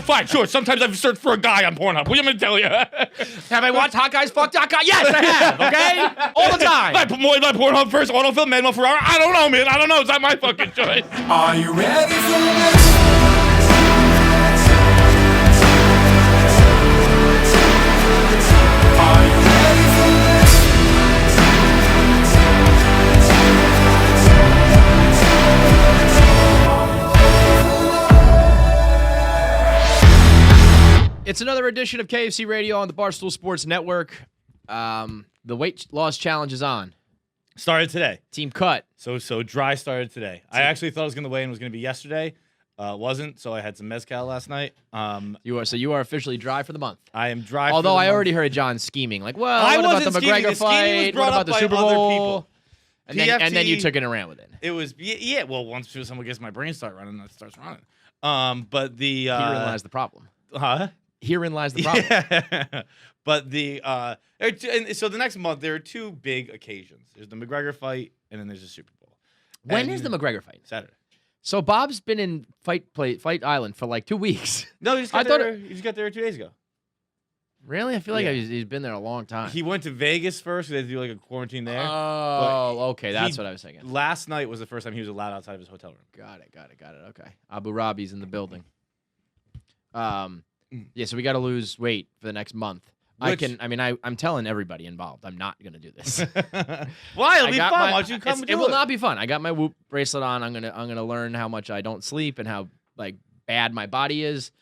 fine, sure. Sometimes I've searched for a guy on Pornhub. What am I going to tell you? Have I watched Hot Guys Fuck Hot Guys? Yes, I have, okay? All the time. I put more in my Pornhub first, autofill, Manuel Ferrara. I don't know, man. I don't know. It's not my fucking choice. Are you ready for this? Are you ready for this? It's another edition of KFC Radio on the Barstool Sports Network. The weight loss challenge is on. Started today. Team cut. So dry started today. I actually thought it was going to weigh in was going to be yesterday. Wasn't, so I had some mezcal last night. You are officially dry for the month. I am dry. Although for the I month. already heard John scheming, like, well, I what about the wasn't scheming. McGregor The scheming was fight? brought What up about the by Super other Bowl? people. And then you took it and ran with it. It was yeah. Well, once someone gets my brain start running, that starts running. But the herein lies the problem. Huh? Herein lies the problem. Yeah. But so the next month there are two big occasions. There's the McGregor fight, and then there's the Super Bowl. When is the McGregor fight? Saturday. So Bob's been in Fight Island for like 2 weeks. No, he just got there 2 days ago. Really? I feel like Yeah. he's been there a long time. He went to Vegas first. They had to do like a quarantine there. Oh, okay. That's what I was thinking. Last night was the first time he was allowed outside of his hotel room. Got it. Okay. Abu Dhabi's in the building. Yeah, so we got to lose weight for the next month. I'm telling everybody involved, I'm not going to do this. Why? It'll be fun. Why don't you come do it? It will not be fun. I got my Whoop bracelet on. I'm gonna learn how much I don't sleep and how like bad my body is.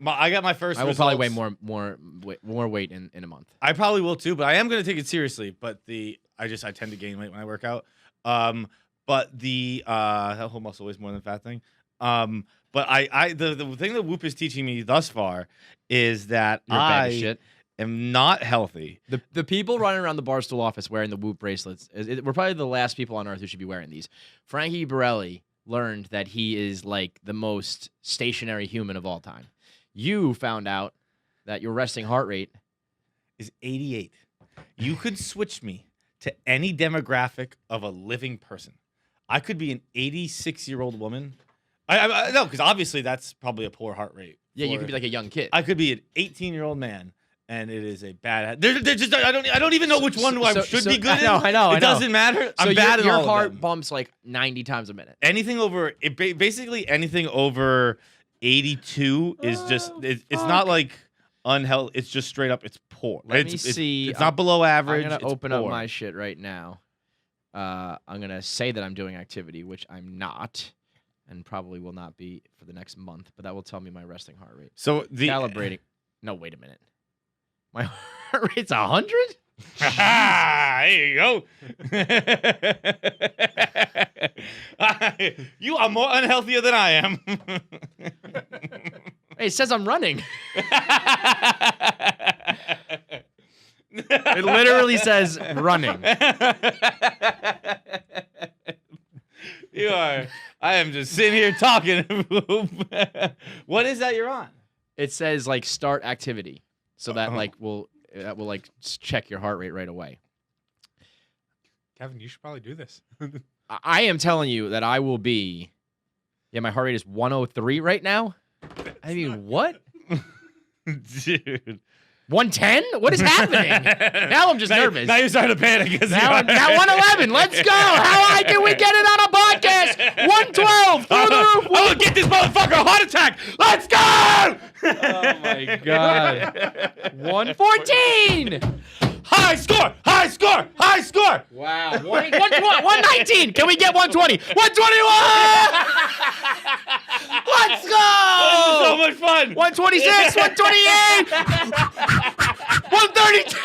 I got my first. I will results. probably weigh more weight in a month. I probably will too, but I am going to take it seriously. But I tend to gain weight when I work out. But that whole muscle weighs more than fat thing. But the thing that Whoop is teaching me thus far is that You're bad as shit. Am not healthy. The people running around the Barstool office wearing the Whoop bracelets, we're probably the last people on earth who should be wearing these. Frankie Borelli learned that he is like the most stationary human of all time. You found out that your resting heart rate Is 88. You could switch me to any demographic of a living person. I could be an 86-year-old woman. No, because obviously that's probably a poor heart rate. Yeah, you could be like a young kid. I could be an 18-year-old man, and it is a bad. They're just. I don't even know which one I should be good in. I know. It doesn't matter. I'm so bad in all your of heart them. bumps like 90 times a minute. Anything over basically anything over 82 is just. It's not like unhealthy. It's just straight up. It's poor. Let me see. It's not below average. I'm gonna open up poor. my shit right now. I'm gonna say that I'm doing activity, which I'm not, and probably will not be for the next month. But that will tell me my resting heart rate. So the Calibrating. No, wait a minute. My heart rate's 100? There you go. You are more unhealthier than I am. Hey, it says I'm running. It literally says running. You are. I am just sitting here talking. What is that you're on? It says like start activity, so that will check your heart rate right away. Kevin, you should probably do this. I am telling you that I will be. Yeah, my heart rate is 103 right now. I mean, what? Dude. 110? What is happening? Now I'm just nervous. Now you're starting to panic. Now 111. Let's go. How high can we get it on a podcast? 112. Through the roof. I'm going to get this motherfucker a heart attack. Let's go. Oh, my God. 114. High score. High score. High score. Wow. 119. Can we get 120? 121. Let's go. This is so much fun. 126. 128. 132.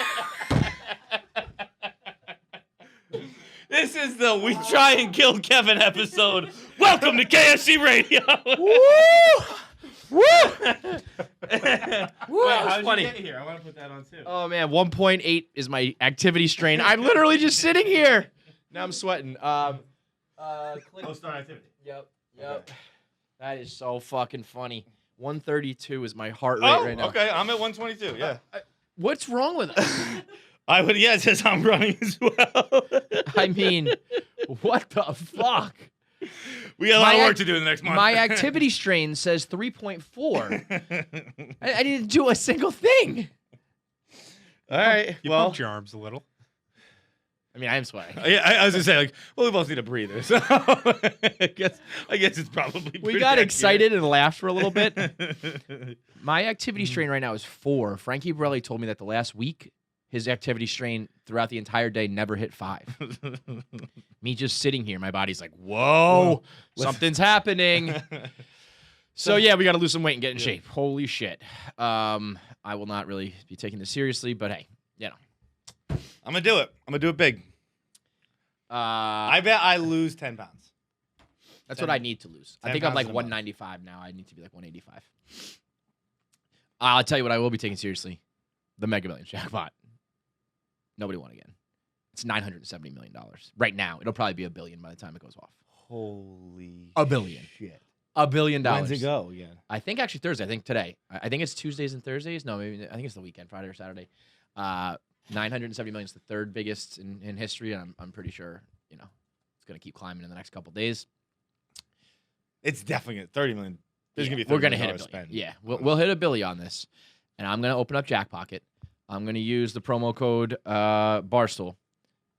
This is the We Try and Kill Kevin episode. Welcome to KFC Radio. Woo! Woo! Wait, how did you get here? I want to put that on too. Oh man, 1.8 is my activity strain. I'm literally just sitting here. Now I'm sweating. Start activity. Yep. That is so fucking funny. 132 is my heart rate right now. Okay, I'm at 122. Yeah. What's wrong with us? It says I'm running as well. I mean, what the fuck? We got a lot of work to do in the next month. My activity strain says 3.4. I didn't do a single thing. All right. You well, pumped your arms a little. I mean, I am sweating. I was gonna say like, well, we both need a breather, so I guess it's probably. We pretty got accurate. excited and laughed for a little bit. My activity strain right now is 4. Frankie Borelli told me that the last week, his activity strain throughout the entire day never hit 5. Me just sitting here, my body's like, whoa, something's happening. So yeah, we got to lose some weight and get in shape. Holy shit. I will not really be taking this seriously, but hey, you know. I'm gonna do it. I'm gonna do it big. I bet I lose 10 pounds. That's what I need to lose. I 10 think I'm pounds like in a month. 195 now. I need to be like 185. I'll tell you what I will be taking seriously. The Mega Millions jackpot. Nobody won again. It's $970 million. Right now. It'll probably be $1 billion by the time it goes off. Holy $1 billion. shit. $1 billion. When's it go again? I think actually Thursday. I think today. I think it's Tuesdays and Thursdays. No, maybe I think it's the weekend, Friday or Saturday. 970 million is the third biggest in history, and I'm pretty sure it's going to keep climbing in the next couple days. It's definitely 30 million. There's gonna be we're going to $30 hit million $1 billion. spend. Yeah, we'll hit $1 billion on this, and I'm going to open up Jackpocket. I'm going to use the promo code Barstool.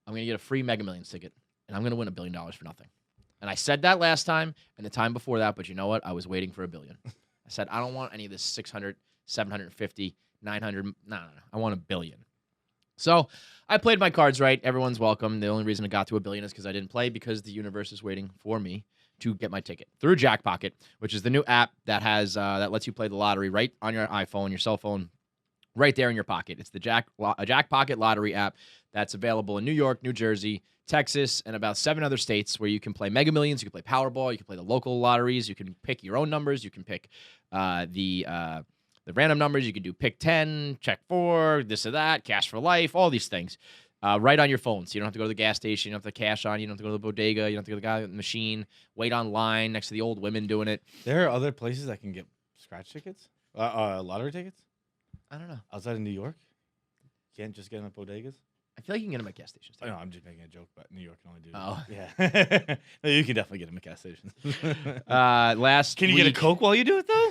I'm going to get a free Mega Millions ticket, and I'm going to win $1 billion for nothing. And I said that last time and the time before that, but you know what? I was waiting for $1 billion. I said I don't want any of this 600, 750, 900. No. I want $1 billion. So I played my cards right. Everyone's welcome. The only reason I got to $1 billion is because I didn't play, because the universe is waiting for me to get my ticket through Jackpocket, which is the new app that has that lets you play the lottery right on your iPhone, your cell phone, right there in your pocket. It's the Jackpocket lottery app that's available in New York, New Jersey, Texas, and about 7 other states, where you can play Mega Millions, you can play Powerball, you can play the local lotteries, you can pick your own numbers, you can pick the random numbers. You can do pick 10, check 4, this or that, cash for life, all these things right on your phone. So you don't have to go to the gas station. You don't have to cash on. You don't have to go to the bodega. You don't have to go to the guy with the machine, wait online next to the old women doing it. There are other places that can get scratch tickets, lottery tickets I don't know. outside of New York. Can't just get them at bodegas. I feel like you can get them at gas stations. I know, I'm just making a joke, but New York can only do. Oh. Yeah. No, you can definitely get them at gas stations. Can you get a Coke while you do it, though?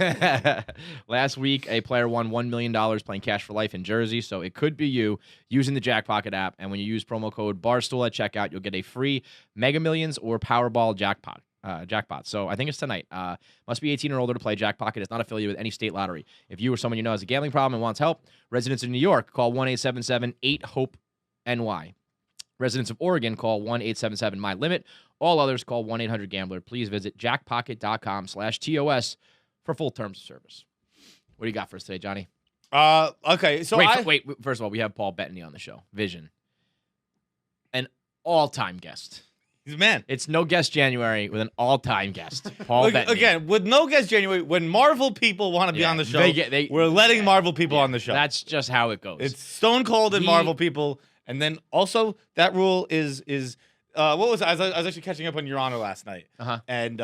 Last week, a player won $1 million playing Cash for Life in Jersey, so it could be you using the Jackpocket app. And when you use promo code Barstool at checkout, you'll get a free Mega Millions or Powerball jackpot. So I think it's tonight. Must be 18 or older to play. Jackpocket is not affiliated with any state lottery. If you or someone you know has a gambling problem and wants help, residents in New York, call 1-877-8-HOPE-NY. Residents of Oregon, call 1-877-MY-LIMIT. All others, call 1-800-GAMBLER. Please visit jackpocket.com/TOS for full terms of service. What do you got for us today, Johnny? Okay. So Wait. First of all, we have Paul Bettany on the show. Vision. An all-time guest. he's a man. It's No Guest January with an all-time guest, Paul Bettany. Again, with No Guest January, when Marvel people want to be on the show, we're letting Marvel people on the show. That's just how it goes. It's Stone Cold and Marvel people. And then also that rule is what was it? I was actually catching up on Your Honor last night. And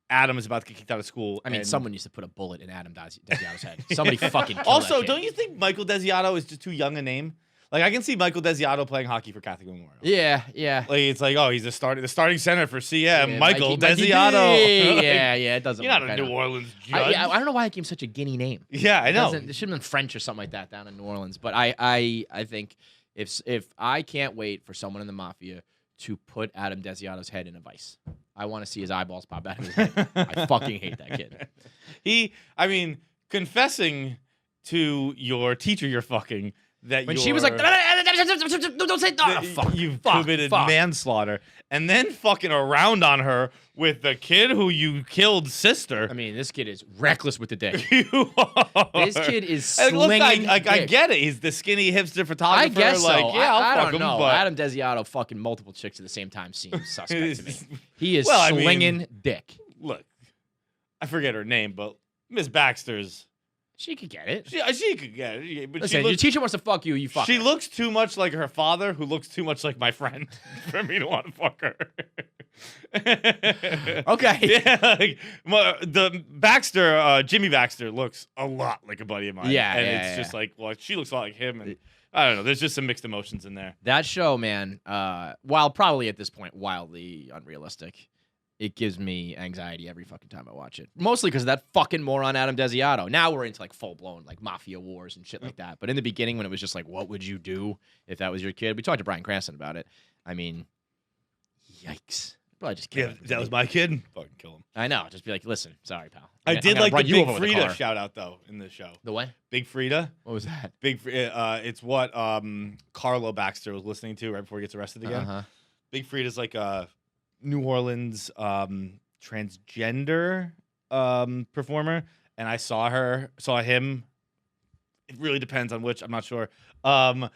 Adam is about to get kicked out of school. I mean, and someone used to put a bullet in Adam Desiato's head. Somebody fucking killed Also, that kid. don't you think Michael Desiato is just too young a name? Like, I can see Michael Desiato playing hockey for Catholic Memorial. Yeah. Like, it's like, oh, he's the starting center for CM, Yeah, Michael Mikey Desiato. D. Yeah, it doesn't You're not work. a I New know. Orleans judge. I don't know why it gave him such a guinea name. Yeah, I know. It should have been French or something like that down in New Orleans. But I think if I can't wait for someone in the mafia to put Adam Desiato's head in a vice. I want to see his eyeballs pop out of his head. I fucking hate that kid. Confessing to your teacher you're fucking that When she was like, don't say that. You've committed manslaughter, and then fucking around on her with the kid who you killed sister. I mean, this kid is reckless with the dick. You are. This kid is And look, slinging I dick. get it. He's the skinny hipster photographer. I guess so. Like, yeah, I I'll fuck don't him. know. But Adam Desiato fucking multiple chicks at the same time seems suspect to me. He is Well, I mean, slinging dick. look, I forget her name, but Miss Baxter's. She could get it. She could get it. But Listen, your teacher wants to fuck you, you fuck She her. looks too much like her father, who looks too much like my friend, for me to want to fuck her. Okay. Yeah, the Baxter, Jimmy Baxter, looks a lot like a buddy of mine. Yeah, and yeah, it's just like, well, she looks a lot like him, and I don't know. There's just some mixed emotions in there. That show, man, while probably at this point wildly unrealistic, it gives me anxiety every fucking time I watch it. Mostly because of that fucking moron Adam Desiato. Now we're into like full blown like mafia wars and shit like that. But in the beginning, when it was just like, what would you do if that was your kid? We talked to Bryan Cranston about it. I mean, yikes. Probably just kill Yeah, him. if that was my kid. Fucking kill him. I know. Just be like, listen, sorry, pal. I did like the run you Big over with a Frida car. shout out though in the show. The what? Big Frida. What was that? It's what Carlo Baxter was listening to right before he gets arrested again. Uh-huh. Big Frida's like a New Orleans transgender performer, and I saw him. It really depends on which. I'm not sure. At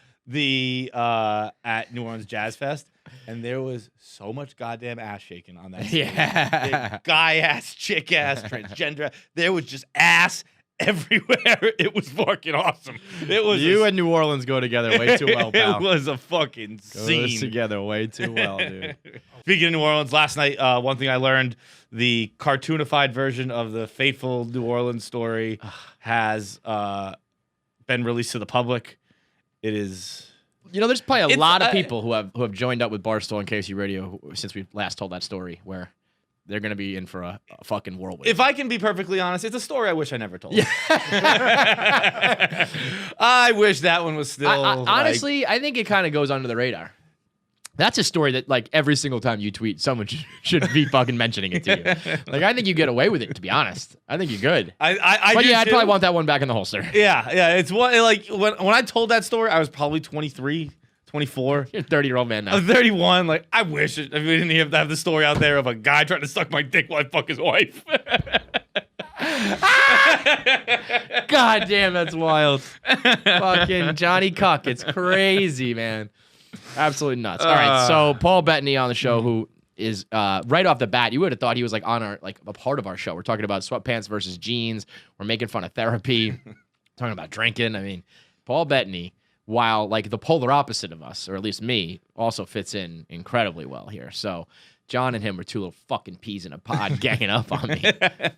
New Orleans Jazz Fest, and there was so much goddamn ass shaking on that stage. Yeah. Guy ass, chick ass, transgender. There was just ass everywhere. It was fucking awesome. It was You and New Orleans go together way too well, pal. It was a fucking Goes scene. together way too well, dude. Speaking of New Orleans, last night, one thing I learned, the cartoonified version of the fateful New Orleans story has been released to the public. It is... You know, there's probably a lot of people who have joined up with Barstool and KFC Radio since we last told that story, where they're going to be in for a fucking whirlwind. If I can be perfectly honest, it's a story I wish I never told. I wish that one was still... honestly, I think it kind of goes under the radar. That's a story that, like, every single time you tweet, someone should be fucking mentioning it to you. Like, I think you get away with it, to be honest. I think you're good. But I'd probably want that one back in the holster. Yeah. It's what, like, when I told that story, I was probably 23, 24. You're a 30-year-old man now. I was 31. Like, I wish we didn't have to have the story out there of a guy trying to suck my dick while I fuck his wife. God damn, that's wild. Fucking Johnny Cuck. It's crazy, man. Absolutely nuts. All right, so Paul Bettany on the show, who is right off the bat, you would have thought he was like on our a part of our show. We're talking about sweatpants versus jeans. We're making fun of therapy. Talking about drinking. I mean, Paul Bettany, while like the polar opposite of us, or at least me, also fits in incredibly well here. So John and him were two little fucking peas in a pod ganging up on me.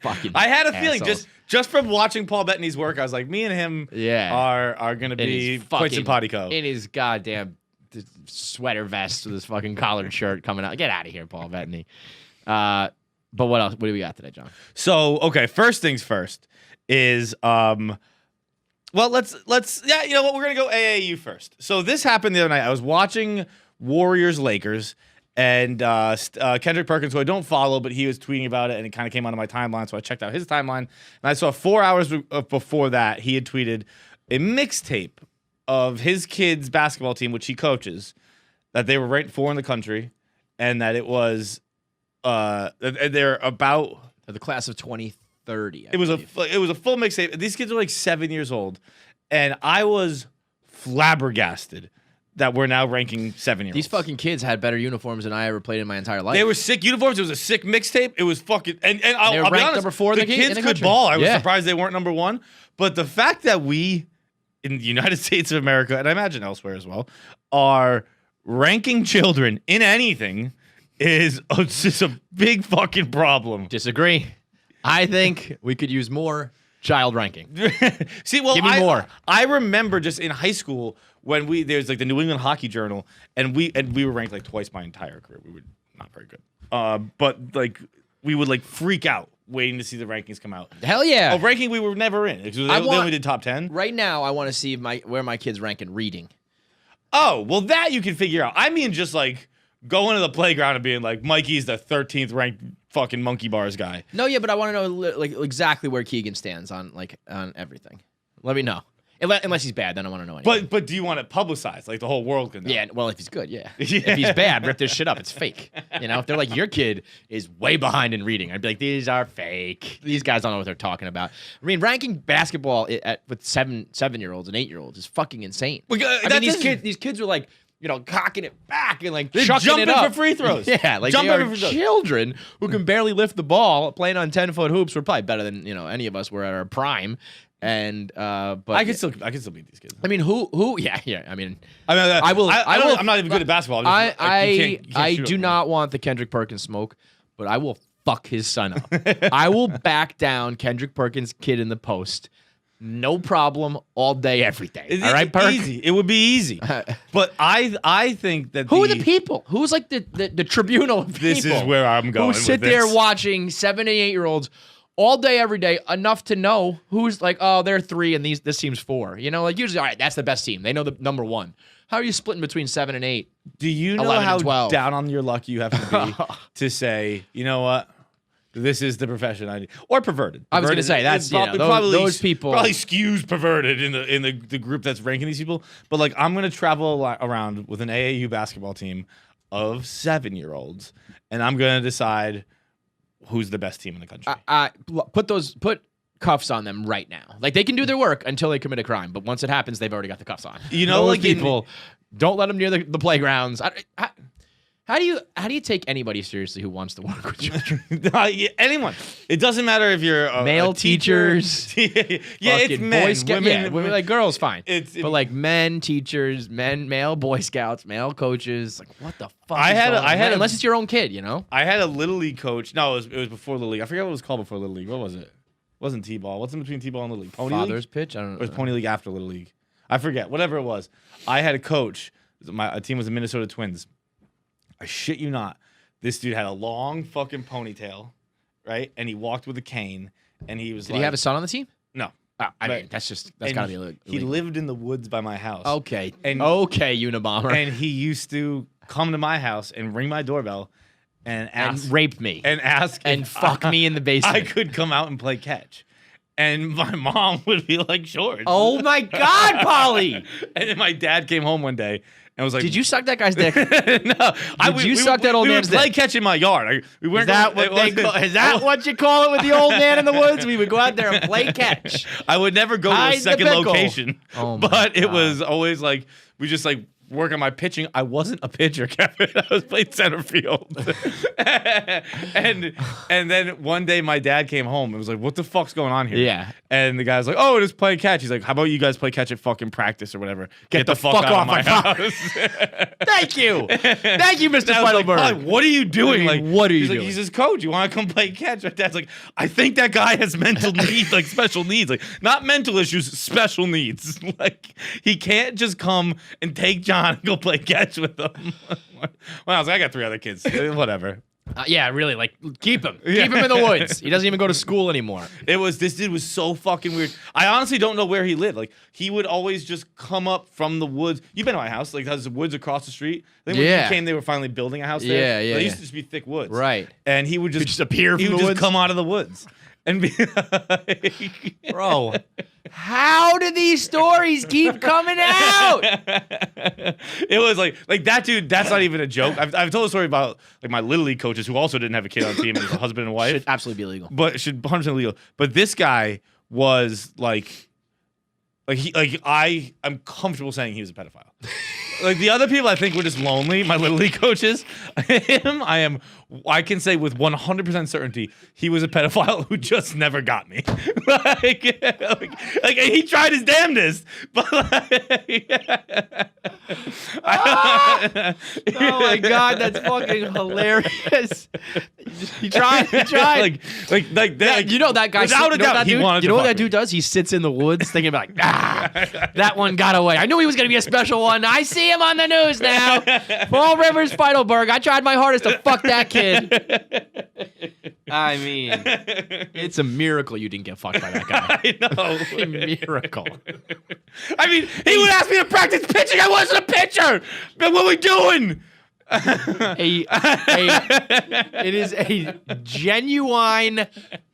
Fucking I had a feeling assholes. just from watching Paul Bettany's work, I was like, me and him are going to be quite simpatico. In his goddamn sweater vest with his fucking collared shirt coming out. Get out of here, Paul Bettany. But what else? What do we got today, John? So, okay, first things first is well, let's you know what, we're going to go AAU first. So this happened the other night. I was watching Warriors Lakers, and Kendrick Perkins, who I don't follow, but he was tweeting about it, and it kind of came onto my timeline, so I checked out his timeline, and I saw 4 hours before that he had tweeted a mixtape of his kids' basketball team, which he coaches, that they were ranked 4 in the country, and that it was they're about The class of 2030. it was a full mixtape. These kids are like 7 years old, and I was flabbergasted that we're now ranking 7-year-olds. These fucking kids had better uniforms than I ever played in my entire life. They were sick uniforms. It was a sick mixtape. It was fucking and I'll be ranked honest, number 4 in the the kids in the could country. ball. I was Yeah. surprised they weren't number 1. But the fact that we in the United States of America, and I imagine elsewhere as well, are ranking children in anything is just a big fucking problem. Disagree. I think we could use more child ranking. See, well, Give me more. I remember just in high school when there's like the New England Hockey Journal, and we were ranked like twice my entire career. We were not very good, but like we would like freak out waiting to see the rankings come out. Hell yeah. A ranking we were never in. They only did top 10. Right now, I want to see where my kids rank in reading. Oh, well, that you can figure out. I mean, just like going to the playground and being like, Mikey's the 13th ranked fucking monkey bars guy. No, yeah, but I want to know like exactly where Keegan stands on everything. Let me know. Unless he's bad, then I want to know anything. But do you want it publicized? Like the whole world can know? Yeah, well, if he's good, yeah. If he's bad, rip this shit up. It's fake. You know, if they're like, your kid is way behind in reading, I'd be like, these are fake. These guys don't know what they're talking about. I mean, ranking basketball with 7-year-olds and 8-year-olds is fucking insane. I mean, these kids are like, you know, cocking it back and like They're chucking jumping it up for free throws. Yeah, like Jumping they are for free throws. children who can barely lift the ball, playing on 10-foot hoops. We're probably better than any of us were at our prime. And but I can still beat these kids. I mean, who? Yeah. I mean, I will. I'm not even good at basketball. I do not want the Kendrick Perkins smoke, but I will fuck his son up. I will back down Kendrick Perkins' kid in the post no problem, all day, every day. It's All right, Perk? easy. It would be easy. But I think that Who are the people? Who's like the tribunal of people? This is where I'm going. Who sit with there this. watching 7 to 8-year-olds all day, every day, enough to know who's like, oh, they're 3 and this team's 4. You know, like usually, all right, that's the best team. They know the number 1. How are you splitting between 7 and 8? Do you know 11 how and 12. down on your luck you have to be to say, you know what? This is the profession I need, or perverted. I was going to say that's those people probably skews perverted in the group that's ranking these people. But like, I'm going to travel around with an AAU basketball team of 7-year-olds, and I'm going to decide who's the best team in the country. Put cuffs on them right now. Like they can do their work until they commit a crime, but once it happens, they've already got the cuffs on. You know, those like people, don't let them near the playgrounds. How do you take anybody seriously who wants to work with children? Anyone. It doesn't matter if you're male a teacher. teachers. Yeah, it's fucking men. Boy Scout, women, like girls, fine. But like men, teachers, male Boy Scouts, male coaches. Like what the fuck? I had unless it's your own kid, you know. I had a little league coach. No, it was before Little League. I forget what it was called before Little League. What was it? It wasn't T-ball. What's in between T-ball and Little League? Pony Father's League? pitch. I don't know. Or was Pony League after Little League? I forget. Whatever it was. I had a coach. My team was the Minnesota Twins. I shit you not. This dude had a long fucking ponytail, right? And he walked with a cane. And he was Did he have a son on the team? No. I mean, that's gotta be illegal. He lived in the woods by my house. Okay. Okay, Unabomber. And he used to come to my house and ring my doorbell and ask and rape me and ask and fuck me in the basement. I could come out and play catch. And my mom would be like, sure. Oh my God, Polly! And then my dad came home one day and was like, "Did you suck that guy's dick?" No. You suck that old man's dick? We would play dick? catch in my yard. We weren't. Is that what you call it with the old man in the woods? We would go out there and play catch. I would never go to Hide a the second pickle. location. Oh my but it God. was always like we just like work on my pitching. I wasn't a pitcher, Kevin. I was playing center field. and then one day my dad came home and was like, "What the fuck's going on here?" Yeah. And the guy was like, "Oh, just playing catch." He's like, "How about you guys play catch at fucking practice or whatever? Get the fuck out of my house." Thank you, Mr. I was like, Feidelberg. "Polly, what are you doing? I mean, what are you he's doing?" Like, he's his coach. You want to come play catch? My dad's like, "I think that guy has mental needs, like special needs, like not mental issues, special needs. Like he can't just come and take John and go play catch with him." Well, I was like, I got 3 other kids. Whatever. Yeah, really. Like, keep him. Keep him in the woods. He doesn't even go to school anymore. This dude was so fucking weird. I honestly don't know where he lived. Like, he would always just come up from the woods. You've been to my house. Like, there's woods across the street. I think when Yeah. you came, they were finally building a house there. Yeah, yeah, They yeah. used to just be thick woods. Right. And he would just appear He from would the just woods? come out of the woods and be like, Bro, how do these stories keep coming out? It was like that dude. That's not even a joke. I've told a story about like my little league coaches who also didn't have a kid on the team and was a husband and wife. Should absolutely be illegal. But should 100% legal. But this guy was I'm comfortable saying he was a pedophile. Like the other people, I think were just lonely. My little league coaches, I can say with 100% certainty, he was a pedophile who just never got me. like he tried his damnedest, but Oh my God, that's fucking hilarious. He tried. like You know that guy. Without a doubt, he wanted to You know what fuck that me. dude does? He sits in the woods thinking about that one got away. I knew he was going to be a special one. I see him on the news now. Paul Rivers, Feidelberg. I tried my hardest to fuck that kid. I mean, it's a miracle you didn't get fucked by that guy. I know. A miracle. I mean, he would ask me to practice pitching. I wasn't a pitcher. But what are we doing? It is a genuine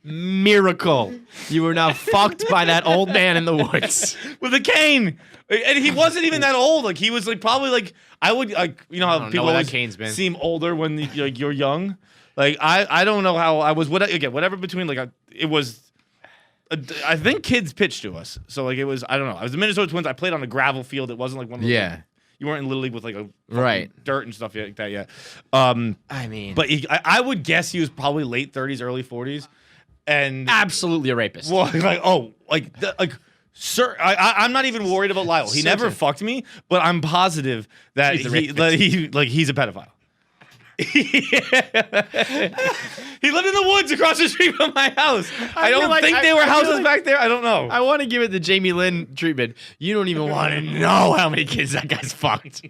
miracle. You were now fucked by that old man in the woods With a cane. And he wasn't even that old. Like he was like probably like I would like you know how don't know people where that always cane's been. seem older when you're young. Like I don't know how I was whatever between like it was. I think kids pitched to us, so like it was I don't know. I was the Minnesota Twins. I played on a gravel field. It wasn't like one of those. Yeah. You weren't in Little League with like a Right. dirt and stuff like that yet. I mean, But I would guess he was probably late 30s, early 40s, and absolutely a rapist. well, sir, I'm not even worried about Lyle. He never fucked me, but I'm positive that He's a he's a pedophile. He lived in the woods across the street from my house. I feel don't like- think I- they were I feel houses like- back there. I don't know. I want to give it the Jamie Lynn treatment. You don't even want to know how many kids that guy's fucked.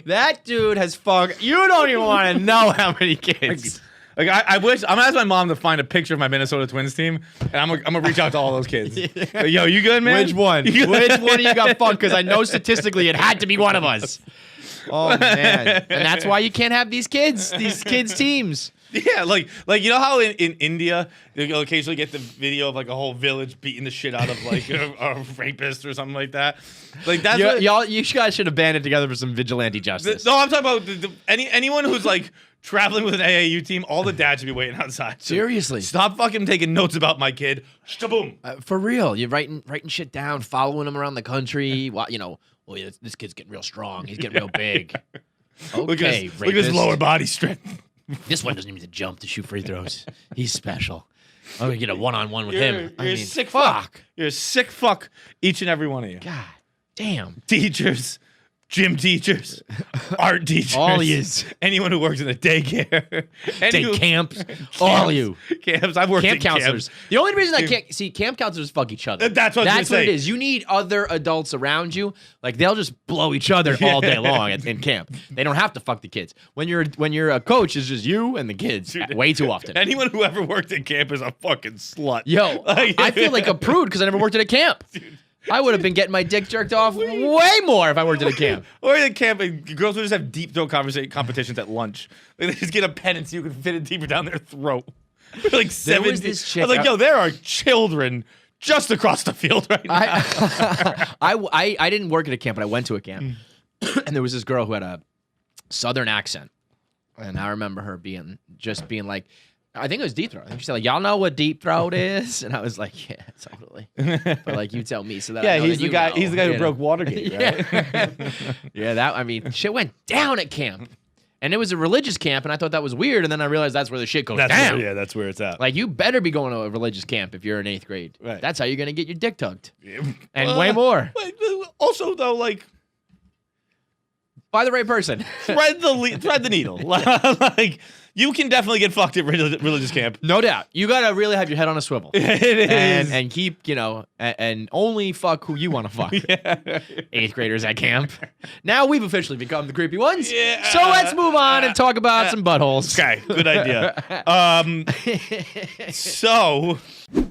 That dude has fucked. You don't even want to know how many kids. Like I wish I'm gonna ask my mom to find a picture of my Minnesota Twins team, and I'm gonna reach out to all those kids. Like, yo, you good, man? Which one? You good? Which one of you got fucked? Because I know statistically it had to be one of us. Oh man, and that's why you can't have these kids teams. Yeah, like you know how in India you'll occasionally get the video of like a whole village beating the shit out of like a rapist or something like that. Like that's what, You guys should have banded together for some vigilante justice. no, I'm talking about anyone who's like traveling with an AAU team. All the dads should be waiting outside. Seriously. Stop fucking taking notes about my kid. Shaboom. For real, you're writing shit down, following him around the country. Oh yeah, this kid's getting real strong. He's getting real big. Okay, look at his rapist. lower body strength. This one doesn't even need to jump to shoot free throws. He's special. I'm gonna get a one-on-one with him. You're a sick fuck. You're a sick fuck. Each and every one of you. God damn. Teachers, gym teachers, art teachers, All yous. anyone who works in a daycare, Day camps. All you. camps. I've worked Camp in counselors. camps. The only reason I can't see camp counselors fuck each other. That's what I was That's gonna what say. it is. You need other adults around you. Like they'll just blow each other all day long in camp. They don't have to fuck the kids. When you're a coach, it's just you and the kids way too often. Anyone who ever worked in camp is a fucking slut. Yo, I feel like a prude because I never worked at a camp. I would have been getting my dick jerked off way more if I worked at a camp. Or in camp, girls would just have deep throat competitions at lunch. Like they just get a pen and see who can fit it deeper down their throat. Like 70. this chick- I was like, yo, there are children just across the field right now. I didn't work at a camp, but I went to a camp, and there was this girl who had a southern accent, and I remember her being like, I think it was deep throat. I think she said like, y'all know what deep throat is, and I was like, yeah, totally. But like, you tell me so that I know that you know, He's the guy you who know? broke Watergate. Right? Yeah, I mean, shit went down at camp, and it was a religious camp, and I thought that was weird, and then I realized that's where the shit goes down. That's where it's at. Like, you better be going to a religious camp if you're in 8th grade. Right. That's how you're gonna get your dick tugged, and way more Also, though, like by the right person. thread the needle. Like you can definitely get fucked at religious camp. No doubt. You gotta really have your head on a swivel. It is. And keep, and only fuck who you want to fuck. 8th graders at camp. Now we've officially become the creepy ones. Yeah. So let's move on and talk about some buttholes. Okay, good idea. So,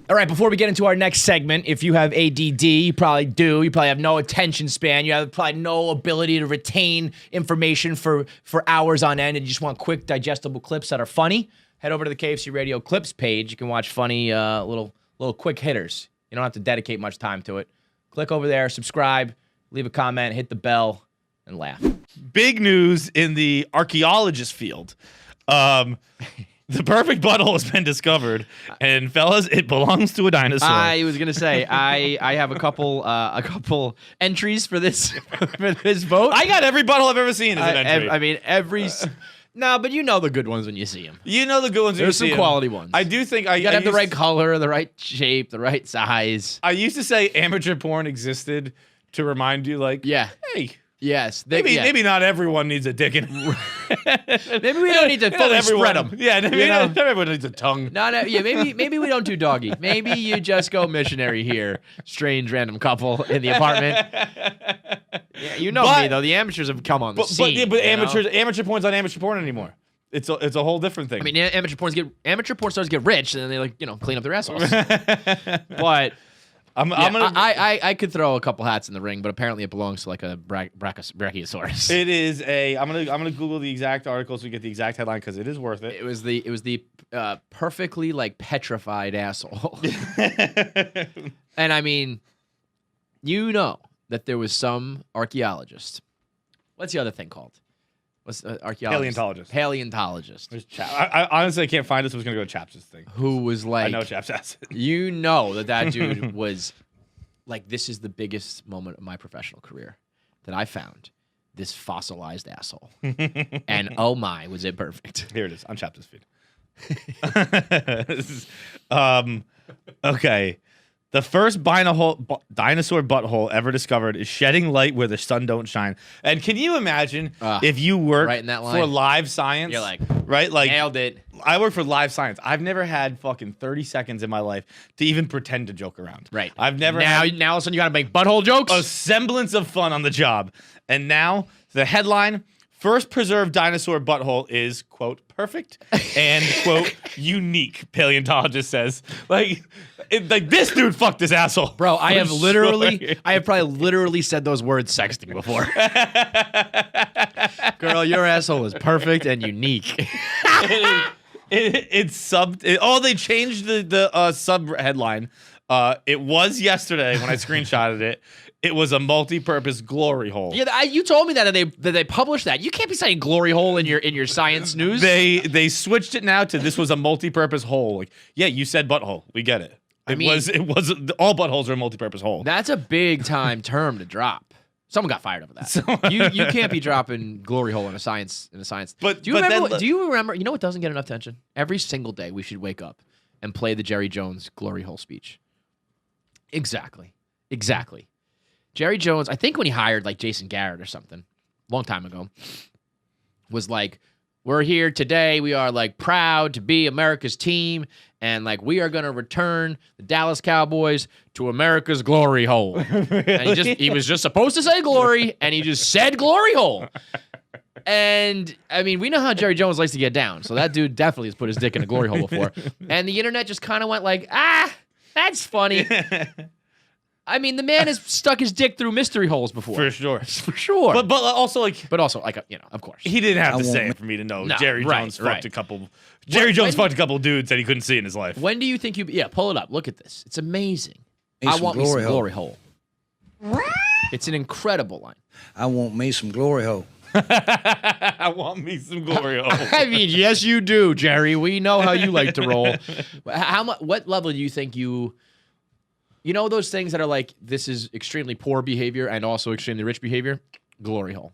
All right, before we get into our next segment, if you have ADD, you probably do. You probably have no attention span. You have probably no ability to retain information for hours on end, and you just want quick, digestible clips that are funny. Head over to the KFC Radio Clips page. You can watch funny little quick hitters. You don't have to dedicate much time to it. Click over there, subscribe, leave a comment, hit the bell, and laugh. big news in the archaeologist field. The perfect butthole has been discovered, and fellas, it belongs to a dinosaur. I was gonna say I have a couple entries for this vote. I got every butthole I've ever seen as an entry. I mean no, but you know the good ones when you see them. You know the good ones. There's when you some see 'em. quality ones. I do think You gotta have the right color, the right shape, the right size. I used to say amateur porn existed to remind you, like, Yeah. hey, Yes. maybe not everyone needs a dick in. Maybe we don't need to Not fully everyone. spread them. Yeah, maybe You know? not everyone needs a tongue. Maybe we don't do doggy. Maybe you just go missionary here. Strange random couple in the apartment. Yeah, you know me though. The amateurs have come on the scene. But you know? amateur porn's not amateur porn anymore. It's a whole different thing. I mean, amateur porn stars get rich, and then they clean up their assholes. But I could throw a couple hats in the ring, but apparently it belongs to like a brachiosaurus. It is I'm gonna Google the exact article so we get the exact headline because it is worth it. It was the perfectly like petrified asshole. And I mean, you know that there was some archaeologist. What's the other thing called? What's archaeologist? Paleontologist. Paleontologist. There's I honestly can't find it, so I was gonna go to Chaps' thing. Who was like, I know Chaps has it. you know that dude was like, this is the biggest moment of my professional career that I found this fossilized asshole. And oh my, was it perfect. Here it is on Chaps' feed. Okay. The first dinosaur butthole ever discovered is shedding light where the sun don't shine. And can you imagine if you work right in that line. for Live Science? You're like, right? Like, nailed it. I work for Live Science. I've never had fucking 30 seconds in my life to even pretend to joke around. Right. I've never now had all of a sudden you got to make butthole jokes? a semblance of fun on the job. And now the headline, first preserved dinosaur butthole is, quote, perfect and, quote, unique, paleontologist says. Like this dude fucked this asshole. Bro, I have sure. I have probably literally said those words sexting before. Girl, your asshole is perfect and unique. They changed the sub headline. It was yesterday when I screenshotted it. It was a multi-purpose glory hole. Yeah, you told me that they published that. You can't be saying glory hole in your science news. They switched it now to this was a multi-purpose hole. Like, yeah, you said butthole. We get it. It was all buttholes are a multi-purpose hole. That's a big time term to drop. Someone got fired over that. You can't be dropping glory hole in a science. But do you remember? You know what doesn't get enough attention? Every single day we should wake up and play the Jerry Jones glory hole speech. Exactly. Jerry Jones, I think when he hired like Jason Garrett or something, a long time ago, was like, we're here today. We are like proud to be America's team. And like, we are going to return the Dallas Cowboys to America's glory hole. And he was just supposed to say glory, and he just said glory hole. And I mean, we know how Jerry Jones likes to get down. So that dude definitely has put his dick in a glory hole before. And the internet just kind of went like, that's funny. I mean, the man has stuck his dick through mystery holes before. For sure. For sure. But also like, of course. he didn't have to say it for me to know. No, Jerry Jones fucked a couple. Jerry Jones fucked a couple dudes that he couldn't see in his life. When do you think pull it up. Look at this. It's amazing. I want me some glory hole. It's an incredible line. I want me some glory hole. I want me some glory hole. I mean, yes, you do, Jerry. We know how you like to roll. What level do you think you know those things that are like, this is extremely poor behavior and also extremely rich behavior? Glory hole.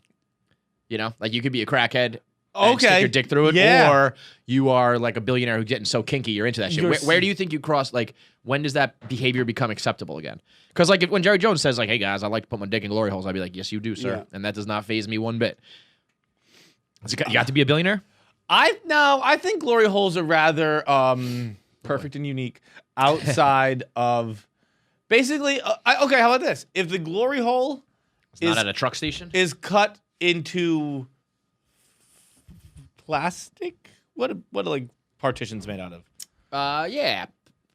You know, like you could be a crackhead and stick your dick through it, or you are like a billionaire who's getting so kinky you're into that shit. Where do you think you cross, like, when does that behavior become acceptable again? Because like when Jerry Jones says like, hey guys, I like to put my dick in glory holes, I'd be like, yes you do, sir. Yeah. And that does not faze me one bit. You got to be a billionaire? I think glory holes are rather perfect and unique outside of basically okay, how about this? If the glory hole is not at a truck station, is cut into plastic, what are like partitions made out of? Yeah,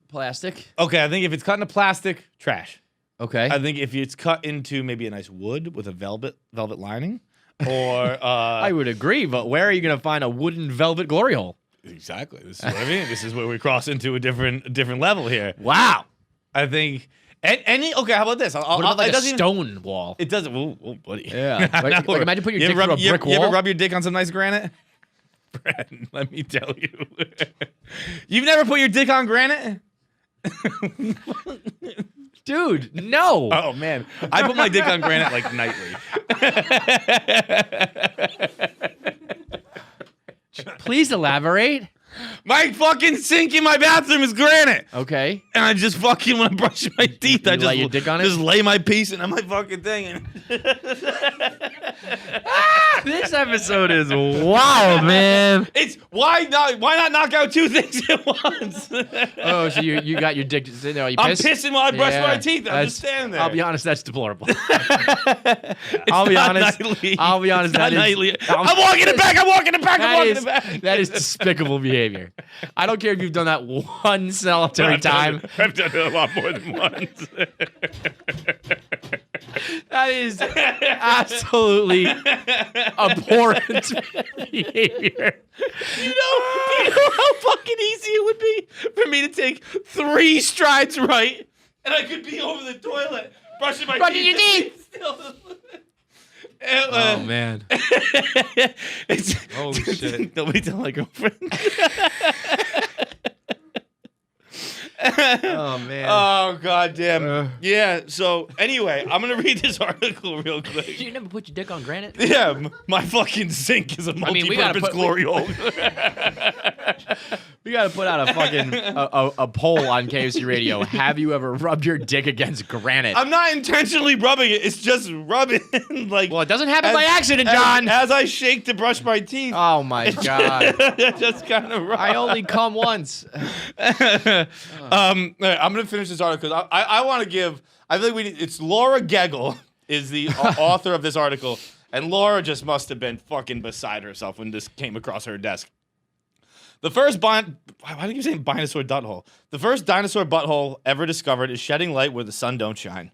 plastic. Okay, I think if it's cut into plastic, trash. Okay. I think if it's cut into maybe a nice wood with a velvet lining, or I would agree, but where are you gonna find a wooden velvet glory hole? Exactly. This is what I mean. This is where we cross into a different level here. Wow. I think any okay. How about this? What about like a stone wall? It doesn't. Oh, buddy. Yeah. Like imagine putting your dick through a brick wall. You ever rub your dick on some nice granite? Brad, let me tell you. You've never put your dick on granite? Dude, no. Oh, man. I put my dick on granite like nightly. Please elaborate. My fucking sink in my bathroom is granite. Okay. And I just fucking, when I brush my teeth, I just lay your dick on it? Just lay my piece in on my fucking thing. This episode is wild, man. It's why not knock out two things at once? Oh, so you got your dick in there. I'm pissing while I brush my teeth. I'm just standing there. I'll be honest, that's deplorable. I'll be honest. I'm walking it back. That is despicable behavior. I don't care if you've done that one solitary time. I've done it a lot more than once. That is absolutely abhorrent behavior. You know how fucking easy it would be for me to take 3 strides right, and I could be over the toilet brushing my teeth. Oh man! Holy shit! Nobody tell my girlfriend. Oh man! Oh goddamn! Yeah. So anyway, I'm gonna read this article real quick. You never put your dick on granite? Yeah, my fucking sink is a multi-purpose glory hole. We gotta put out a fucking a poll on KFC Radio. Have you ever rubbed your dick against granite? I'm not intentionally rubbing it. It's just rubbing. Like, Well, it doesn't happen by accident, John. As I shake to brush my teeth. Oh my god! It just kind of. I only come once. I'm gonna finish this article. I want to give. I think it's Laura Gegel is the author of this article, and Laura just must have been fucking beside herself when this came across her desk. The first why do you keep saying dinosaur butthole? The first dinosaur butthole ever discovered is shedding light where the sun don't shine.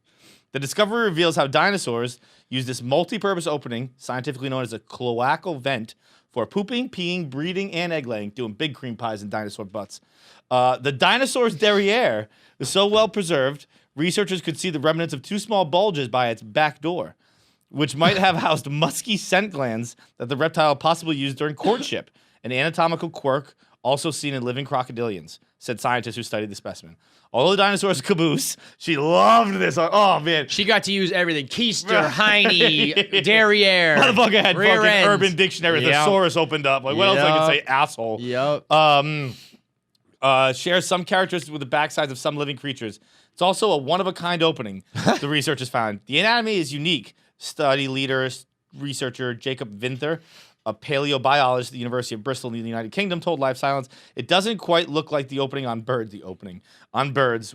The discovery reveals how dinosaurs use this multi-purpose opening, scientifically known as a cloacal vent, for pooping, peeing, breeding, and egg laying, doing big cream pies in dinosaur butts. The dinosaur's derriere is so well preserved, researchers could see the remnants of two small bulges by its back door, which might have housed musky scent glands that the reptile possibly used during courtship, an anatomical quirk also seen in living crocodilians, said scientists who studied the specimen. Although the dinosaur's caboose, she loved this. Oh, man. She got to use everything. Keister, hiney, derriere. Motherfucker had rear fucking ends. Urban Dictionary Yep. thesaurus opened up. Like, what else I could say? Asshole. Yep. Shares some characteristics with the backsides of some living creatures. It's also a one-of-a-kind opening, the researchers found. The anatomy is unique. Study leader, researcher Jacob Vinther, a paleobiologist at the University of Bristol in the United Kingdom, told Live Silence, it doesn't quite look like the opening on birds,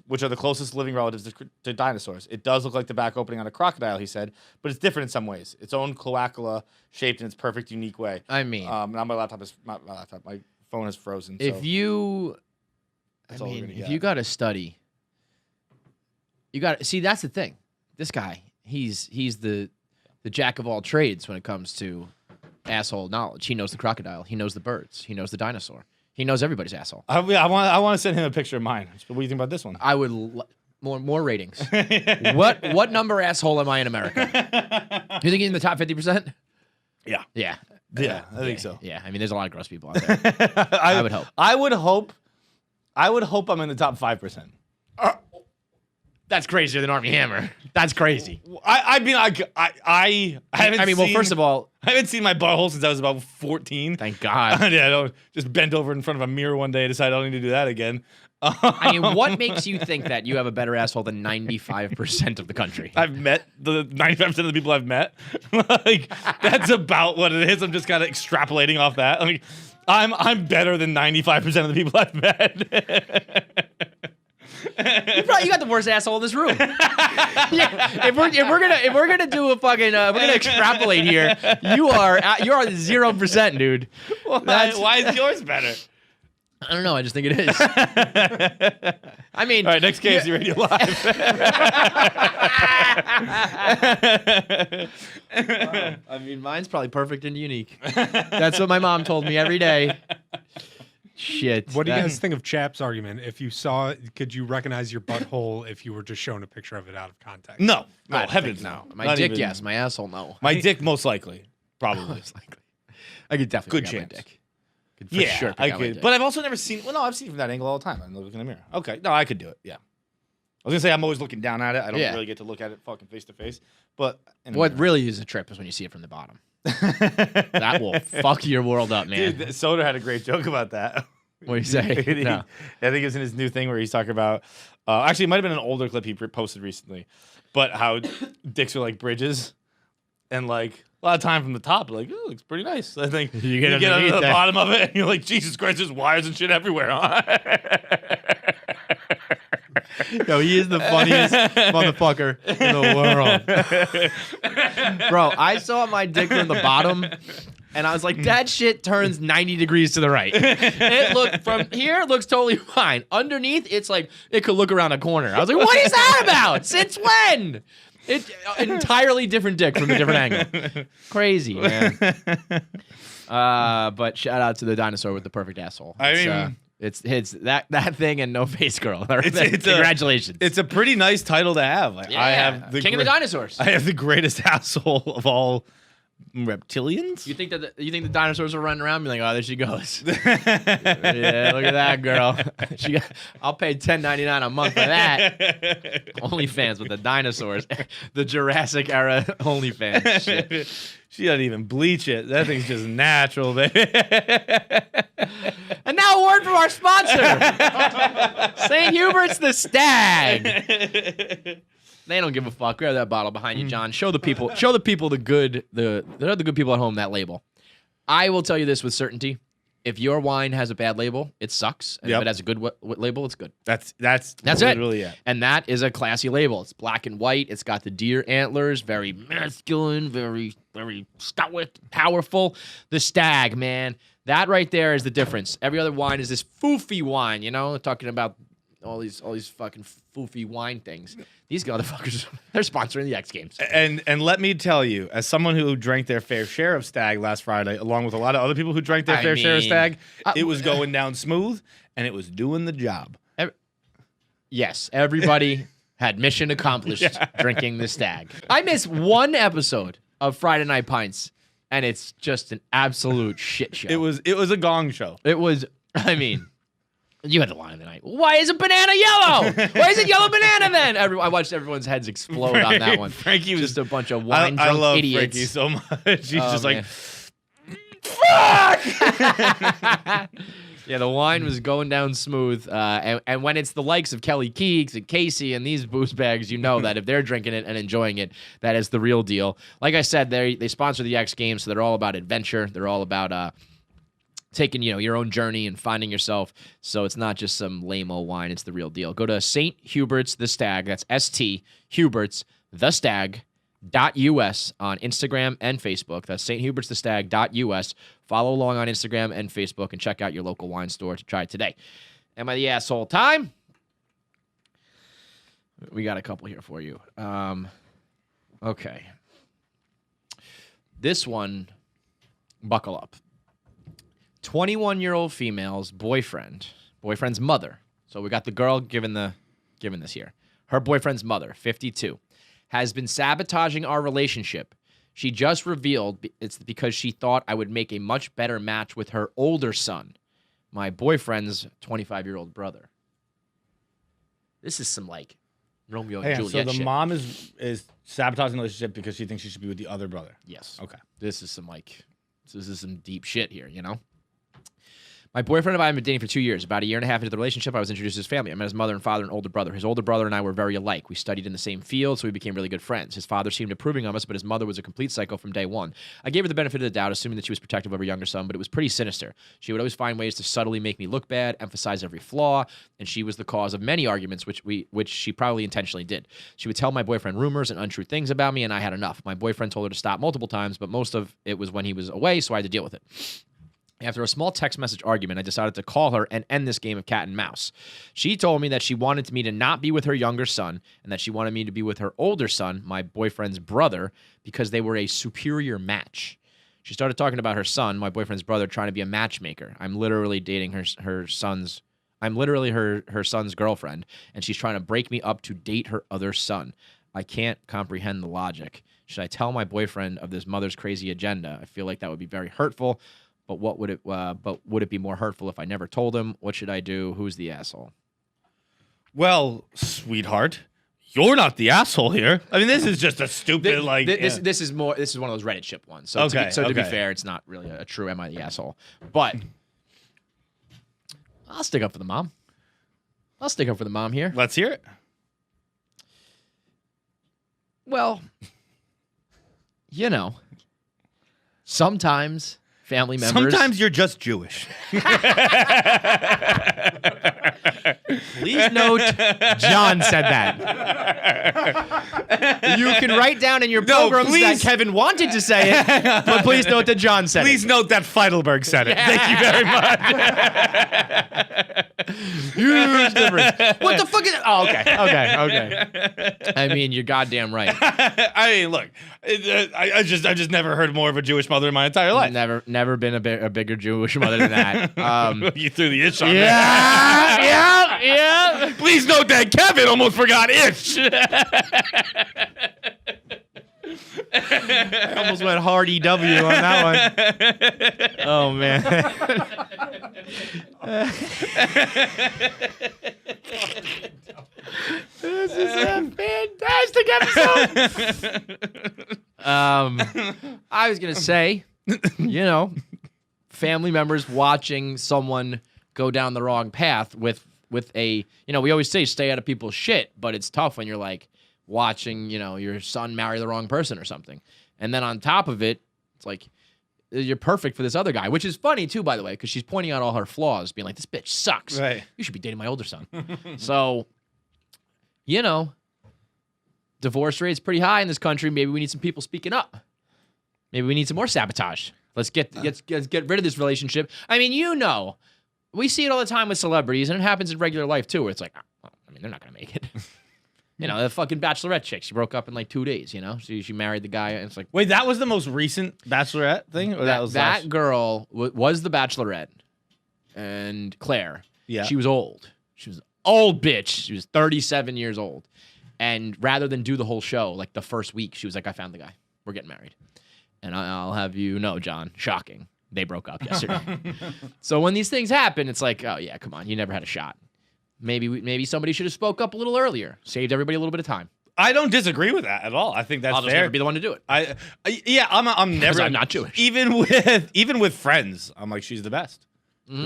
which are the closest living relatives to dinosaurs. It does look like the back opening on a crocodile, he said, but it's different in some ways. Its own cloacula shaped in its perfect, unique way. I mean, now my phone is frozen. if so you, that's all we're gonna if get. you got to study, you got to see. That's the thing. This guy, he's the jack of all trades when it comes to asshole knowledge. He knows the crocodile. He knows the birds. He knows the dinosaur. He knows everybody's asshole. I want to send him a picture of mine. What do you think about this one? I would more ratings. What number asshole am I in America? You think he's in the top 50%? Yeah. Yeah. Yeah, I think so. Yeah, I mean, there's a lot of gross people out there. I would hope. I would hope I'm in the top 5%. That's crazier than Armie Hammer. That's crazy. I mean, I haven't. I mean, well, first of all, I haven't seen my butthole since I was about 14. thank God. Yeah, I don't just bent over in front of a mirror one day and decided I don't need to do that again. I mean, what makes you think that you have a better asshole than 95% of the country? I've met the 95% of the people I've met. Like, that's about what it is. I'm just kind of extrapolating off that. I mean, I'm better than 95% of the people I've met. You got the worst asshole in this room. Yeah, if we're gonna do a fucking we're gonna extrapolate here, you're 0%, dude. Why is yours better? I don't know. I just think it is. I mean, All right, next KFC Radio Live. I mean, mine's probably perfect and unique. That's what my mom told me every day. Shit. What do you guys think of Chap's argument? If you saw it, could you recognize your butthole if you were just shown a picture of it out of context? No, I don't heavens think no. My Not dick, even- yes. My asshole, no. My dick, most likely, probably. Most likely. I could definitely Good pick out chance. my dick. Could for Yeah, sure pick I out my could. dick. But I've also never seen. Well, no, I've seen it from that angle all the time. I'm looking in the mirror. Okay, no, I could do it. Yeah, I was gonna say I'm always looking down at it. I don't Yeah. really get to look at it fucking face to face. But in a What mirror. really is a trip is when you see it from the bottom. That will fuck your world up, man. Dude, Soder had a great joke about that. What do you say? No. I think it was in his new thing where he's talking about. Actually, it might have been an older clip he posted recently, but how dicks are like bridges, and like a lot of time from the top, like, oh, it looks pretty nice. I think You get under underneath the there. bottom of it, and you're like, Jesus Christ, there's wires and shit everywhere. Huh? Yo, he is the funniest motherfucker in the world. Bro, I saw my dick from the bottom, and I was like, that shit turns 90 degrees to the right. It looked from here, it looks totally fine. Underneath, it's like it could look around a corner. I was like, what is that about? Since when? It's an entirely different dick from a different angle. Crazy, man. But shout out to the dinosaur with the perfect asshole. It's that thing and no face girl. Congratulations. It's a pretty nice title to have. Like, I have the King of the Dinosaurs. I have the greatest asshole of all reptilians. You think the dinosaurs are running around and be like, oh, there she goes. Yeah, look at that girl. I'll pay $10.99 a month for that. OnlyFans with the dinosaurs, the Jurassic era OnlyFans. Shit. She doesn't even bleach it. That thing's just natural, baby. And now now a word from our sponsor, St. Hubert's the Stag. They don't give a fuck. Grab that bottle behind you, John. Show the people. Show the people the good. They're the good people at home. That label. I will tell you this with certainty: if your wine has a bad label, it sucks. And if it has a good label, it's good. That's literally it. And that is a classy label. It's black and white. It's got the deer antlers. Very masculine. Very stoic, powerful. The Stag, man. That right there is the difference. Every other wine is this foofy wine. You know, talking about all these fucking foofy wine things. These motherfuckers, they're sponsoring the X Games. And let me tell you, as someone who drank their fair share of Stag last Friday, along with a lot of other people who drank their fair share of Stag, it was going down smooth, and it was doing the job. Yes, everybody had mission accomplished drinking the Stag. I missed one episode of Friday Night Pints, and it's just an absolute shit show. It was a gong show. It was, I mean... You had the line of the night. Why is a banana yellow? Why is it yellow banana then? I watched everyone's heads explode on that one. Frankie was just a bunch of wine drunk I love idiots. Frankie so much. He's just man. like, fuck! Yeah, the wine was going down smooth. And when it's the likes of Kelly Keegs and Casey and these booze bags, you know that if they're drinking it and enjoying it, that is the real deal. Like I said, they sponsor the X Games, so they're all about adventure. They're all about taking your own journey and finding yourself. So it's not just some lame-o wine. It's the real deal. Go to St. Hubert's the Stag. That's St. Hubert's the Stag.us on Instagram and Facebook. That's St. Hubert's the Stag.us. Follow along on Instagram and Facebook and check out your local wine store to try it today. Am I the asshole time? We got a couple here for you. Okay. This one, buckle up. 21-year-old female's boyfriend's mother. So we got the girl given this here. Her boyfriend's mother, 52, has been sabotaging our relationship. She just revealed it's because she thought I would make a much better match with her older son, my boyfriend's 25-year-old brother. This is some like Romeo and Juliet so the shit. mom is sabotaging the relationship because she thinks she should be with the other brother. Yes. Okay. This is some deep shit here, you know? My boyfriend and I have been dating for 2 years. About a year and a half into the relationship, I was introduced to his family. I met his mother and father and older brother. His older brother and I were very alike. We studied in the same field, so we became really good friends. His father seemed approving of us, but his mother was a complete psycho from day one. I gave her the benefit of the doubt, assuming that she was protective of her younger son, but it was pretty sinister. She would always find ways to subtly make me look bad, emphasize every flaw, and she was the cause of many arguments, which she probably intentionally did. She would tell my boyfriend rumors and untrue things about me, and I had enough. My boyfriend told her to stop multiple times, but most of it was when he was away, so I had to deal with it. After a small text message argument, I decided to call her and end this game of cat and mouse. She told me that she wanted me to not be with her younger son and that she wanted me to be with her older son, my boyfriend's brother, because they were a superior match. She started talking about her son, my boyfriend's brother, trying to be a matchmaker. I'm literally dating her son's girlfriend, and she's trying to break me up to date her other son. I can't comprehend the logic. Should I tell my boyfriend of this mother's crazy agenda? I feel like that would be very hurtful. But would it be more hurtful if I never told him? What should I do? Who's the asshole? Well, sweetheart, you're not the asshole here. I mean, this is just a stupid This is one of those Reddit ship ones. So to be fair, it's not really a true am I the asshole. But I'll stick up for the mom. I'll stick up for the mom here. Let's hear it. Well, sometimes family members. Sometimes you're just Jewish. Please note, John said that. You can write down in your programs that Kevin wanted to say it, but please note that John said Please note that Feidelberg said it. Thank you very much. Huge difference. What the fuck is? Oh, okay. I mean, you're goddamn right. I mean, look, I just never heard more of a Jewish mother in my entire life. Never been a bigger Jewish mother than that. You threw the itch on me. Yeah. Please note that Kevin almost forgot itch. I almost went hard EW on that one. Oh, man. This is a fantastic episode. I was going to say, family members watching someone go down the wrong path with a, we always say stay out of people's shit, but it's tough when you're like watching, your son marry the wrong person or something. And then on top of it, it's like, you're perfect for this other guy, which is funny too, by the way, because she's pointing out all her flaws, being like, this bitch sucks. Right. You should be dating my older son. So, divorce rate's pretty high in this country. Maybe we need some people speaking up. Maybe we need some more sabotage. Let's get rid of this relationship. I mean, we see it all the time with celebrities, and it happens in regular life too, where it's like, they're not gonna make it. The fucking Bachelorette chick, she broke up in like 2 days. She married the guy, and it's like, Wait, that was the most recent Bachelorette thing, or that was that girl was the Bachelorette, and Claire. Yeah, she was old. She was an old bitch. She was 37 years old, and rather than do the whole show, like the first week, she was like, I found the guy. We're getting married. And I'll have you know, John, shocking, they broke up yesterday. So when these things happen, it's like, oh yeah, come on, you never had a shot. Maybe somebody should have spoke up a little earlier, saved everybody a little bit of time. I don't disagree with that at all. I think that's I'll just fair. never be the one to do it. I'm never. I'm not Jewish. Even with friends, I'm like, she's the best.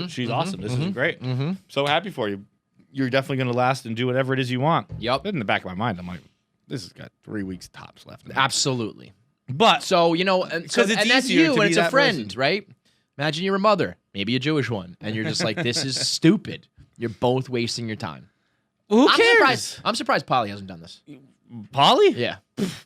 She's awesome. This is great. So happy for you. You're definitely going to last and do whatever it is you want. Yep. In the back of my mind, I'm like, this has got 3 weeks tops left. Absolutely. But so and that's easier you, to and be it's a that friend, person. right? Imagine you're a mother, maybe a Jewish one, and you're just like, this is stupid. You're both wasting your time. Who cares? I'm surprised Polly hasn't done this. Polly? Yeah.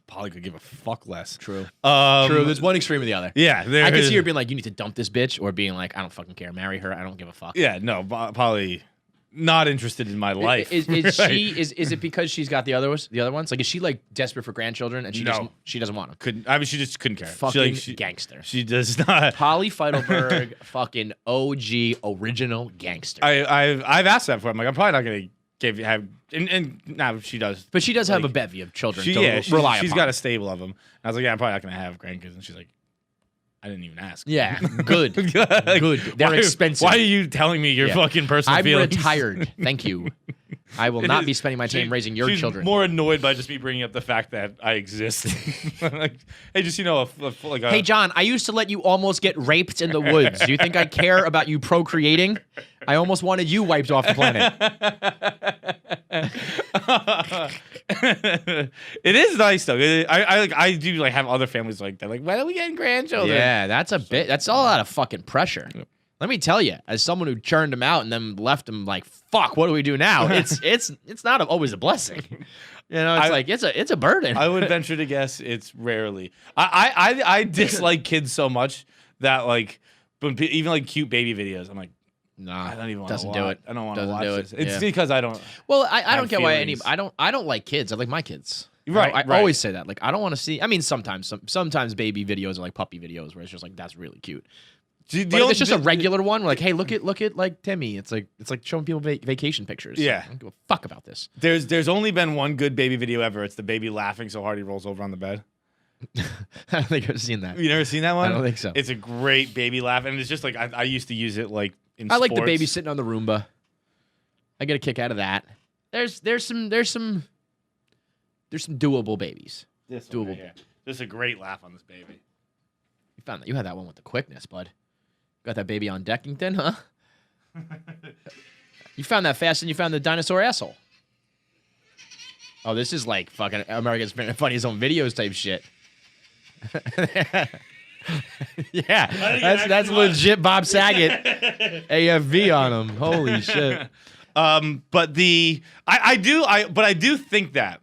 Polly could give a fuck less. True. True. There's one extreme or the other. Yeah. I could see her being like, you need to dump this bitch, or being like, I don't fucking care. Marry her. I don't give a fuck. Yeah, no, Polly, not interested in my life. Is she? Is it because she's got the other ones? Like, is she like desperate for grandchildren and she doesn't want them? She just couldn't care. Fucking gangster. She does not. Polly Feidelberg, fucking OG original gangster. I've asked that before. I'm like, I'm probably not gonna and now she does. But she does have a bevy of children. She's upon. got a stable of them. I was like, yeah, I'm probably not gonna have grandkids, and she's like, I didn't even ask. Yeah, good. Good. They're expensive. Why are you telling me your fucking personal feelings? I'm retired. Thank you. I will not be spending my time raising your she's children. More annoyed by just me bringing up the fact that I exist. Like, hey, just hey, John, I used to let you almost get raped in the woods. Do you think I care about you procreating? I almost wanted you wiped off the planet. It is nice though. I do like have other families like that. Like, when are we getting grandchildren? Yeah, that's a bit. That's all a lot of fucking pressure. Let me tell you, as someone who churned him out and then left him like, fuck, what do we do now? It's not always a blessing. It's a burden. I would venture to guess it's rarely. I dislike kids so much that like, even like cute baby videos, I'm like, nah, I don't even want doesn't to do it. I don't want to watch do this. it. It's because I don't. Well, I don't get feelings. why I don't like kids. I like my kids. Right. I always say that. Like, I don't want to see. I mean, sometimes baby videos are like puppy videos where it's just like, that's really cute. But if it's just a regular one, we're like, hey, look at like Timmy. It's like showing people vacation pictures. Yeah. I don't give a fuck about this. There's only been one good baby video ever. It's the baby laughing so hard he rolls over on the bed. I don't think I've seen that. You never seen that one? I don't think so. It's a great baby laugh, and it's just like I used to use it like in I like the sports. baby sitting on the Roomba. I get a kick out of that. There's some doable babies. This doable. one right here. There's a great laugh on this baby. You found that. You had that one with the quickness, bud. Got that baby on Deckington, huh? You found that fast, and you found the dinosaur asshole. Oh, this is like fucking America's Funniest Home Videos type shit. Yeah, that's legit Bob Saget AFV on him. Holy shit. But I do think that.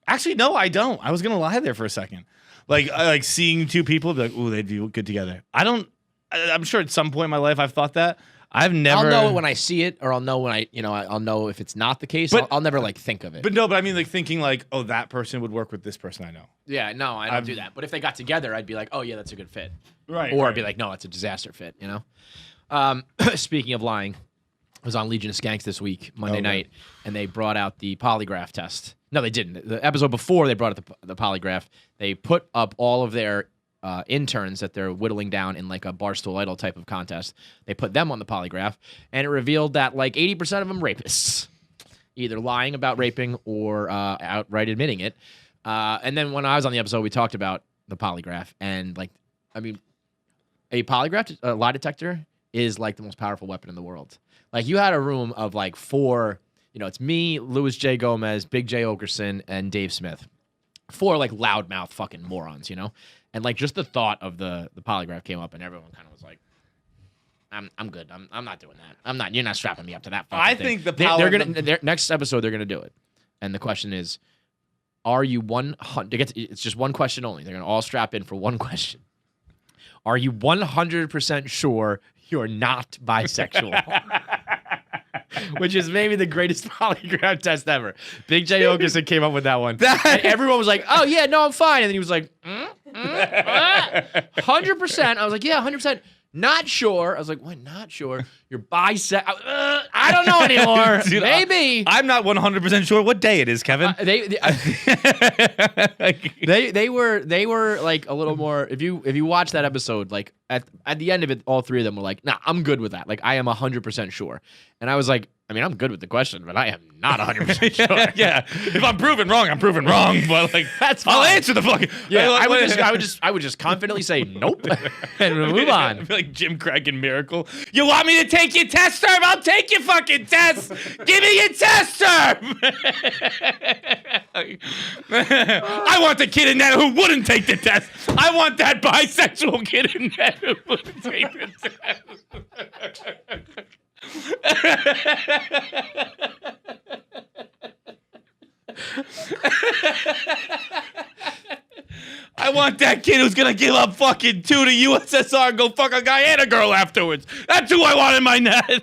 Actually, no, I don't. I was gonna lie there for a second. Like seeing two people be like, ooh, they'd be good together. I'm sure at some point in my life I've thought that. I've never. I'll know it when I see it, or I'll know when I'll know if it's not the case. But- I'll never like think of it. But I mean like thinking like, oh, that person would work with this person I know. Yeah, no, I don't do that. But if they got together, I'd be like, oh yeah, that's a good fit. Right. Or I'd be like, no, it's a disaster fit. Speaking of lying, I was on Legion of Skanks this week, Monday night, and they brought out the polygraph test. No, they didn't. The episode before they brought out the polygraph, they put up all of their interns that they're whittling down in like a Barstool Idol type of contest. They put them on the polygraph, and it revealed that like 80% of them rapists, either lying about raping or outright admitting it. And then when I was on the episode, we talked about the polygraph, and like, I mean, a polygraph, a lie detector is like the most powerful weapon in the world. Like you had a room of like 4, it's me, Louis J. Gomez, Big J. Okerson, and Dave Smith. 4 like loudmouth fucking morons, And like just the thought of the polygraph came up and everyone kind of was like, I'm good. I'm not doing that. You're not strapping me up to that fucking I thing. think the power. Next episode they're gonna do it. And the question is, are you 100? It's just one question only. They're gonna all strap in for one question. Are you 100% sure you're not bisexual? Which is maybe the greatest polygraph test ever. Big J. Okerson came up with that one. And everyone was like, "Oh yeah, no, I'm fine." And then he was like, 100%. I was like, "Yeah, 100%." Not sure. I was like, "What? Not sure? You're bisexual?" I don't know anymore. Dude, maybe. I'm not 100% sure what day it is, Kevin. They were like a little more. If you watch that episode, like at the end of it, all 3 of them were like, "Nah, I'm good with that. Like I am 100% sure." And I was like, I mean, I'm good with the question, but I am not 100% sure. Yeah. If I'm proven wrong, I'm proven wrong. But like, That's I'll fine. answer the fucking. Yeah, I would just confidently say nope and move on. I feel like Jim Craig in Miracle. You want me to take your test term? I'll take your fucking test. Give me your test term. I want the kid in that who wouldn't take the test. I want that bisexual kid in that who wouldn't take the test. I want that kid who's gonna give up fucking 2 to USSR and go fuck a guy and a girl afterwards. That's who I want in my net.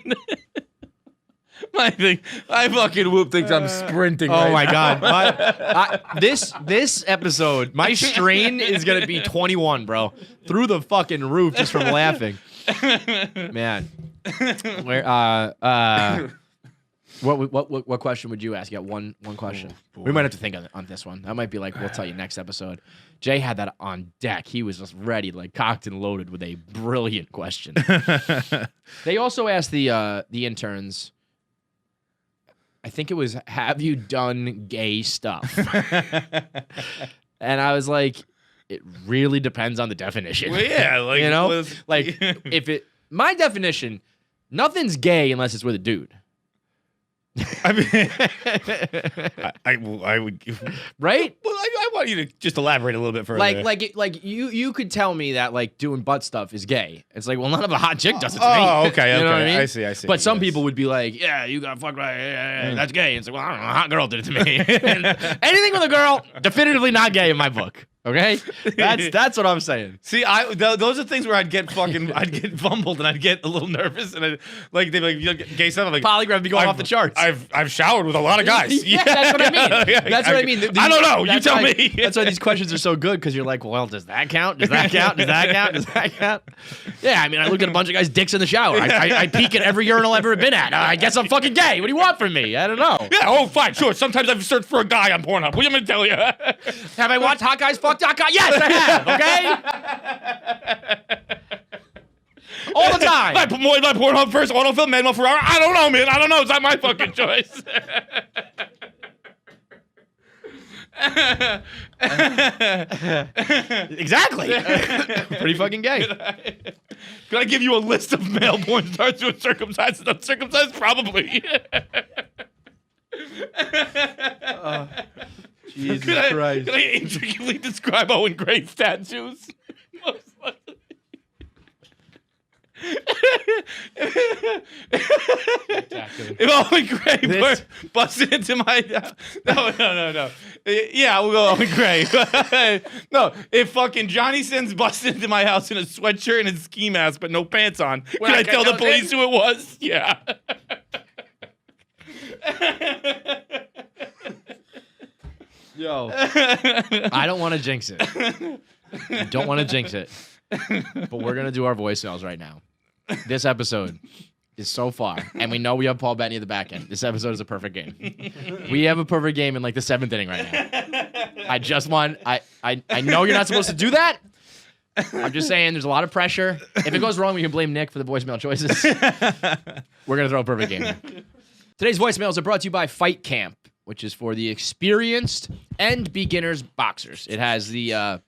I fucking Whoop thinks I'm sprinting. Oh right my now. God! This episode, my strain is gonna be 21, bro, through the fucking roof just from laughing. Man, what question would you ask? You got one question. We might have to think on this one. That might be like we'll tell you next episode. Jay had that on deck. He was just ready, like cocked and loaded with a brilliant question. They also asked the interns. I think it was, have you done gay stuff? And I was like, it really depends on the definition. Well, yeah, like my definition, nothing's gay unless it's with a dude. I mean, I would, right? Well, I want you to just elaborate a little bit further. Like you could tell me that like doing butt stuff is gay. It's like, well, none of a hot chick does it to me. Oh, okay, You know what I mean? I see. But some people would be like, yeah, you got fucked right. Yeah, that's gay. And it's like, well, I don't know, a hot girl did it to me. Anything with a girl, definitively not gay in my book. Okay, that's what I'm saying. See, those are things where I'd get fumbled and I'd get a little nervous and they'd be like, you know, gay stuff. I'm like, Polygraph be going off the charts. I've showered with a lot of guys. Yeah, that's what I mean. That's what I mean. I don't know. You tell me. That's why these questions are so good because you're like, well, does that count? Does that count? Does that count? Does that count? Yeah, I mean, I look at a bunch of guys' dicks in the shower. I peek at every urinal I've ever been at. I guess I'm fucking gay. What do you want from me? I don't know. Yeah. Oh, fine. Sure. Sometimes I've searched for a guy on Pornhub. What am I gonna tell you? Have I watched Hot Guys Fuck Hot Guys? Yes, I have. Okay. All the time. My Pornhub first autofill, Manuel Ferrara. I don't know, man. I don't know. It's not my fucking choice. Exactly. Pretty fucking gay. Can I give you a list of male porn stars who are circumcised and uncircumcised? Probably. Jesus Christ. Can I intricately describe Owen Gray's tattoos? Most likely. If Owen Gray busted into my no. Yeah, we'll go Owen Gray. No, if fucking Johnny Sins busted into my house in a sweatshirt and a ski mask but no pants on, can I tell the police who it was? Yeah. Yo, I don't want to jinx it. I don't want to jinx it. But we're gonna do our voicemails right now. This episode is so far, and we know we have Paul Bettany at the back end. This episode is a perfect game. We have a perfect game in like the 7th inning right now. I just want. I know you're not supposed to do that. I'm just saying there's a lot of pressure. If it goes wrong, we can blame Nick for the voicemail choices. We're gonna throw a perfect game. Today's voicemails are brought to you by Fight Camp, which is for the experienced and beginners boxers. It has the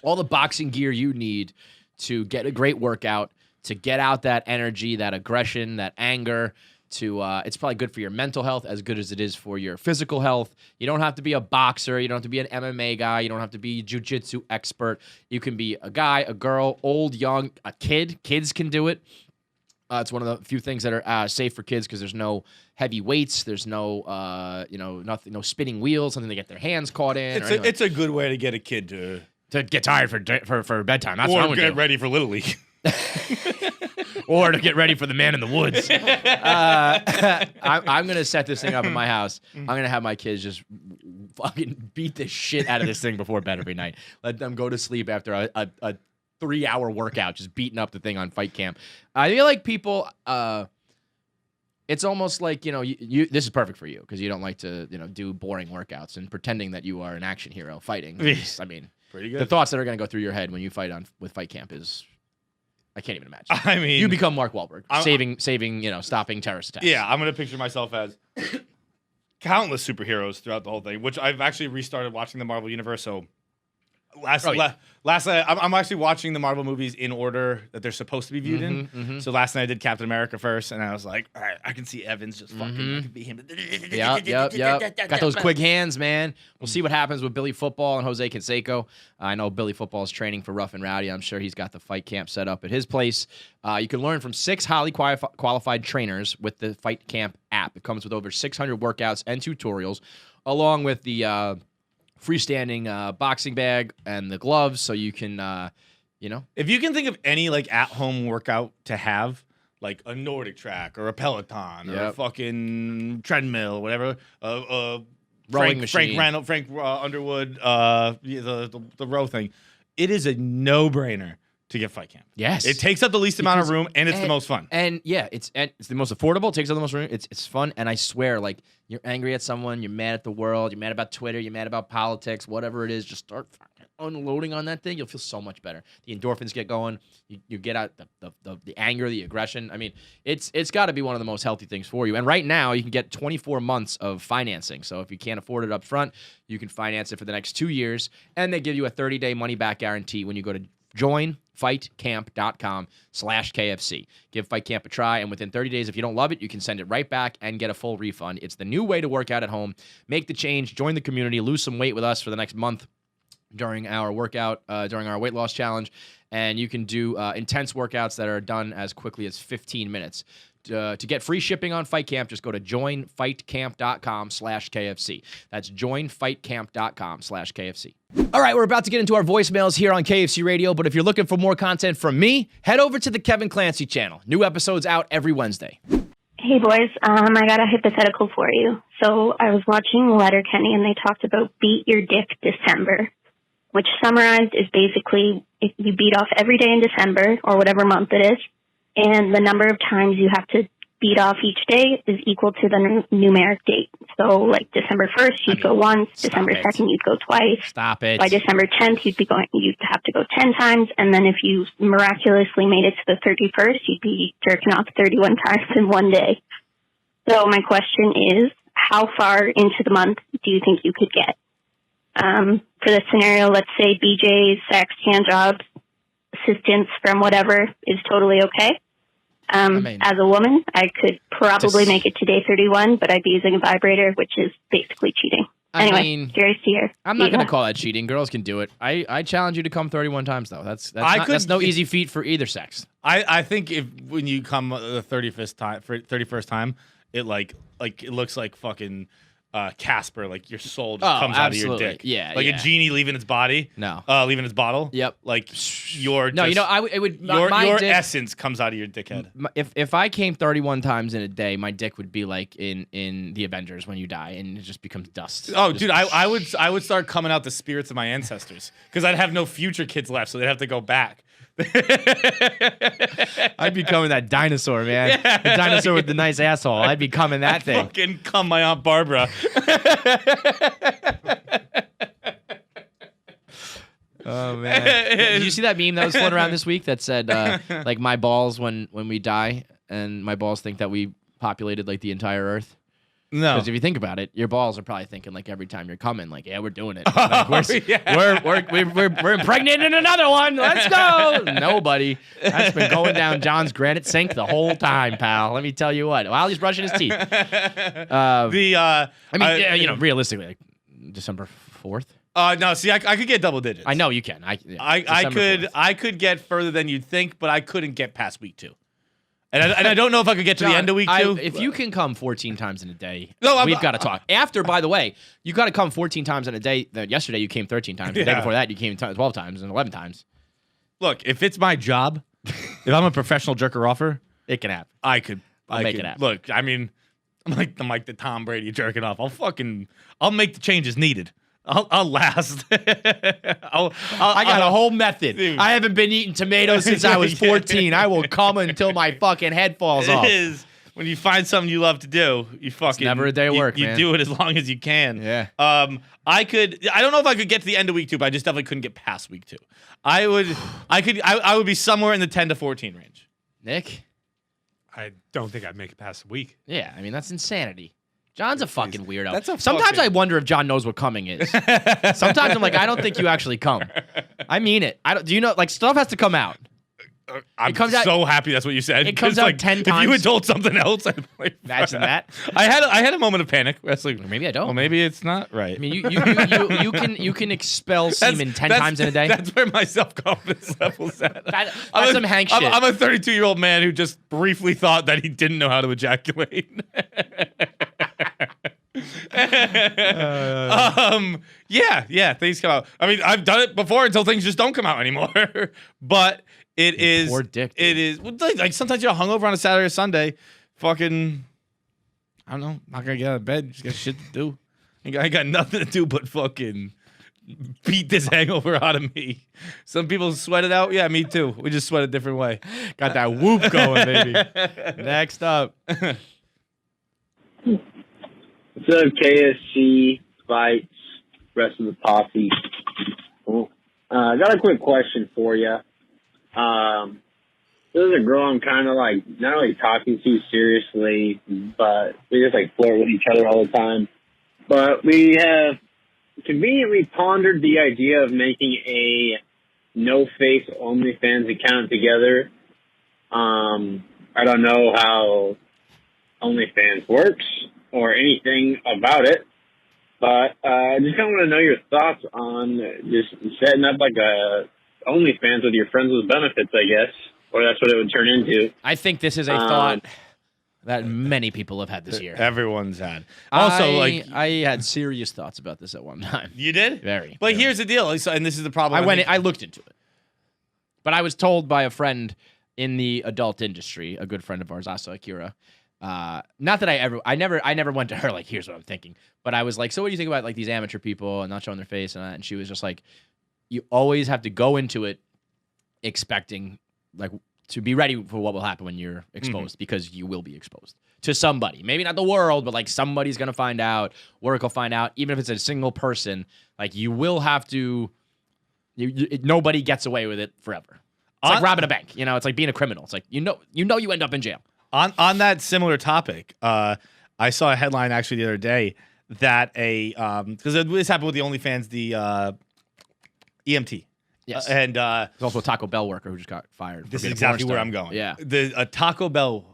all the boxing gear you need to get a great workout, to get out that energy, that aggression, that anger. It's probably good for your mental health as good as it is for your physical health. You don't have to be a boxer. You don't have to be an MMA guy. You don't have to be a jiu-jitsu expert. You can be a guy, a girl, old, young, a kid. Kids can do it. It's one of the few things that are safe for kids because there's no heavy weights. There's no, nothing, no spinning wheels, something to get their hands caught in. It's a good way to get a kid to get tired for bedtime. That's what I'm or get ready for Little League. Or to get ready for the man in the woods. I'm going to set this thing up in my house. I'm going to have my kids just fucking beat the shit out of this thing before bed every night. Let them go to sleep after a 3-hour workout, just beating up the thing on fight camp. I feel like people, it's almost like, you this is perfect for you because you don't like to, do boring workouts and pretending that you are an action hero fighting. I mean, pretty good. The thoughts that are going to go through your head when you fight with fight camp is... I can't even imagine. I mean, you become Mark Wahlberg, saving, stopping terrorist attacks. Yeah, I'm gonna picture myself as countless superheroes throughout the whole thing, which I've actually restarted watching the Marvel Universe. So last night, I'm actually watching the Marvel movies in order that they're supposed to be viewed in. So last night I did Captain America first, and I was like, all right, I can see Evans just fucking I can be him. Yep. Got those quick hands, man. We'll see what happens with Billy Football and Jose Canseco. I know Billy Football is training for Rough and Rowdy. I'm sure he's got the fight camp set up at his place. You can learn from 6 highly qualified trainers with the Fight Camp app. It comes with over 600 workouts and tutorials, along with the freestanding boxing bag and the gloves, so you can, If you can think of any like at-home workout to have, like a Nordic track or a Peloton or a fucking treadmill or whatever, rowing machine, Frank Underwood, the row thing, it is a no-brainer to get fight camp. Yes, it takes up the least amount of room and it's the most fun. And yeah, it's the most affordable. It takes up the most room. It's fun, and I swear, like, you're angry at someone, you're mad at the world, you're mad about Twitter, you're mad about politics, whatever it is, just start fucking unloading on that thing. You'll feel so much better. The endorphins get going. You get out the anger, the aggression. I mean, it's got to be one of the most healthy things for you. And right now, you can get 24 months of financing. So if you can't afford it up front, you can finance it for the next 2 years, and they give you a 30-day money-back guarantee when you go to joinfightcamp.com/KFC. Give Fight Camp a try, and within 30 days, if you don't love it, you can send it right back and get a full refund. It's the new way to work out at home. Make the change, join the community, lose some weight with us for the next month during our workout, during our weight loss challenge, and you can do intense workouts that are done as quickly as 15 minutes. To get free shipping on Fight Camp, just go to joinfightcamp.com/KFC. That's joinfightcamp.com/KFC. All right, we're about to get into our voicemails here on KFC Radio, but if you're looking for more content from me, head over to the Kevin Clancy channel. New episodes out every Wednesday. Hey, boys. I got a hypothetical for you. So I was watching Letterkenny, and they talked about Beat Your Dick December, which summarized is basically if you beat off every day in December or whatever month it is, and the number of times you have to beat off each day is equal to the numeric date. So, like December 1st, you'd go once. December 2nd, you'd go twice. Stop it. By December 10th, you'd have to go 10 times. And then if you miraculously made it to the 31st, you'd be jerking off 31 times in one day. So my question is, how far into the month do you think you could get? For this scenario, let's say BJ's, sex, hand jobs, assistance from whatever is totally okay. As a woman, I could probably make it to day 31, but I'd be using a vibrator, which is basically cheating. Anyway, curious to hear. I'm not going to call that cheating. Girls can do it. I challenge you to come 31 times, though. That's no easy feat for either sex. I think when you come the 31st time, it it looks like fucking Casper, like your soul just comes out of your dick. Yeah, like a genie leaving its body. No, leaving its bottle. Yep. Like your your essence comes out of your dickhead. If I came 31 times in a day, my dick would be like in the Avengers when you die, and it just becomes dust. Oh, dude, I would start coming out the spirits of my ancestors because I'd have no future kids left, so they'd have to go back. I'd be coming that dinosaur, man. Yeah. The dinosaur with the nice asshole. I'd be coming that thing. Fucking come my Aunt Barbara. Oh, man. Did you see that meme that was floating around this week that said, like, my balls when we die, and my balls think that we populated, like, the entire Earth? No. Because if you think about it, your balls are probably thinking like every time you're coming, like, yeah, we're doing it. Like, we're impregnating another one. Let's go. Nobody. That's been going down John's granite sink the whole time, pal. Let me tell you what. While he's brushing his teeth. Realistically, like December 4th. No, see, I could get double digits. I know you can. I could get further than you'd think, but I couldn't get past week 2. And I don't know if I could get to the end of week 2. If you can come 14 times in a day, No, we've got to talk. After, by the way, you got to come 14 times in a day. Yesterday you came 13 times. The day before that you came 12 times and 11 times. Look, if it's my job, if I'm a professional jerker-offer, it can happen. I'll make it happen. Look, I mean, I'm like the Tom Brady jerking off. I'll make the changes needed. I'll last. I got a whole method. Dude. I haven't been eating tomatoes since I was 14. I will come until my fucking head falls off. It is. When you find something you love to do, you fucking it's never a day of work, you man. do it as long as you can. Yeah. I don't know if I could get to the end of week 2, but I just definitely couldn't get past week 2. I would be somewhere in the 10 to 14 range. Nick? I don't think I'd make it past a week. Yeah, I mean that's insanity. John's a fucking weirdo. Sometimes I wonder if John knows what coming is. Sometimes I'm like, I don't think you actually come. I mean it. Do you know? Like stuff has to come out. I'm so happy that's what you said. It comes out 10 times. If you had told something else, I'd like, imagine that. I had a moment of panic. That's like, maybe I don't. Well, maybe it's not right. I mean, you can expel semen 10 times in a day. That's where my self-confidence level's at. That's some Hank shit. I'm a 32-year-old man who just briefly thought that he didn't know how to ejaculate. Yeah, things come out. I mean, I've done it before until things just don't come out anymore. But it is poor dick, it is like sometimes you're hungover on a Saturday or Sunday, fucking I don't know, not gonna get out of bed, just got shit to do. I got nothing to do but fucking beat this hangover out of me. Some people sweat it out. Yeah, me too. We just sweat a different way. Got that whoop going, baby. Next up. What's up, KFC, Feits, rest of the posse? I got a quick question for you. This is a girl I'm kind of like not really talking to seriously, but we just like flirt with each other all the time. But we have conveniently pondered the idea of making a no-face OnlyFans account together. I don't know how OnlyFans works or anything about it, but I just kind of want to know your thoughts on just setting up like a OnlyFans with your friends with benefits, I guess, or that's what it would turn into. I think this is a thought that many people have had this year. Everyone's had. Also, I had serious thoughts about this at one time. You did? Very. But here's the deal, and this is the problem. I looked into it, but I was told by a friend in the adult industry, a good friend of ours, Asa Akira. Not that I never went to her like, here's what I'm thinking, but I was like, so what do you think about like these amateur people and not showing their face and that? And she was just like, you always have to go into it expecting like to be ready for what will happen when you're exposed, because you will be exposed to somebody, maybe not the world, but like somebody's going to find out, work will find out, even if it's a single person, like you will have to, nobody gets away with it forever. It's like robbing a bank, it's like being a criminal. It's like, you end up in jail. On that similar topic, I saw a headline actually the other day that because this happened with the OnlyFans, the EMT. Yes. And there's also a Taco Bell worker who just got fired. This is exactly where I'm going. Yeah. A Taco Bell.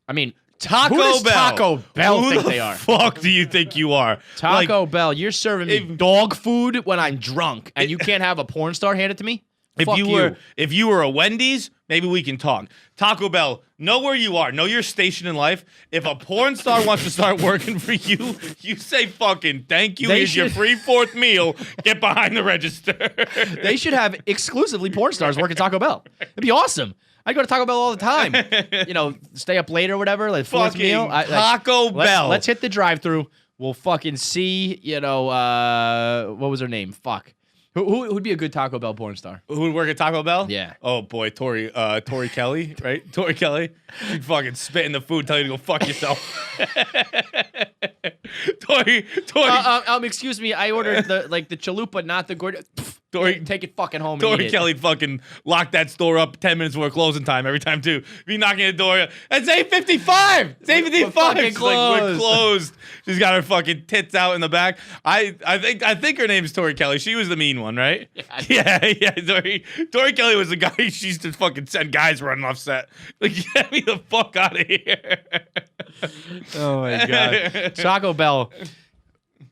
I mean, Taco who does Bell. Taco Bell Who think the they are? Fuck do you think you are? Taco Bell, you're serving me dog food when I'm drunk, and you can't have a porn star hand it to me? If you were a Wendy's, maybe we can talk. Taco Bell, know where you are. Know your station in life. If a porn star wants to start working for you, you say fucking thank you. Here's your free fourth meal. Get behind the register. They should have exclusively porn stars work at Taco Bell. It'd be awesome. I go to Taco Bell all the time. Stay up late or whatever. Like fourth meal. Taco Bell. Let's hit the drive-thru. We'll fucking see. What was her name? Fuck. Who'd be a good Taco Bell porn star? Who would work at Taco Bell? Yeah. Oh boy, Tori Kelly, right? Tori Kelly. She'd fucking spit in the food, tell you to go fuck yourself. Tori. Excuse me, I ordered the chalupa, not the gordo. take it fucking home. Tori and eat Kelly fucking locked that store up 10 minutes before closing time every time too. Be knocking at the door. It's 8:55. It's 8:55. fucking She's like, we're closed. closed. She's got her fucking tits out in the back. I think her name's Tori Kelly. She was the mean one, right? Yeah. Tori Kelly was the guy she used to fucking send guys running off set. Like, get me the fuck out of here. it. Oh my god, Taco Bell, a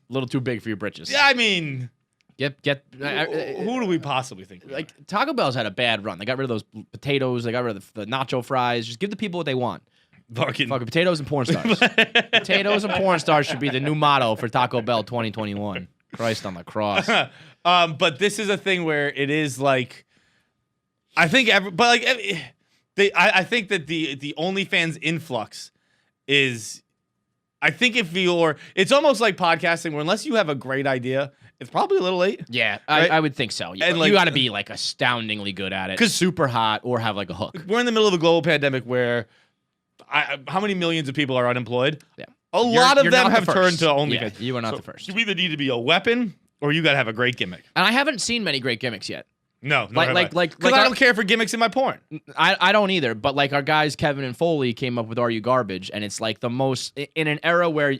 little too big for your britches. Yeah, I mean, Get who do we possibly think? we are? like Taco Bell's had a bad run. They got rid of those potatoes. They got rid of the nacho fries. Just give the people what they want. fucking Potatoes and porn stars. Potatoes and porn stars should be the new motto for Taco Bell 2021. Christ on the cross. But this is a thing where it is like, I think, I think that the OnlyFans influx is, I think it's almost like podcasting where unless you have a great idea, it's probably a little late. Yeah, Right? I would think so. And, like, you got to be like astoundingly good at it. 'Cause- super hot or have like a hook. We're in the middle of a global pandemic where how many millions of people are unemployed? Yeah. A lot of You're them not the have turned first. to OnlyFans. Yeah, you are not So the first. You either need to be a weapon or you got to have a great gimmick. And I haven't seen many great gimmicks yet. No, Like because I don't care for gimmicks in my porn. I don't either, but like our guys Kevin and Foley came up with Are You Garbage, and it's like the most in an era where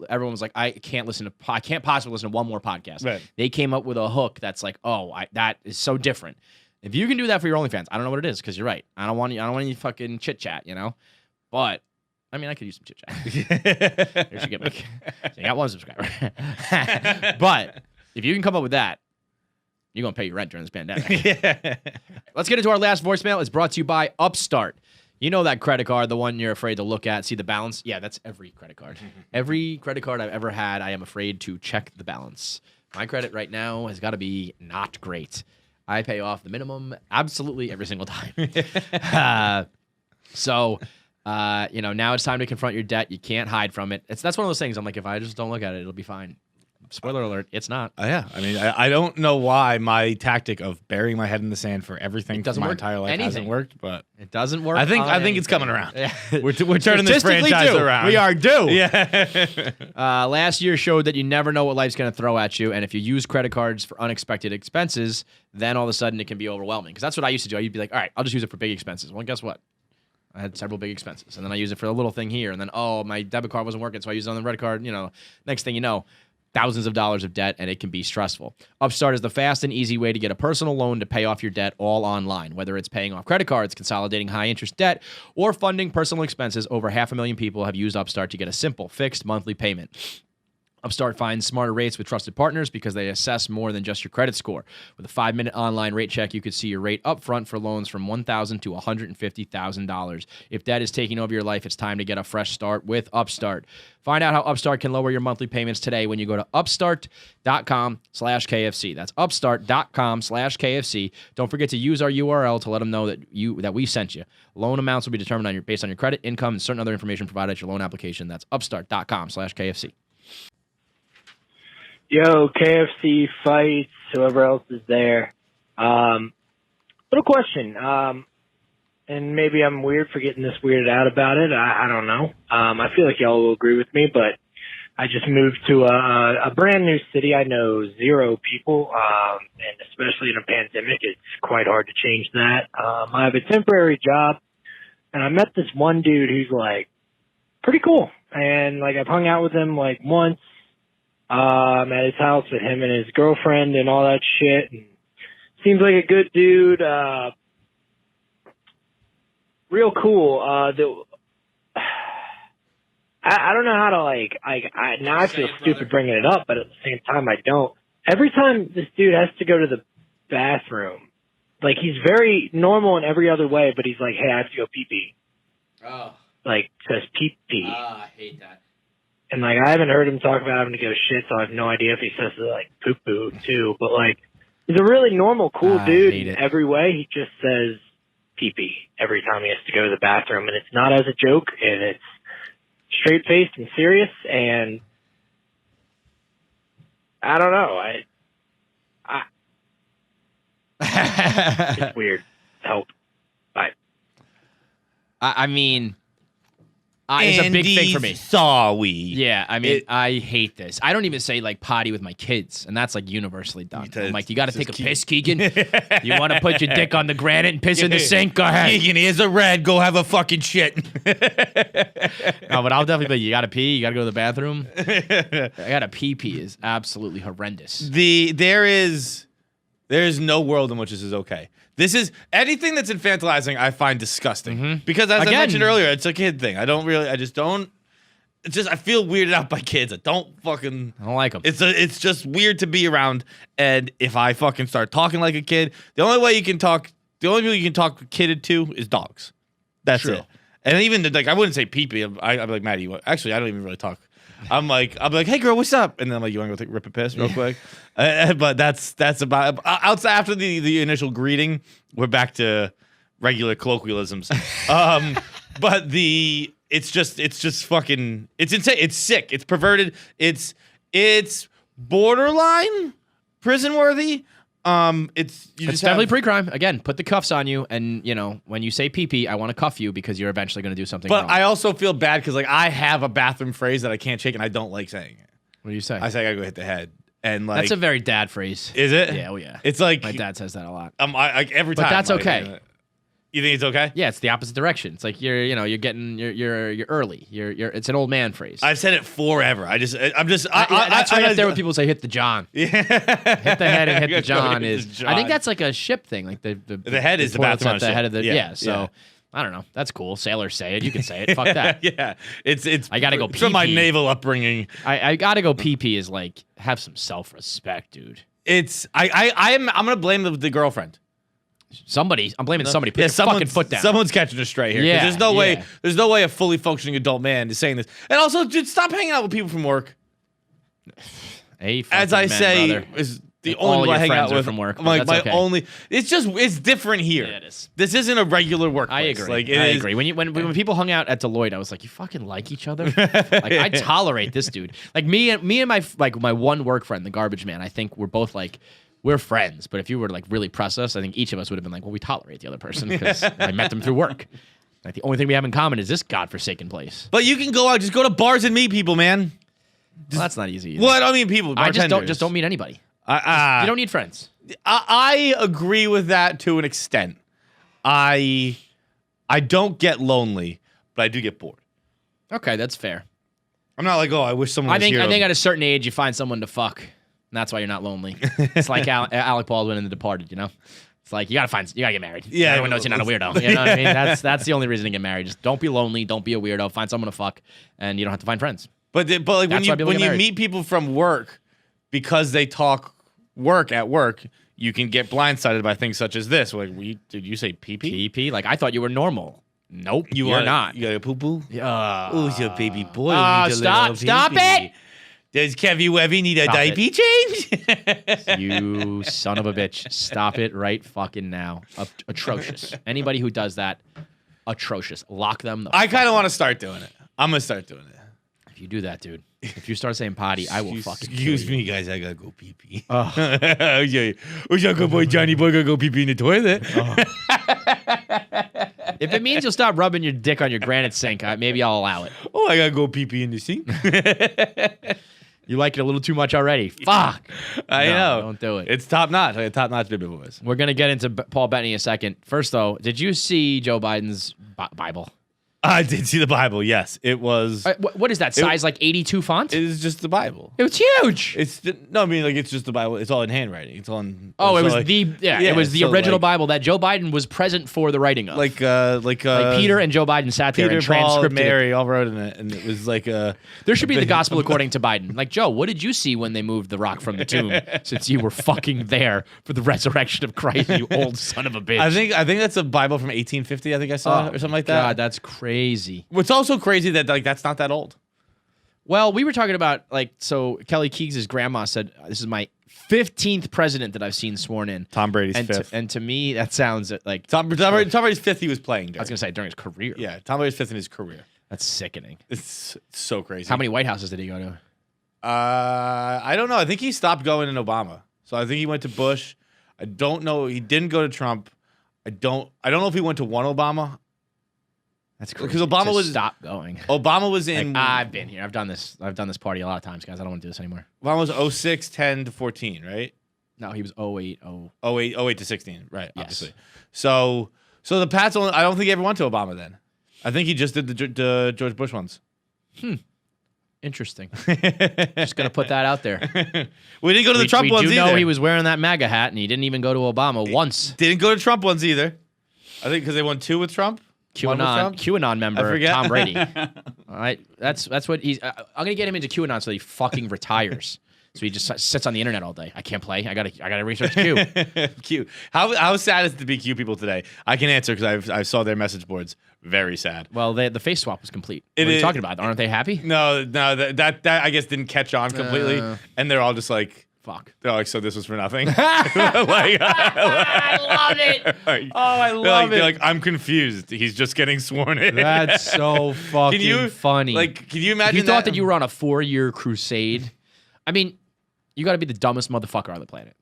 everyone was like, I can't possibly listen to one more podcast. Right. They came up with a hook that's like, that is so different. If you can do that for your OnlyFans, I don't know what it is, because you're right. I don't want any fucking chit chat, But I mean, I could use some chit chat. There's your gimmick. So you got one subscriber. But if you can come up with that, you're going to pay your rent during this pandemic. Yeah. Let's get into our last voicemail. It's brought to you by Upstart. You know that credit card, the one you're afraid to look at, see the balance? Yeah, that's every credit card. Every credit card I've ever had, I am afraid to check the balance. My credit right now has got to be not great. I pay off the minimum absolutely every single time. Now it's time to confront your debt. You can't hide from it. That's one of those things. I'm like, if I just don't look at it, it'll be fine. Spoiler alert, it's not. Yeah. I mean, I don't know why my tactic of burying my head in the sand for everything for my entire life hasn't worked, but It doesn't work. I think on it's coming around. Yeah. We're turning this Statistically franchise due. around. We are due. Yeah. Last year showed that you never know what life's going to throw at you, and if you use credit cards for unexpected expenses, then all of a sudden it can be overwhelming. Because that's what I used to do. I'd be like, all right, I'll just use it for big expenses. Well, guess what? I had several big expenses, and then I use it for a little thing here, and then my debit card wasn't working, so I used it on the credit card. Next thing you know, thousands of dollars of debt, and it can be stressful. Upstart is the fast and easy way to get a personal loan to pay off your debt all online. Whether it's paying off credit cards, consolidating high-interest debt, or funding personal expenses, over 500,000 people have used Upstart to get a simple, fixed monthly payment. Upstart finds smarter rates with trusted partners because they assess more than just your credit score. With a 5-minute online rate check, you could see your rate up front for loans from $1,000 to $150,000. If debt is taking over your life, it's time to get a fresh start with Upstart. Find out how Upstart can lower your monthly payments today when you go to upstart.com/KFC. That's upstart.com/KFC. Don't forget to use our URL to let them know that we sent you. Loan amounts will be determined based on your credit, income, and certain other information provided at your loan application. That's upstart.com/KFC. Yo, KFC, Feits, whoever else is there. Little question. And maybe I'm weird for getting this weirded out about it. I don't know. I feel like y'all will agree with me, but I just moved to a brand new city. I know 0 people, and especially in a pandemic, it's quite hard to change that. I have a temporary job, and I met this one dude who's like pretty cool. And like I've hung out with him like once. At his house with him and his girlfriend and all that shit. And seems like a good dude. Real cool. I don't know how to now I feel stupid bringing it up, but at the same time I don't. Every time this dude has to go to the bathroom, like he's very normal in every other way, but he's like, hey, I have to go pee-pee. Oh. Like, says pee-pee. I hate that. And, like, I haven't heard him talk about having to go shit, so I have no idea if he says, like, poo-poo, too. But, like, he's a really normal, cool dude in every way. He just says pee-pee every time he has to go to the bathroom. And it's not as a joke, and it's straight-faced and serious. And I don't know. It's weird. Help. Bye. I mean, It's a big thing for me. Sorry. Yeah, I mean, I hate this. I don't even say like potty with my kids, and that's like universally done. I'm like, you got to take a piss, Keegan. You want to put your dick on the granite and piss in the sink? Go ahead. Keegan, here's a red. Go have a fucking shit. No, but I'll definitely be like, you got to pee. You got to go to the bathroom. I got to pee. Pee is absolutely horrendous. There is no world in which this is okay. This is anything that's infantilizing. I find disgusting because, as I mentioned earlier, it's a kid thing. I feel weirded out by kids. I don't like them. It's just weird to be around. And if I fucking start talking like a kid, the only people you can talk kidded to is dogs. That's True. it. And even I wouldn't say pee-pee. I'm like, Maddie, actually, I don't even really talk. I'm like, hey girl, what's up? And then I'm like, you want to go rip a piss real quick? But that's about outside after the initial greeting. We're back to regular colloquialisms. But it's just fucking, it's insane. It's sick. It's perverted. It's borderline prison worthy. It's definitely pre-crime. Again, put the cuffs on you, and when you say pee-pee, I want to cuff you because you're eventually going to do something But wrong. I also feel bad because I have a bathroom phrase that I can't shake, and I don't like saying it. What do you say? I say I gotta go hit the head, and That's a very dad phrase. is it? Yeah, oh yeah. It's like My dad says that a lot. every But time. that's okay. You think it's okay? Yeah, it's the opposite direction. It's like you're early. It's an old man phrase. I've said it forever. That's right up there when people say hit the John. Yeah. Hit the head and hit the Go John hit is. the John. I think that's like a ship thing. Like the head is the toilet's bathroom at the ship. head of the Yeah, So yeah. I don't know. That's cool. Sailors say it. You can say it. Fuck that. Yeah. It's I gotta go from my pee-pee. naval upbringing. I gotta go pee is like have some self-respect, dude. I'm gonna blame the girlfriend. I'm blaming somebody. Put your fucking foot down. Someone's catching us straight here. 'Cause Yeah, there's no way a fully functioning adult man is saying this. And also, just stop hanging out with people from work. As I say, is the all only your I hang friends out are with from work, but Like that's my okay. only. It's different here. Yeah, it is. This isn't a regular workplace. I agree. Like I agree. When people hung out at Deloitte, I was like, you fucking like each other? Like I tolerate this dude. Like me and my one work friend, the garbage man. I think we're both like. We're friends, but if you were to like really press us, I think each of us would have been like, well, we tolerate the other person because I met them through work. Like the only thing we have in common is this godforsaken place. But you can go out, just go to bars and meet people, man. Well, that's not easy. Either. What I mean, people. I just bartenders. don't meet anybody. You You don't need friends. I agree with that to an extent. I don't get lonely, but I do get bored. Okay, that's fair. I'm not like, oh, I wish someone was here. I think at a certain age you find someone to fuck. And that's why you're not lonely. It's like Alec Baldwin in The Departed, It's like you gotta get married. Yeah, Everyone knows you're not a weirdo. You know what I mean? That's the only reason to get married. Just don't be lonely, don't be a weirdo, find someone to fuck, and you don't have to find friends. But like That's why people when get you married. meet people from work, because they talk work at work, you can get blindsided by things such as this. Like, did you say pee-pee? PP, like I thought you were normal. Nope, you're not. You got a poo-poo? Yeah. Oh, your baby boy. Stop it! Does Kevy Wevy need a Stop diaper change? You son of a bitch. Stop it right fucking now. Atrocious. Anybody who does that, atrocious. Lock them the I fuck kind of up. want to start doing it. I'm going to start doing it. If you do that, dude. If you start saying potty, I will fucking Excuse kill you. me, guys. I got to go pee-pee. Oh. Who's your good boy, Johnny boy? Got to go pee-pee in the toilet. If it means you'll stop rubbing your dick on your granite sink, maybe I'll allow it. Oh, I got to go pee-pee in the sink. You like it a little too much already. Fuck. I No, know. don't do it. It's top-notch. Like a top-notch baby voice. We're going to get into Paul Bettany in a second. First, though, did you see Joe Biden's Bible? I did see the Bible. Yes, it was. What is that size? Like 82 font? It is just the Bible. It was huge. I mean, like it's just the Bible. It's all in handwriting. It's all in. Oh, it was like, it was the so, original like- Bible that Joe Biden was present for the writing of. Like Peter and Joe Biden sat there Peter, and Paul, and transcribed it. Mary all wrote in it, and it was like a. There should be the gospel according to Biden. Like, Joe, what did you see when they moved the rock from the tomb? Since you were fucking there for the resurrection of Christ, you old son of a bitch. I think that's a Bible from 1850. I think I saw or something like that. God, that's crazy. It's also crazy that like that's not that old. Well, we were talking about so Kelly Keegs' grandma said, "This is my 15th president that I've seen sworn in." Tom Brady's fifth. And to me, that sounds like Tom Brady's fifth. He was playing. I was gonna say during his career. Yeah, Tom Brady's fifth in his career. That's sickening. It's so crazy. How many White Houses did he go to? I don't know. I think he stopped going in Obama. So I think he went to Bush. I don't know. He didn't go to Trump. I don't know if he went to one Obama. That's crazy. Because Obama To was stop going. Obama was in. I've been here. I've done this party a lot of times, guys. I don't want to do this anymore. Obama was 06, 10 to 14, right? No, he was 08. 08 to 16, right? Yes. Obviously. So the Pats. I don't think he ever went to Obama then. I think he just did the George Bush ones. Interesting. Just gonna put that out there. We didn't go to the Trump ones We either. do know he was wearing that MAGA hat, and he didn't even go to Obama once. Didn't go to Trump ones either. I think because they won 2 with Trump. One with Trump? QAnon member I forget. Tom Brady. All right, that's what he's. I'm gonna get him into QAnon so he fucking retires. So he just sits on the internet all day. I can't play. I gotta research Q. Q. How sad is it to be Q people today? I can answer because I saw their message boards. Very sad. Well, the face swap was complete. What are you talking about? Aren't they happy? No, that I guess didn't catch on completely, and they're all just like, fuck. They're like, so this was for nothing. I love it. I love it. They're like, I'm confused. He's just getting sworn in. That's so fucking funny. Like, can you imagine? If you thought that you were on a 4-year crusade, I mean, you got to be the dumbest motherfucker on the planet.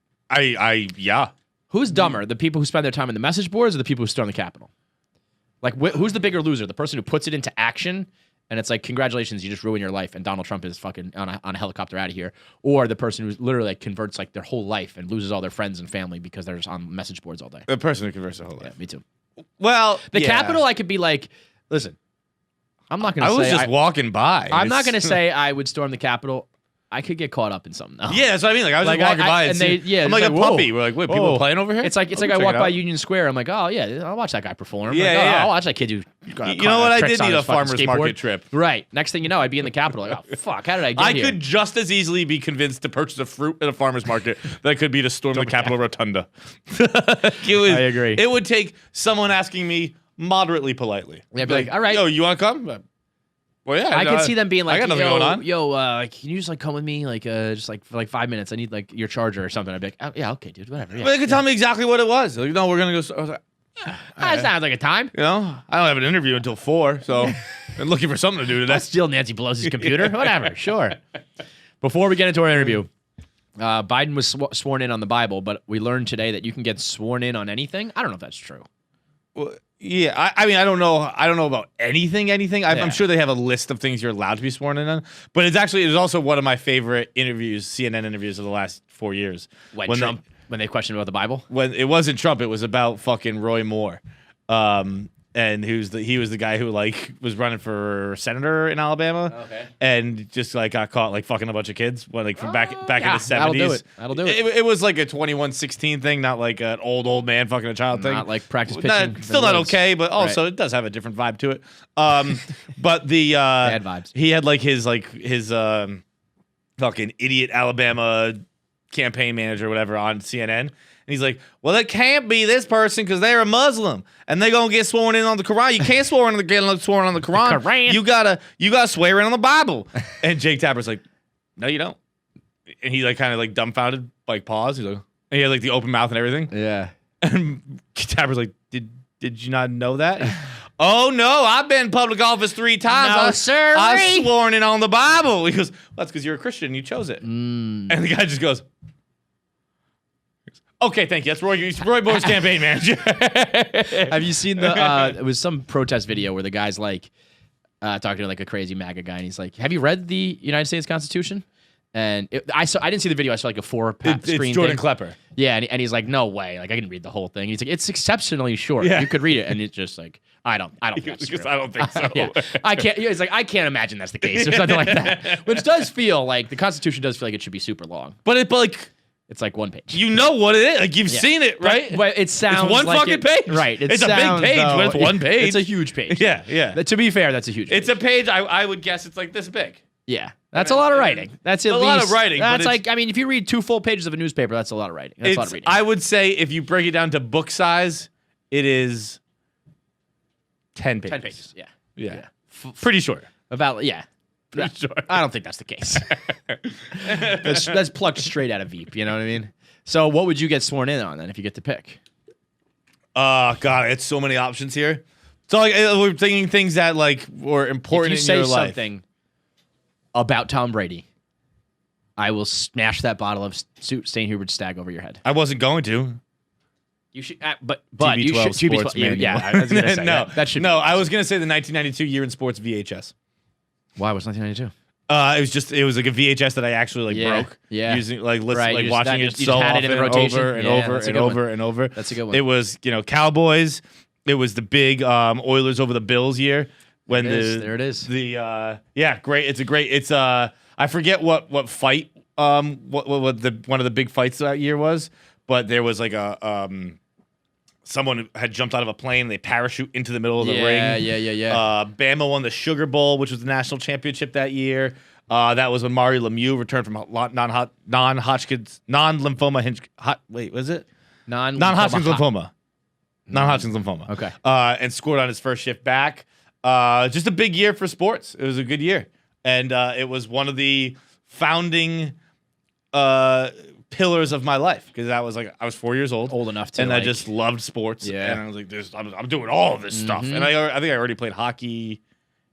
Yeah. Who's dumber, the people who spend their time in the message boards or the people who storm the Capitol? Like, who's the bigger loser? The person who puts it into action and it's like, congratulations, you just ruined your life, and Donald Trump is fucking on a helicopter out of here, or the person who literally like converts like their whole life and loses all their friends and family because they're just on message boards all day. The person who converts their whole life. Yeah, me too. Well, the Capitol, I could be like, listen, I'm not going to say. I was just walking by. I'm not going to say I would storm the Capitol. I could get caught up in something though. Yeah, that's what I mean. Like I was just walking by and I'm like a puppy. We're like, wait, people are playing over here? It's like I walk by Union Square. I'm like, oh yeah, I'll watch that guy perform. Yeah, like, yeah. I'll watch that kid do. You know what? I did need a farmer's market trip. Right. Next thing you know, I'd be in the Capitol. Like, oh fuck, how did I get here? I could just as easily be convinced to purchase a fruit at a farmer's market that it could be to storm the Capitol Rotunda. I agree. It would take someone asking me moderately politely. Yeah, be like, all right. Yo, you want to come? Well, yeah. I could see them being like, I got nothing going on. Yo, can you just like come with me, like just like for like 5 minutes? I need like your charger or something. I'd be like, oh, yeah, okay, dude, whatever. Yeah, But they could tell me exactly what it was. Like, no, we're gonna go. I was like, that sounds like a time. you know, I don't have an interview until 4, so I'm looking for something to do today. I'll steal Nancy Pelosi's computer. Whatever, sure. Before we get into our interview, Biden was sworn in on the Bible, but we learned today that you can get sworn in on anything. I don't know if that's true. Well, yeah, I mean, I don't know about anything. I'm sure they have a list of things you're allowed to be sworn in on. But it's also one of my favorite interviews, CNN interviews of the last 4 years. When they questioned about the Bible? When it wasn't Trump, it was about fucking Roy Moore. And he was the guy who like was running for senator in Alabama, and just like got caught like fucking a bunch of kids when like from back in the 70s. That'll do it. It was like a 21-16 thing, not like an old man fucking a child thing. Not like practice pitching. Still not okay, but also it does have a different vibe to it. But the bad vibes. He had like his fucking idiot Alabama campaign manager or whatever on CNN. And he's like, well, it can't be this person because they're a Muslim and they're gonna get sworn in on the Quran. You can't get sworn on the Quran. You gotta swear in on the Bible. And Jake Tapper's like, no, you don't. And he like kind of like dumbfounded, like paused. He's like, and he had like the open mouth and everything. Yeah. And Tapper's like, did you not know that? Oh no, I've been in public office 3 times. I've sworn in on the Bible. He goes, well, that's because you're a Christian. You chose it. And the guy just goes, okay, thank you. That's Roy Moore's campaign manager. Have you seen it was some protest video where the guy's like talking to like a crazy MAGA guy, and he's like, have you read the United States Constitution? And I didn't see the video. I saw like a 4-screen It's Jordan thing. Klepper. Yeah, and he's like, no way. Like I can read the whole thing. He's like, it's exceptionally short. Yeah. You could read it, and it's just like, I don't think that's true. I don't think so. Yeah. He's like, I can't imagine that's the case or something like that. Which does feel like the Constitution does feel like it should be super long. But it's like 1 page. You know what it is. Like you've seen it, right? But it sounds it's one like fucking page. Right. It's a big page, but it's 1 page. It's a huge page. Yeah. To be fair, that's a huge page. It's a page, I would guess it's like this big. Yeah. That's a lot of writing. That's at least a lot of writing. That's like, I mean, if you read 2 full pages of a newspaper, that's a lot of writing. That's a lot of reading. I would say if you break it down to book size, it is 10 pages. 10 pages. Yeah. Pretty short. Pretty short. I don't think that's the case. that's plucked straight out of Veep. You know what I mean? So what would you get sworn in on then if you get to pick? God, it's so many options here. So like we're thinking things that like were important in your life. If you say something about Tom Brady, I will smash that bottle of St. Hubert's Stag over your head. I wasn't going to. You should, but TB12 you should. sports manual. Yeah, I was gonna say no, that should. no. I was gonna say the 1992 year in sports VHS. Why was 1992? It was like a VHS that I actually broke. Yeah. Using listen, Right, like you just- watching that- it you so just had often, it in the rotation? over and Yeah, over that's a and good one. over and over. That's a good one. It was Cowboys. It was the big Oilers over the Bills year when There it is. Great. It's I forget what fight what the one of the big fights that year was, but there was like a someone who had jumped out of a plane. They parachute into the middle of the ring. Yeah. Bama won the Sugar Bowl, which was the national championship that year. That was when Mario Lemieux returned from non-Hodgkin's lymphoma. Was it non-Hodgkin's lymphoma? Non-Hodgkin's lymphoma. Okay. And scored on his first shift back. Just a big year for sports. It was a good year, and it was one of the founding pillars of my life because I was 4 years old enough to, and I like- just loved sports. Yeah. And I was like, I'm doing all of this stuff, and I think I already played hockey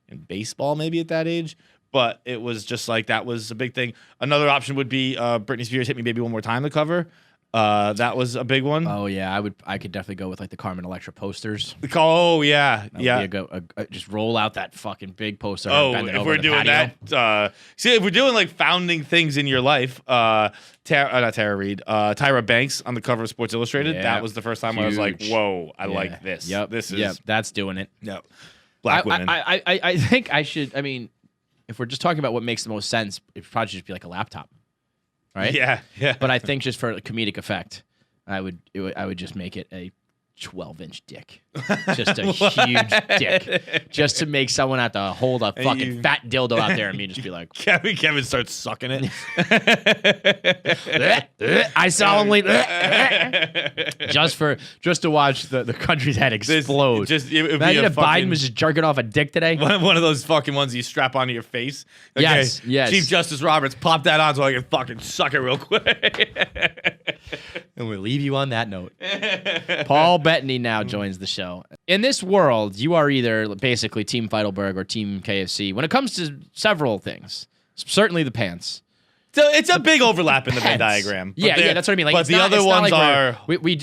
and baseball maybe at that age. But it was just like that was a big thing. Another option would be Britney Spears' "Hit Me Baby One More Time" the cover. That was a big one. Oh yeah, I could definitely go with like the Carmen Electra posters. Oh yeah, That would be just roll out that fucking big poster. and Oh, bend it if over we're the doing patio. that, if we're doing like founding things in your life, not Tara Reid, Tyra Banks on the cover of Sports Illustrated. Yeah. That was the first time I was like, Huge. whoa, I Yeah. like this. Yep, This is yep, that's doing it. Yep. Black women. I think I should. I mean, if we're just talking about what makes the most sense, it would probably just be like a laptop, right? Yeah. But I think just for comedic effect, I would just make it a 12-inch dick, just a huge dick, just to make someone have to hold a fucking fat dildo out there and me just be like, Kevin starts sucking it. I solemnly just to watch the country's head explode. It would be Imagine a if fucking- Biden was just jerking off a dick today. one of those fucking ones you strap onto your face. Okay, Yes. Chief Justice Roberts, pop that on so I can fucking suck it real quick. And we'll leave you on that note. Paul Bettany now joins the show. In this world, you are either basically Team Feidelberg or Team KFC when it comes to several things. Certainly the pants. So it's a big overlap in the Venn Pants. diagram. But Yeah, that's what I mean. Like, but it's the not- other it's not ones like are.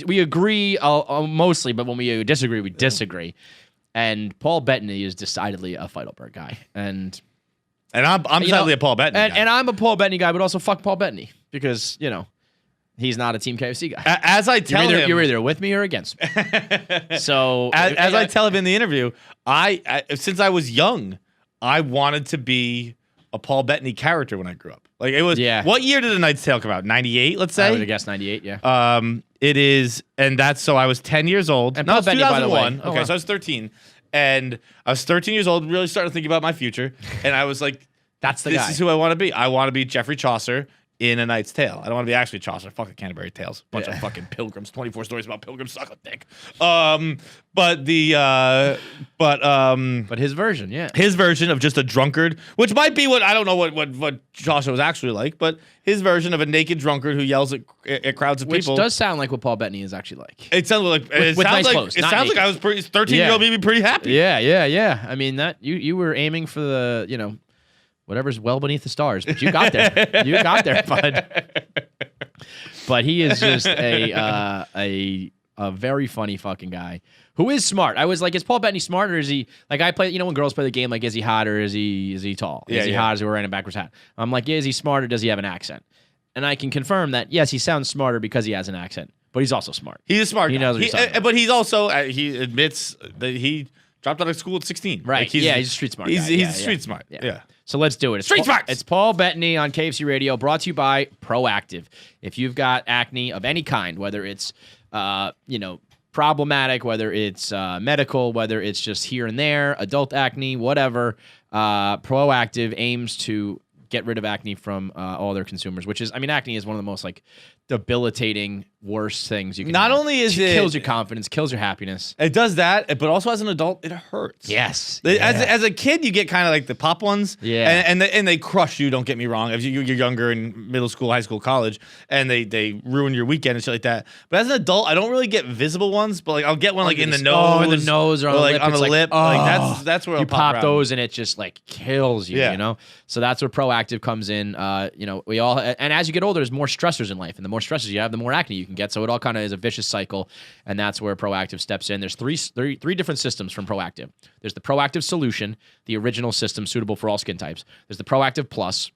we agree mostly, but when we disagree, we disagree. And Paul Bettany is decidedly a Feidelberg guy, and I'm decidedly a Paul Bettany guy. and I'm a Paul Bettany guy, but also fuck Paul Bettany because he's not a Team KFC guy. As I tell him, You're either with me or against me. So as I tell him in the interview, I since I was young, I wanted to be a Paul Bettany character when I grew up. Like it was. Yeah. What year did A Knight's Tale come out? 98, let's say. I would have guessed 98. Yeah. It is, and that's so I was 10 years old. And No, Paul it's Bettany, by the way. 2001. Oh, Okay, wow. so I was 13, and I was 13 years old, really starting to think about my future, and I was like, That's the this guy. is who I want to be. I want to be Geoffrey Chaucer in A Knight's Tale. I don't want to be actually Chaucer. Fucking Canterbury Tales. Bunch of fucking pilgrims. 24 stories about pilgrims. Suck a dick. But his version, yeah. his version of just a drunkard, which might be what I don't know what Chaucer was actually like, but his version of a naked drunkard who yells at crowds of Which people. does sound like what Paul Bettany is actually like. It sounds like it with sounds nice like clothes, it not sounds like naked. I was pretty 13-year-old me pretty happy. Yeah. I mean that you were aiming for the whatever's well beneath the stars, but you got there. You got there, bud. But he is just a very funny fucking guy who is smart. I was like, is Paul Bettany smart or is he like I play? When girls play the game, like, is he hot or is he tall? Yeah, is he yeah. hot? Is he wearing a backwards hat? I'm like, yeah, is he smart or does he have an accent? And I can confirm that yes, he sounds smarter because he has an accent, but he's also smart. He's a smart He guy. knows what he's talking about. But he's also he admits that he dropped out of school at 16. Right. Like, He's a street smart He's guy. he's Yeah, street smart. Yeah. So let's do it. Street smarts! It's Paul Bettany on KFC Radio, brought to you by Proactive. If you've got acne of any kind, whether it's problematic, whether it's medical, whether it's just here and there, adult acne, whatever, Proactive aims to get rid of acne from all their consumers, which is, acne is one of the most debilitating, worst things you can Not have. only is it it- kills your confidence, kills your happiness. It does that, but also as an adult, it hurts. Yes. As a kid, you get kind of like the pop ones, Yeah. and they crush you. Don't get me wrong. If you're younger in middle school, high school, college, and they ruin your weekend and shit like that. But as an adult, I don't really get visible ones. But I'll get one like in the nose, Oh, in the nose or on the lip. on the It's like, lip. oh. Like that's where you I'll pop around. those and it just kills you, Yeah. So that's where Proactive comes in. We all, and as you get older, there's more stressors in life, and the more more stresses you have, the more acne you can get. So it all kind of is a vicious cycle, and that's where Proactive steps in. There's three different systems from Proactive. There's the Proactive Solution, the original system suitable for all skin types. There's the Proactive Plus.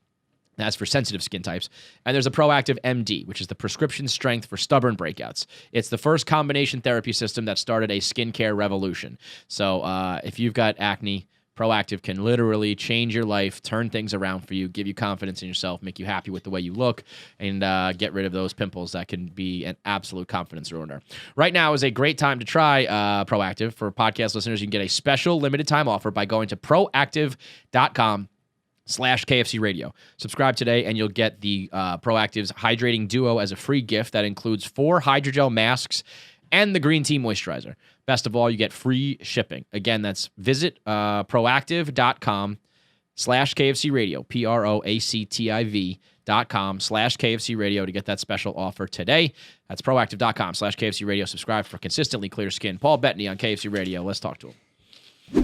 That's for sensitive skin types. And there's a Proactive MD, which is the prescription strength for stubborn breakouts. It's the first combination therapy system that started a skincare revolution. So if you've got acne, Proactive can literally change your life, turn things around for you, give you confidence in yourself, make you happy with the way you look, and get rid of those pimples that can be an absolute confidence ruiner. Right now is a great time to try Proactive. For podcast listeners, you can get a special limited time offer by going to proactive.com/KFC Radio. Subscribe today and you'll get the Proactive's Hydrating Duo as a free gift that includes 4 hydrogel masks and the green tea moisturizer. Best of all, you get free shipping. Again, that's visit proactive.com/KFC Radio, PROACTIV.com/KFC Radio to get that special offer today. That's proactive.com/KFC Radio. Subscribe for consistently clear skin. Paul Bettany on KFC Radio. Let's talk to him.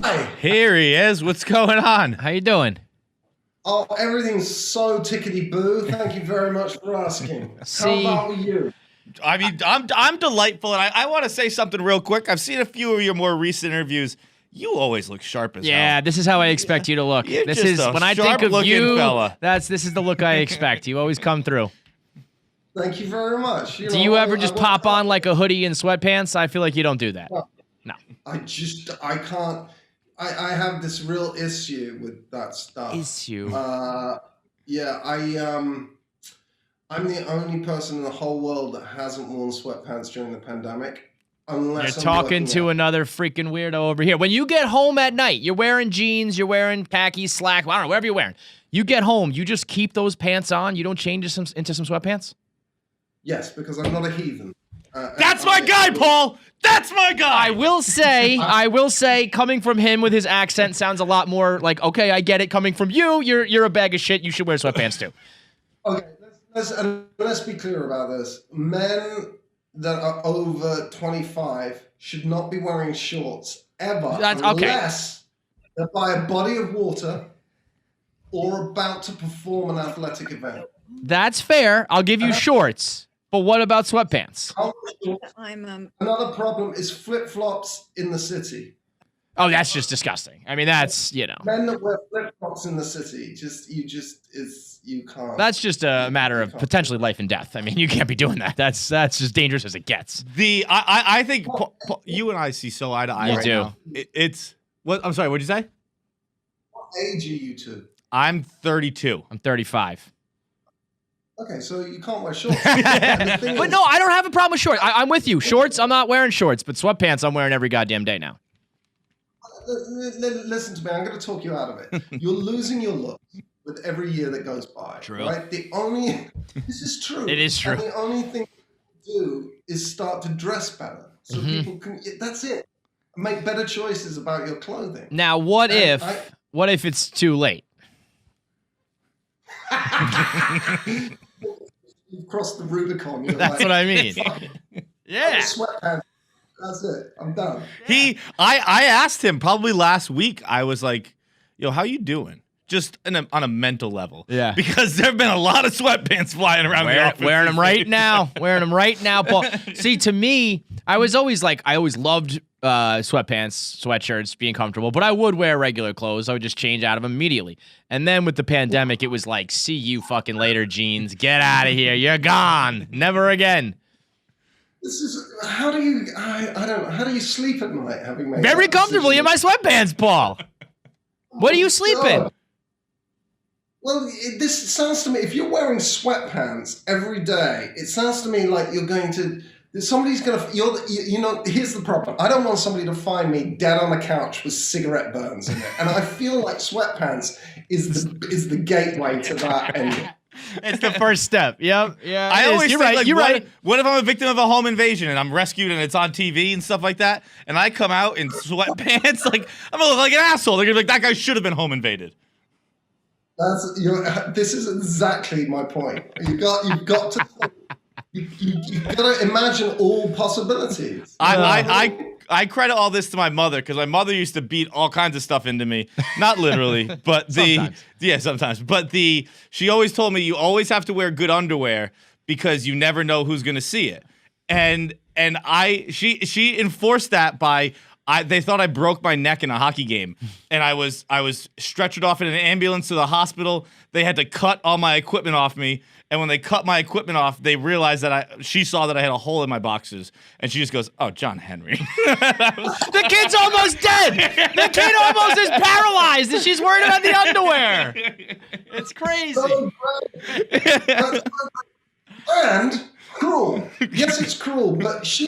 Hi. Here he is. What's going on? How you doing? Oh, everything's so tickety-boo. Thank you very much for asking. See- How about you? I mean, I'm delightful, and I want to say something real quick. I've seen a few of your more recent interviews. You always look sharp as Yeah, hell. this is how I expect you to look. You're This just is a when I think of sharp-looking you. fella. This is the look I expect. You always come through. Thank you very much. Do you ever just pop on like a hoodie and sweatpants? I feel like you don't do that. No. I can't. I have this real issue with that stuff. Issue. Yeah, I'm the only person in the whole world that hasn't worn sweatpants during the pandemic. Unless You're I'm talking working to out. another freaking weirdo over here. When you get home at night, you're wearing jeans, you're wearing khakis, slack, I don't know, whatever you're wearing. You get home, you just keep those pants on. You don't change into some sweatpants? Yes, because I'm not a heathen. That's my guy, Paul. That's my guy. I will say, coming from him with his accent sounds a lot more like, okay, I get it. Coming from you, you're a bag of shit. You should wear sweatpants too. Okay, let's be clear about this. Men that are over 25 should not be wearing shorts ever, That's okay. unless they're by a body of water or about to perform an athletic event. That's fair. I'll give you shorts. But what about sweatpants? Another problem is flip-flops in the city. Oh, that's just disgusting. I mean, that's, Men that wear flip-flops in the city, you can't. That's just a matter of potentially life and death. I mean, you can't be doing that. That's just dangerous as it gets. I think you and I see so eye to eye. You right do. Now. It's what? I'm sorry. What'd you say? What age are you two? I'm 32. I'm 35. Okay, so you can't wear shorts. But no, I don't have a problem with shorts. I'm with you. Shorts, I'm not wearing shorts, but sweatpants, I'm wearing every goddamn day now. Listen to me. I'm going to talk you out of it. You're losing your looks with every year that goes by. True. Right? This is true. It is true. And the only thing to do is start to dress better, so people can. That's it. Make better choices about your clothing. Now, what if it's too late? You've crossed the Rubicon. You're That's like, what I mean. Yeah. Sweatpants. That's it. I'm done. I asked him probably last week. I was like, "Yo, how you doing?" Just on a mental level. Yeah. Because there have been a lot of sweatpants flying around the office. Wearing them right now. Wearing them right now, Paul. See, to me, I always loved sweatpants, sweatshirts, being comfortable, but I would wear regular clothes. I would just change out of them immediately. And then with the pandemic, it was like, see you fucking later, jeans. Get out of here. You're gone. Never again. This is how do you? I don't know. How do you sleep at night having made Very that comfortably in decision? my sweatpants, Paul. What do you sleep in? God. Well, this sounds to me, if you're wearing sweatpants every day, it sounds to me like you're going to, somebody's going to, here's the problem. I don't want somebody to find me dead on the couch with cigarette burns in it. And I feel like sweatpants is the gateway to that ending. It's the first step. Yep. Yeah. I always You're think, right. like, You're right. What if I'm a victim of a home invasion and I'm rescued and it's on TV and stuff like that, and I come out in sweatpants? Like, I'm gonna look like an asshole. They're gonna be like, that guy should have been home invaded. This is exactly my point. You've got to you've got to imagine all possibilities. I credit all this to my mother because my mother used to beat all kinds of stuff into me. Not literally, but sometimes. But she always told me you always have to wear good underwear because you never know who's gonna see it. And she enforced that by they thought I broke my neck in a hockey game, and I was stretchered off in an ambulance to the hospital. They had to cut all my equipment off me, and when they cut my equipment off, they realized that she saw that I had a hole in my boxers, and she just goes, "Oh, John Henry." The kid's almost dead. The kid almost is paralyzed, and she's worried about the underwear. It's crazy. So great. And cruel. Yes, it's cruel, but she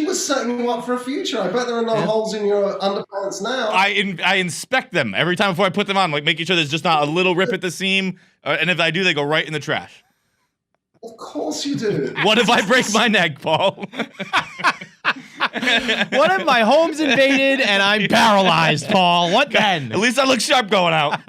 was setting you up for a future. I bet there are no holes in your underpants now. I inspect them every time before I put them on, like making sure there's just not a little rip at the seam, and if I do, they go right in the trash. Of course you do. What if I break my neck, Paul? What if my home's invaded and I'm paralyzed, Paul? What then? At least I look sharp going out.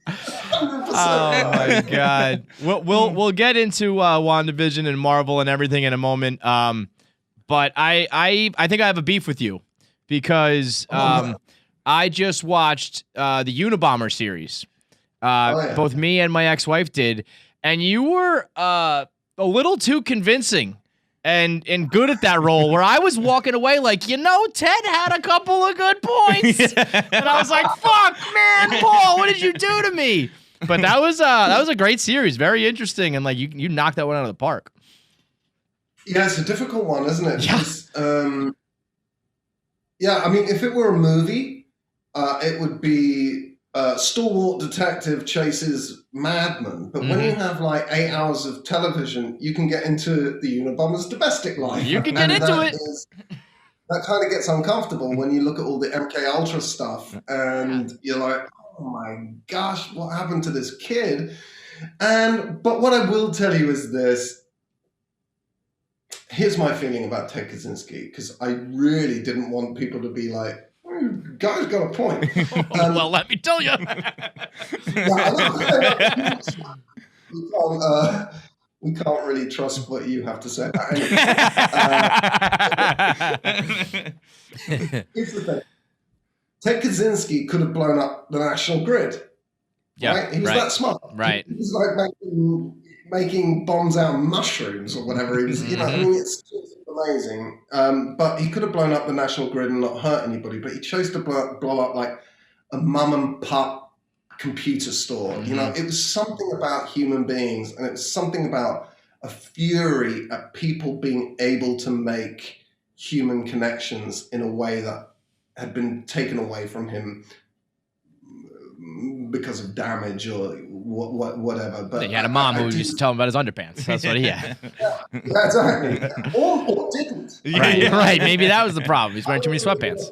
100%. Oh my God. We'll get into WandaVision and Marvel and everything in a moment. But I think I have a beef with you because I just watched the Unabomber series. Both me and my ex-wife did, and you were a little too convincing and good at that role, where I was walking away like, Ted had a couple of good points. And I was like, fuck, man, Paul, what did you do to me? But that was a great series, very interesting, and like you knocked that one out of the park. Yeah, it's a difficult one, isn't it? Yeah. Because, I mean, if it were a movie, it would be stalwart detective chases madman. But when you have like 8 hours of television, you can get into the Unabomber's domestic life. You can get into it. That kind of gets uncomfortable when you look at all the MK Ultra stuff, and you're like, oh my gosh, what happened to this kid? But what I will tell you is this. Here's my feeling about Ted Kaczynski, because I really didn't want people to be like, guy's got a point. Well, let me tell you. We can't really trust what you have to say. Here's the thing. Ted Kaczynski could have blown up the national grid. Yeah, right? He was that smart. Right. He was like making bombs out of mushrooms or whatever. He was, I mean, it's amazing. But he could have blown up the national grid and not hurt anybody, but he chose to blow up like a mum and pop computer store. Mm-hmm. It was something about human beings, and it was something about a fury at people being able to make human connections in a way that had been taken away from him because of damage or whatever. But he had a mom who used to tell him about his underpants. That's what he had. Yeah, exactly. Or didn't. Right. Maybe that was the problem. He's wearing too many sweatpants.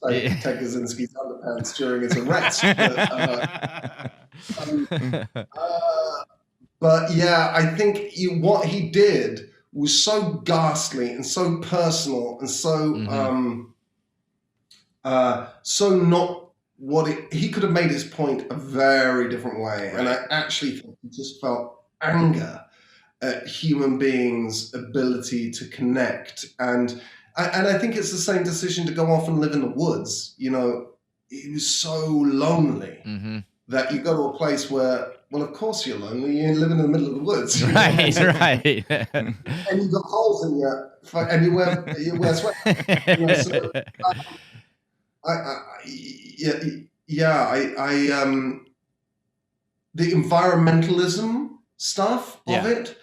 Ted Kaczynski's underpants during his arrest. But yeah, I think what he did was so ghastly and so personal and so so not what he could have made his point a very different way. And I actually think he just felt anger at human beings' ability to connect. And I think it's the same decision to go off and live in the woods. He was so lonely that you go to a place where, well, of course you're lonely. You live in the middle of the woods. Right. And you've got holes in your, and you wear sweatpants. The environmentalism stuff of it,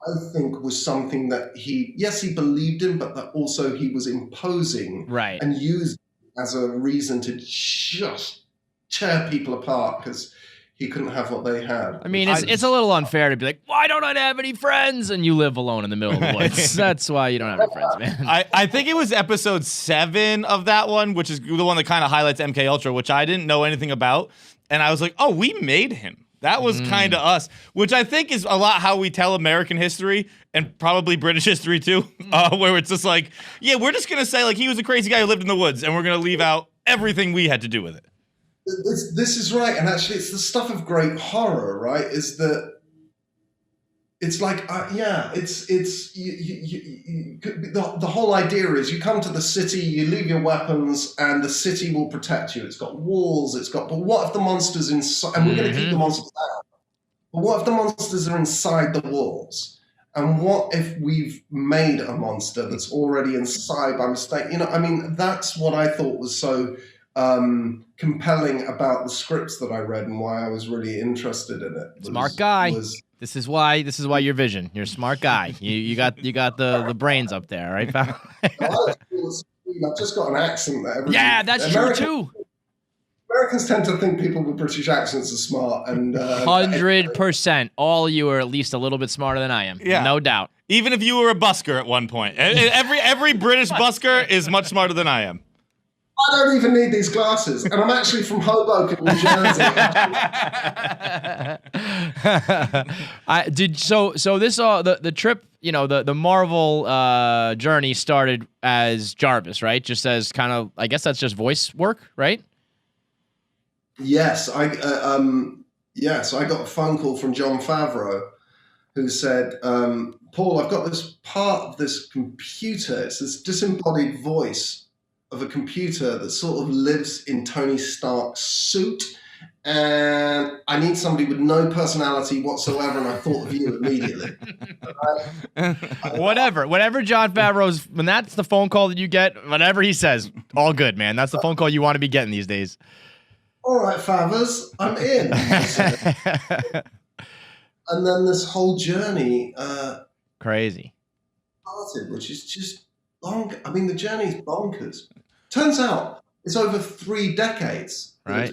I think, was something that he believed in, but that also he was imposing and used as a reason to just tear people apart because he couldn't have what they had. I mean, it's a little unfair to be like, why don't I have any friends? And you live alone in the middle of the woods. That's why you don't have any friends, man. I think it was episode 7 of that one, which is the one that kind of highlights MK Ultra, which I didn't know anything about. And I was like, oh, we made him. That was kind of us, which I think is a lot how we tell American history and probably British history too, where it's just like, yeah, we're just going to say like he was a crazy guy who lived in the woods and we're going to leave out everything we had to do with it. This is right. And actually it's the stuff of great horror, right? Is that it's like, the whole idea is you come to the city, you leave your weapons, and the city will protect you. It's got walls, but what if the monster's inside? And we're going to keep the monsters out. But what if the monsters are inside the walls? And what if we've made a monster that's already inside by mistake? You know, I mean, that's what I thought was so compelling about the scripts that I read and why I was really interested in it. Smart guy. This is why you're Vision. You're a smart guy. You got the brains up there, right, pal? I've just got an accent there. Yeah, that's true too. Americans tend to think people with British accents are smart, and 100%. All of you are at least a little bit smarter than I am. Yeah. No doubt. Even if you were a busker at one point, every British busker is much smarter than I am. I don't even need these glasses, and I'm actually from Hoboken, New Jersey. So this the trip, you know, the Marvel journey started as Jarvis, right? Just as kind of, I guess that's just voice work, right? Yes, I got a phone call from Jon Favreau, who said, "Paul, I've got this part of this computer. It's this disembodied voice of a computer that sort of lives in Tony Stark's suit, and I need somebody with no personality whatsoever." And I thought of you immediately. Whatever Jon Favreau's, when that's the phone call that you get, whatever he says, all good, man. That's the phone call you want to be getting these days. All right, Favers, I'm in. And then this whole journey crazy started, which is just long. I mean, the journey's bonkers. Turns out it's over 3 decades. Right.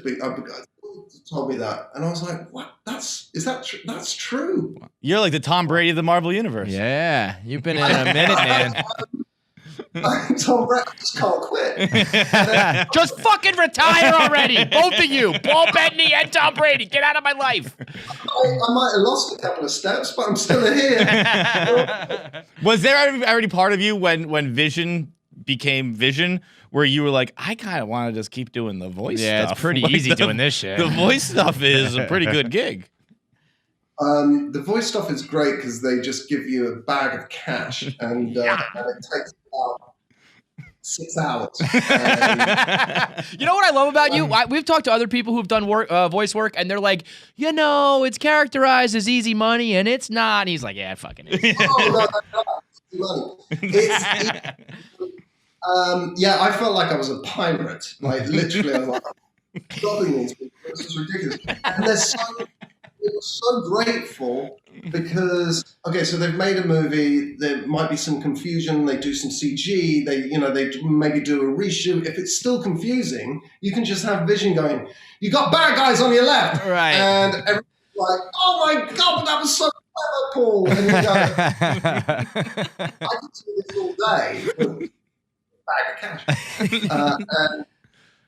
Told me that, and I was like, "What? That's true." You're like the Tom Brady of the Marvel universe. Yeah, you've been in a minute, man. Tom Brady just can't quit. Just fucking retire already, both of you, Paul Bettany and Tom Brady. Get out of my life. I might have lost a couple of steps, but I'm still here. Was there already part of you when Vision became Vision, where you were like, I kind of want to just keep doing the voice stuff? Yeah, it's pretty easy doing this shit. The voice stuff is a pretty good gig. The voice stuff is great because they just give you a bag of cash, and it takes about 6 hours. You know what I love about you? We've talked to other people who've done voice work, and they're like, you know, it's characterized as easy money, and it's not. And he's like, yeah, it fucking is. Yeah, I felt like I was a pirate. Like, literally, I was like, stopping these people. This is ridiculous. And it was so grateful because, okay, so they've made a movie. There might be some confusion. They do some CG. They maybe do a reshoot. If it's still confusing, you can just have Vision going, "You got bad guys on your left," right? And everyone's like, "Oh my god, that was so clever, Paul." And you go, "I could do this all day." Bag of cash,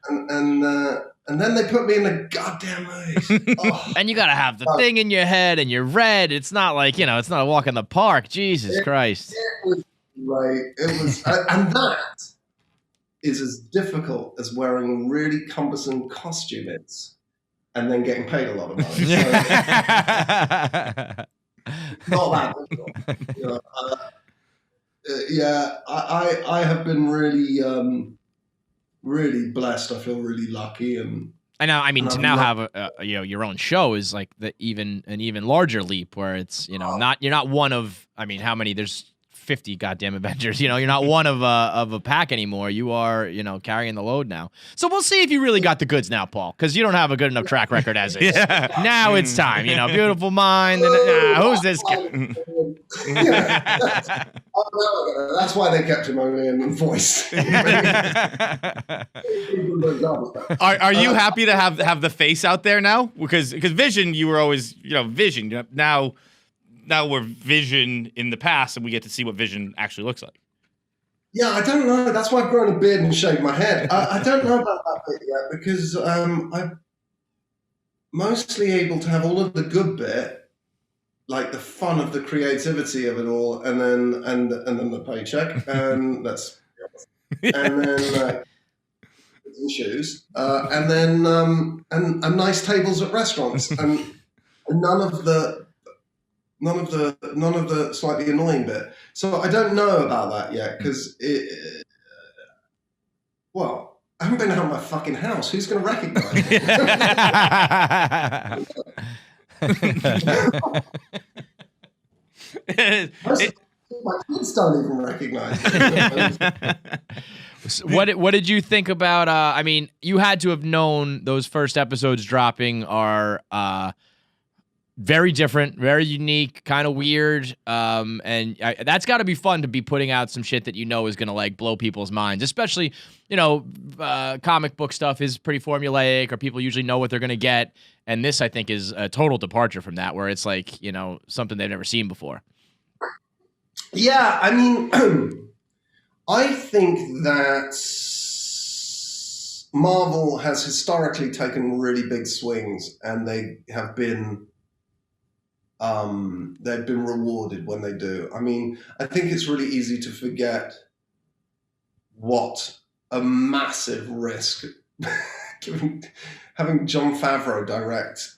and then they put me in the goddamn movie. Oh, and you gotta have the thing in your head, and you're red. It's not like, you know, it's not a walk in the park. Jesus Christ! It was right. It was, and that is as difficult as wearing really cumbersome costumes and then getting paid a lot of money. So, not that difficult. You know, yeah, I have been really, really blessed. I feel really lucky, and I know. I mean, to now have your own show is like an even larger leap, where it's, you know, you're not one of, I mean, how many? There's 50 goddamn Avengers. You know, you're not one of a pack anymore. You are, you know, carrying the load now. So we'll see if you really got the goods now, Paul, because you don't have a good enough track record as is. Yeah. Now it's time. You know, Beautiful Mind. And, who's this guy? That's why they kept him only in voice. Are you happy to have the face out there now? Because Vision, you were always, you know, Vision. Now we're Vision in the past, and we get to see what Vision actually looks like. Yeah, I don't know. That's why I've grown a beard and shaved my head. I don't know about that bit yet, because I'm mostly able to have all of the good bit, like the fun of the creativity of it all, and then the paycheck, and that's and then shoes, and then and nice tables at restaurants, and none of the slightly annoying bit. So I don't know about that yet, because well, I haven't been out of my fucking house. Who's going to recognize me? My kids don't even recognize it. What did you think about? I mean, you had to have known those first episodes dropping are very different, very unique, kind of weird, and that's got to be fun to be putting out some shit that you know is gonna like blow people's minds. Especially, comic book stuff is pretty formulaic, or people usually know what they're gonna get, and this I think is a total departure from that, where it's like something they've never seen before. Yeah, I mean, I think that Marvel has historically taken really big swings, and they have been they've been rewarded when they do. I mean, I think it's really easy to forget what a massive risk having Jon Favreau direct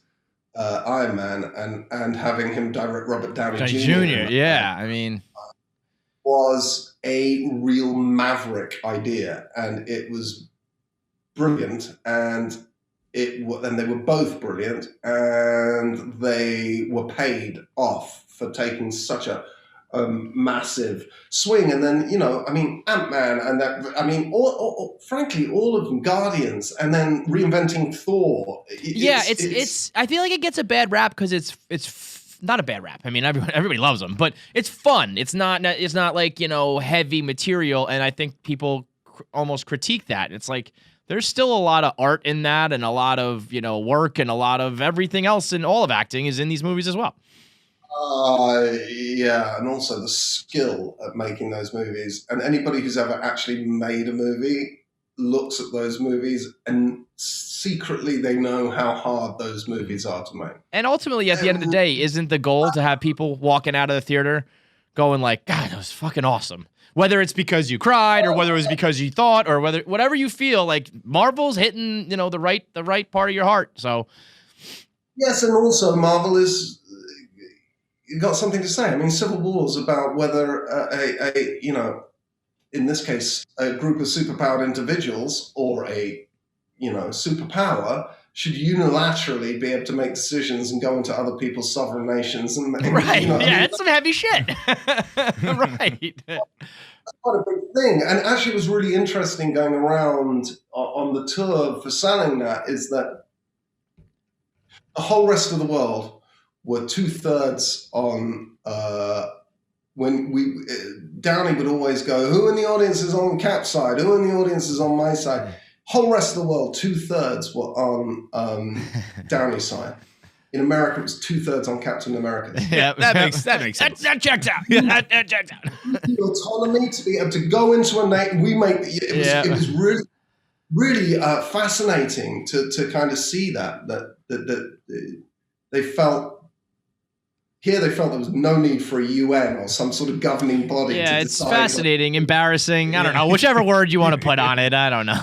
Iron Man and having him direct Robert Downey Jr. Yeah, I mean, was a real maverick idea, and it was brilliant, and they were both brilliant, and they were paid off for taking such a massive swing. And then I mean, Ant-Man, and that, I mean, frankly, all of them, Guardians, and then reinventing Thor. It's I feel like it gets a bad rap because it's not a bad rap. I mean, everybody loves them, but it's fun. It's not like heavy material, and I think people almost critique that. It's like there's still a lot of art in that, and a lot of work, and a lot of everything else, and all of acting is in these movies as well. Yeah, and also the skill at making those movies. And anybody who's ever actually made a movie looks at those movies, and secretly they know how hard those movies are to make. And ultimately, at the end of the day, isn't the goal to have people walking out of the theater going like, God, that was fucking awesome? Whether it's because you cried, or whether it was because you thought, or whatever you feel, like Marvel's hitting, the right part of your heart. So yes, and also Marvel is got something to say. I mean, Civil War is about whether in this case, a group of superpowered individuals or a superpower should unilaterally be able to make decisions and go into other people's sovereign nations. And right, it's some heavy shit. Right. That's quite a big thing. And actually, it was really interesting going around on the tour for selling that, is that the whole rest of the world were 2/3 on. When Downey would always go, who in the audience is on Cap's side? Who in the audience is on my side? Whole rest of the world, 2/3 were on Downey's side. In America, it was 2/3 on Captain America. Yeah, that makes sense. That checks out. That checks out. The autonomy to be able to go into a night, it was really, really fascinating to kind of see that they felt. Here they felt there was no need for a UN or some sort of governing body. Yeah, to it's decide fascinating, embarrassing. I don't know. Whichever word you want to put on it, I don't know.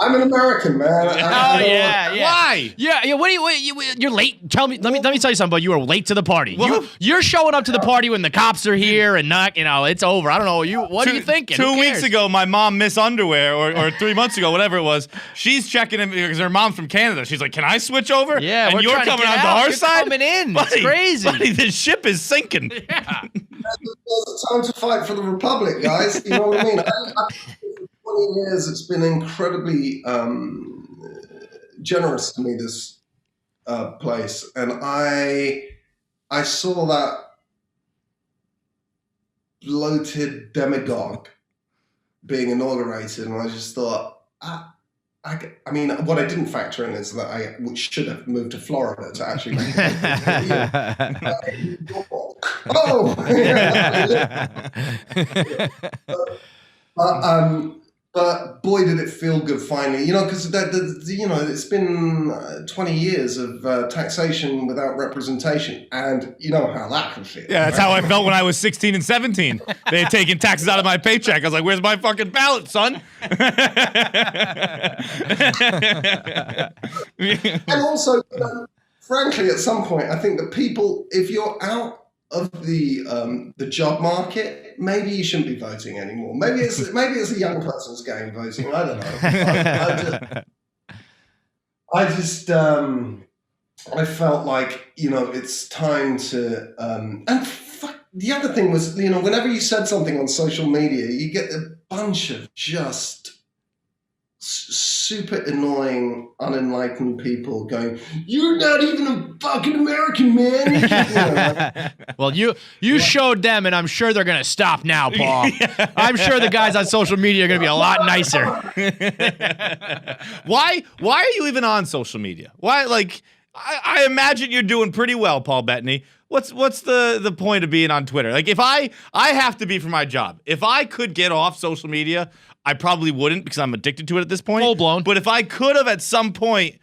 I'm an American, man. Yeah. Why? Yeah. You're late. Let me tell you something. About you were late to the party. You're showing up to the party when the cops are here, and not. It's over. I don't know. What are you thinking? 2 weeks ago, my mom missed underwear, or 3 months ago, whatever it was. She's checking in because her mom's from Canada. She's like, "Can I switch over?" Yeah, and you're coming on to our side. Coming in. Buddy, It's crazy. Buddy, the ship is sinking. Yeah. There's time to fight for the Republic, guys. You know what I mean? For 20 years, it's been incredibly generous to me, this place. And I saw that bloated demagogue being inaugurated, and I just thought, I mean, what I didn't factor in is that I should have moved to Florida to actually make it. But boy, did it feel good finally, because it's been 20 years of taxation without representation, and you know how that can feel. Yeah, that's how I felt when I was 16 and 17. They had taken taxes out of my paycheck. I was like, "Where's my fucking ballot, son?" And also, frankly, at some point, I think that people, if you're out of the job market, maybe you shouldn't be voting anymore. Maybe it's a young person's game, voting. I don't know. I felt like, it's time to, the other thing was, whenever you said something on social media, you get a bunch of just super annoying, unenlightened people going, "You're not even a fucking American, man." Well, you showed them, and I'm sure they're gonna stop now, Paul. I'm sure the guys on social media are gonna be a lot nicer. Why are you even on social media? Why, like, I imagine you're doing pretty well, Paul Bettany. What's the point of being on Twitter? Like, if I have to be for my job. If I could get off social media, I probably wouldn't because I'm addicted to it at this point. Full blown. But if I could have at some point,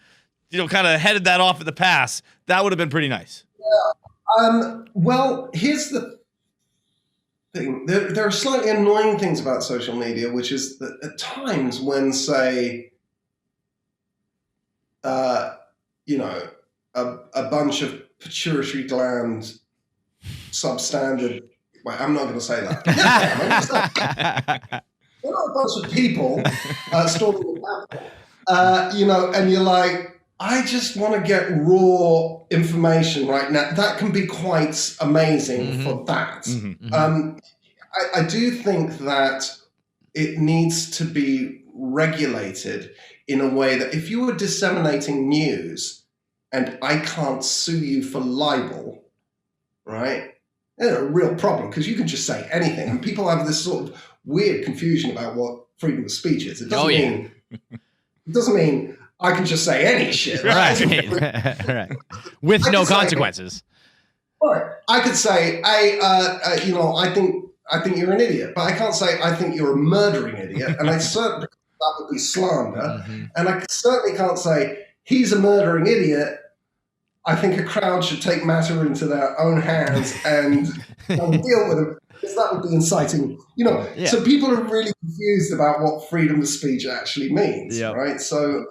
kind of headed that off at the pass, that would have been pretty nice. Yeah. Well, here's the thing. There are slightly annoying things about social media, which is that at times when, say, a bunch of pituitary gland substandard. Wait, I'm not going to say that. Yeah, I'm going to say that. There are a bunch of people storming the Capitol, and you're like, I just want to get raw information right now. That can be quite amazing for that. Mm-hmm. I do think that it needs to be regulated in a way that if you were disseminating news and I can't sue you for libel, right? There's a real problem because you can just say anything, and people have this sort of weird confusion about what freedom of speech is. It doesn't mean I can just say any shit. Right. Right. With no consequences. Right. I could say, I think you're an idiot, but I can't say I think you're a murdering idiot, and I certainly that would be slander. And I certainly can't say he's a murdering idiot. I think a crowd should take matter into their own hands and deal with him. Because that would be inciting, So people are really confused about what freedom of speech actually means, right? So,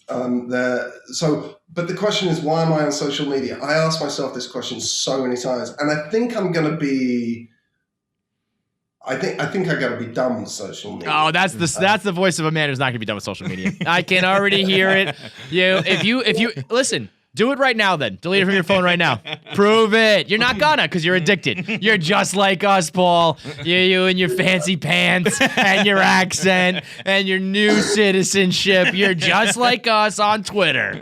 but the question is, why am I on social media? I ask myself this question so many times, and I think I'm going to be. I think I got to be done with social media. Oh, that's the voice of a man who's not going to be done with social media. I can already hear it. If you listen. Do it right now then. Delete it from your phone right now. Prove it. You're not gonna because you're addicted. You're just like us, Paul. You and your fancy pants and your accent and your new citizenship. You're just like us on Twitter.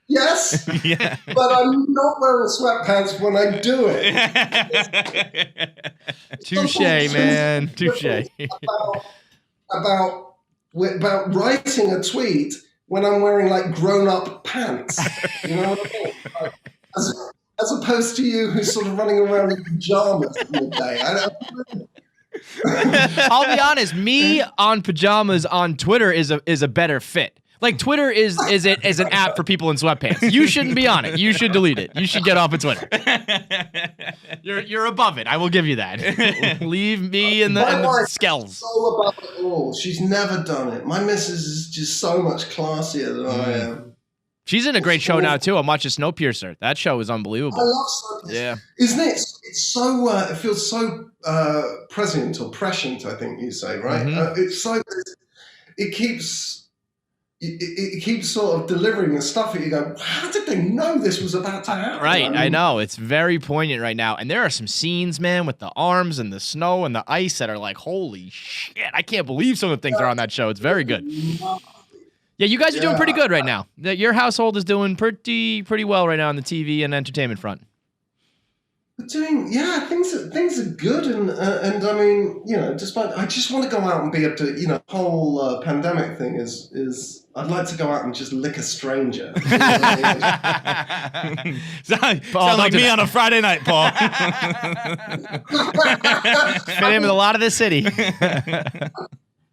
Yes, but I'm not wearing sweatpants when I do it. Touche, man. Touche. About writing a tweet when I'm wearing like grown-up pants, you know what I mean? Like, as opposed to you who's sort of running around in pajamas all day. I'll be honest, me on pajamas on Twitter is a better fit. Like Twitter is an app for people in sweatpants. You shouldn't be on it. You should delete it. You should get off of Twitter. You're above it. I will give you that. Leave me in the skells. So above it all. She's never done it. My missus is just so much classier than I am. She's in a great show now too. I'm watching Snowpiercer. That show is unbelievable. I love Snowpiercer. Yeah, isn't it? It's so. It feels so prescient or prescient. I think you say, right? It's so. It keeps. It keeps sort of delivering the stuff that you go, how did they know this was about to happen? Right, I know. It's very poignant right now. And there are some scenes, man, with the arms and the snow and the ice that are like, holy shit, I can't believe some of the things are on that show. It's very good. Yeah, you guys are doing pretty good right now. Your household is doing pretty well right now on the TV and entertainment front. Things are good, and I mean, despite I just want to go out and be able to, whole pandemic thing is I'd like to go out and just lick a stranger. Sound like me on a Friday night, Paul. Fit in with a lot of the city.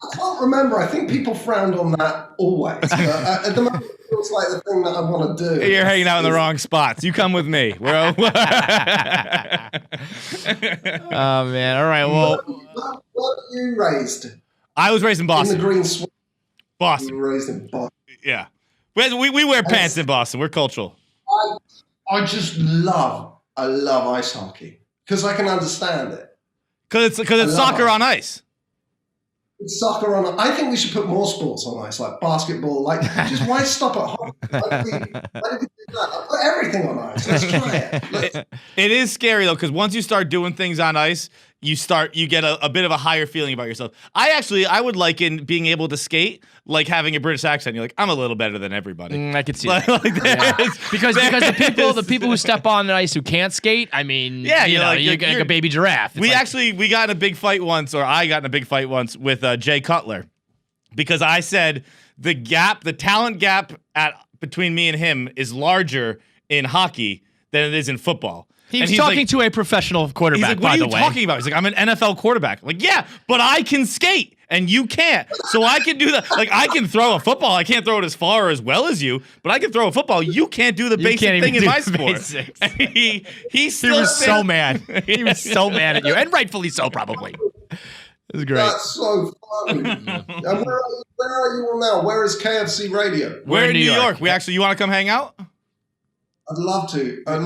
I can't remember. I think people frowned on that always. At the moment, it feels like the thing that I want to do. You're hanging out in the wrong spots. You come with me. Oh, man. All right, well. What were you raised? I was raised in Boston. In the green swamp. Boston. You were raised in Boston. Yeah. We wear pants in Boston. We're cultural. I just love ice hockey because I can understand it. Because it's soccer on ice. soccer on. I think we should put more sports on ice, like basketball. Like, just why stop at home? Why do we do that? Put everything on ice. Let's try it. It is scary though, because once you start doing things on ice, you get a bit of a higher feeling about yourself. I would liken being able to skate like having a British accent. You're like, I'm a little better than everybody. I could see that. Because the people who step on the ice who can't skate, I mean, you're like a baby giraffe. We got in a big fight once, or I got in a big fight once with Jay Cutler, because I said the talent gap between me and him is larger in hockey than it is in football. He's talking to a professional quarterback, by the way. What are you talking about? He's like, I'm an NFL quarterback. I'm like, yeah, but I can skate and you can't. So I can do that. Like, I can throw a football. I can't throw it as far or as well as you, but I can throw a football. You can't do the basic thing in my sport. He was so mad. He was so mad at you, and rightfully so, probably. It was great. That's so funny. And where are you all now? Where is KFC Radio? We're in New York. You want to come hang out? I'd love to. I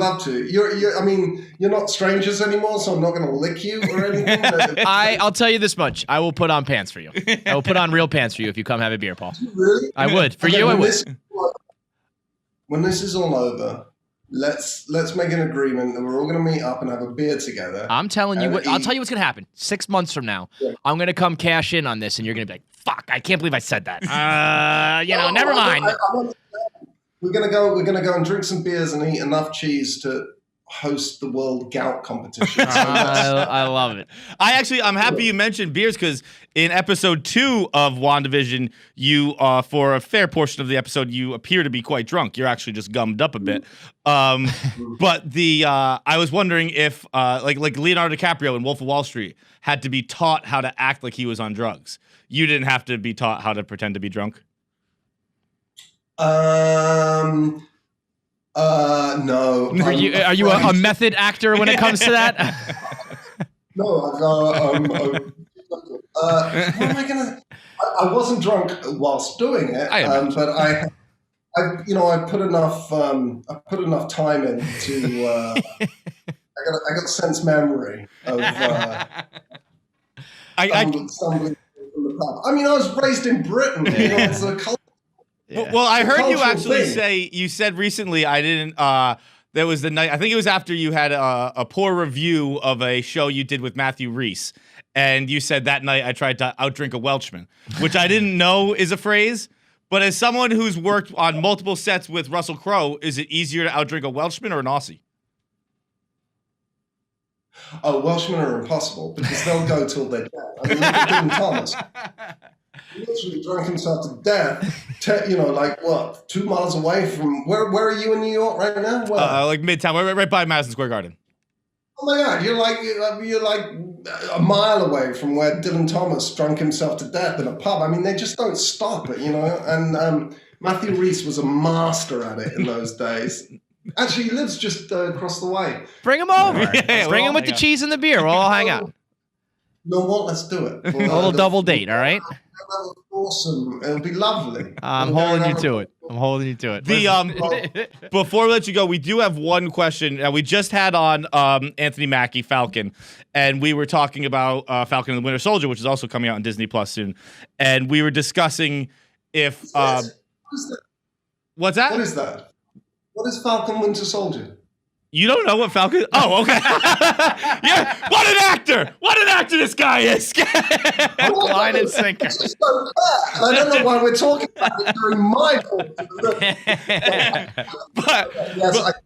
mean, you're not strangers anymore, so I'm not going to lick you or anything. I'll tell you this much. I will put on pants for you. I will put on real pants for you if you come have a beer, Paul. Really? I would. For you, I would. When this is all over, let's make an agreement that we're all going to meet up and have a beer together. I'm telling you I'll tell you what's going to happen. 6 months from now, I'm going to come cash in on this, and you're going to be like, fuck, I can't believe I said that. Never mind. We're gonna go and drink some beers and eat enough cheese to host the World Gout Competition. So I love it. I'm happy you mentioned beers, because in episode 2 of WandaVision, you for a fair portion of the episode, you appear to be quite drunk. You're actually just gummed up a bit. But I was wondering if like Leonardo DiCaprio in Wolf of Wall Street had to be taught how to act like he was on drugs. You didn't have to be taught how to pretend to be drunk. No. Are you a method actor when it comes to that? No, what am I gonna? I wasn't drunk whilst doing it, but I put enough time into. I got sense memory of stumbling from the pub. I mean, I was raised in Britain. It's a culture. Yeah. Well, I heard you actually say, you said recently, I didn't, there was the night, I think it was after you had a poor review of a show you did with Matthew Reese. And you said that night I tried to outdrink a Welshman, which I didn't know is a phrase. But as someone who's worked on multiple sets with Russell Crowe, is it easier to outdrink a Welshman or an Aussie? Oh, Welshmen are impossible because they'll go till they're dead. I mean, look at Dylan Thomas. He literally drank himself to death. 2 miles away from where are you in New York right now? Like Midtown, right by Madison Square Garden. Oh my God, you're like a mile away from where Dylan Thomas drunk himself to death in a pub. I mean, they just don't stop it, And Matthew Reese was a master at it in those days. Actually, he lives just across the way. Bring him over. Bring him with the cheese and the beer. We'll all hang out. You know what? Let's do it. A little double date, all right? Awesome. It'll be lovely. I'm holding you to it. Before we let you go, we do have one question. We just had on Anthony Mackie, Falcon, and we were talking about Falcon and the Winter Soldier, which is also coming out on Disney Plus soon. And we were discussing if what's that? What is that? What is Falcon Winter Soldier? You don't know what Falcon? Oh, okay. Yeah, what an actor! What an actor this guy is! Line and sinker. So I don't know why we're talking about it during my but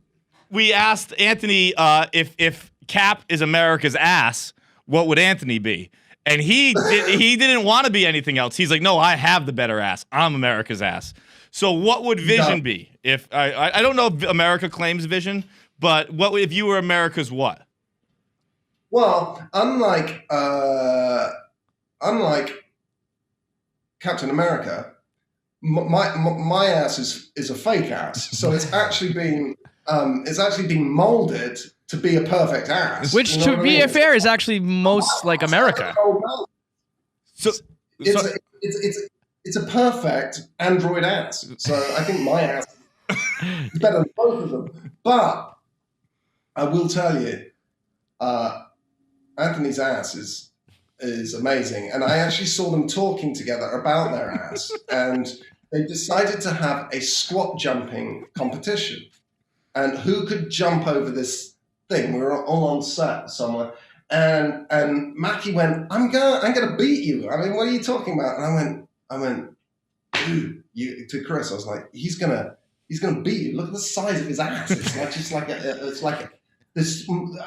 we asked Anthony if Cap is America's ass, what would Anthony be? And he didn't want to be anything else. He's like, no, I have the better ass. I'm America's ass. So what would Vision be? If I don't know if America claims Vision, but what if you were America's what? Well, unlike Captain America, my ass is a fake ass. So it's actually been molded to be a perfect ass. Which, to be fair, is actually most like America. So it's a perfect android ass. So I think my ass is better than both of them. But I will tell you, Anthony's ass is is amazing. And I actually saw them talking together about their ass, and they decided to have a squat jumping competition. And who could jump over this thing? We were all on set somewhere. And Mackie went, I'm gonna beat you. I mean, what are you talking about? And I went, dude, to Chris, I was like, he's gonna beat you. Look at the size of his ass.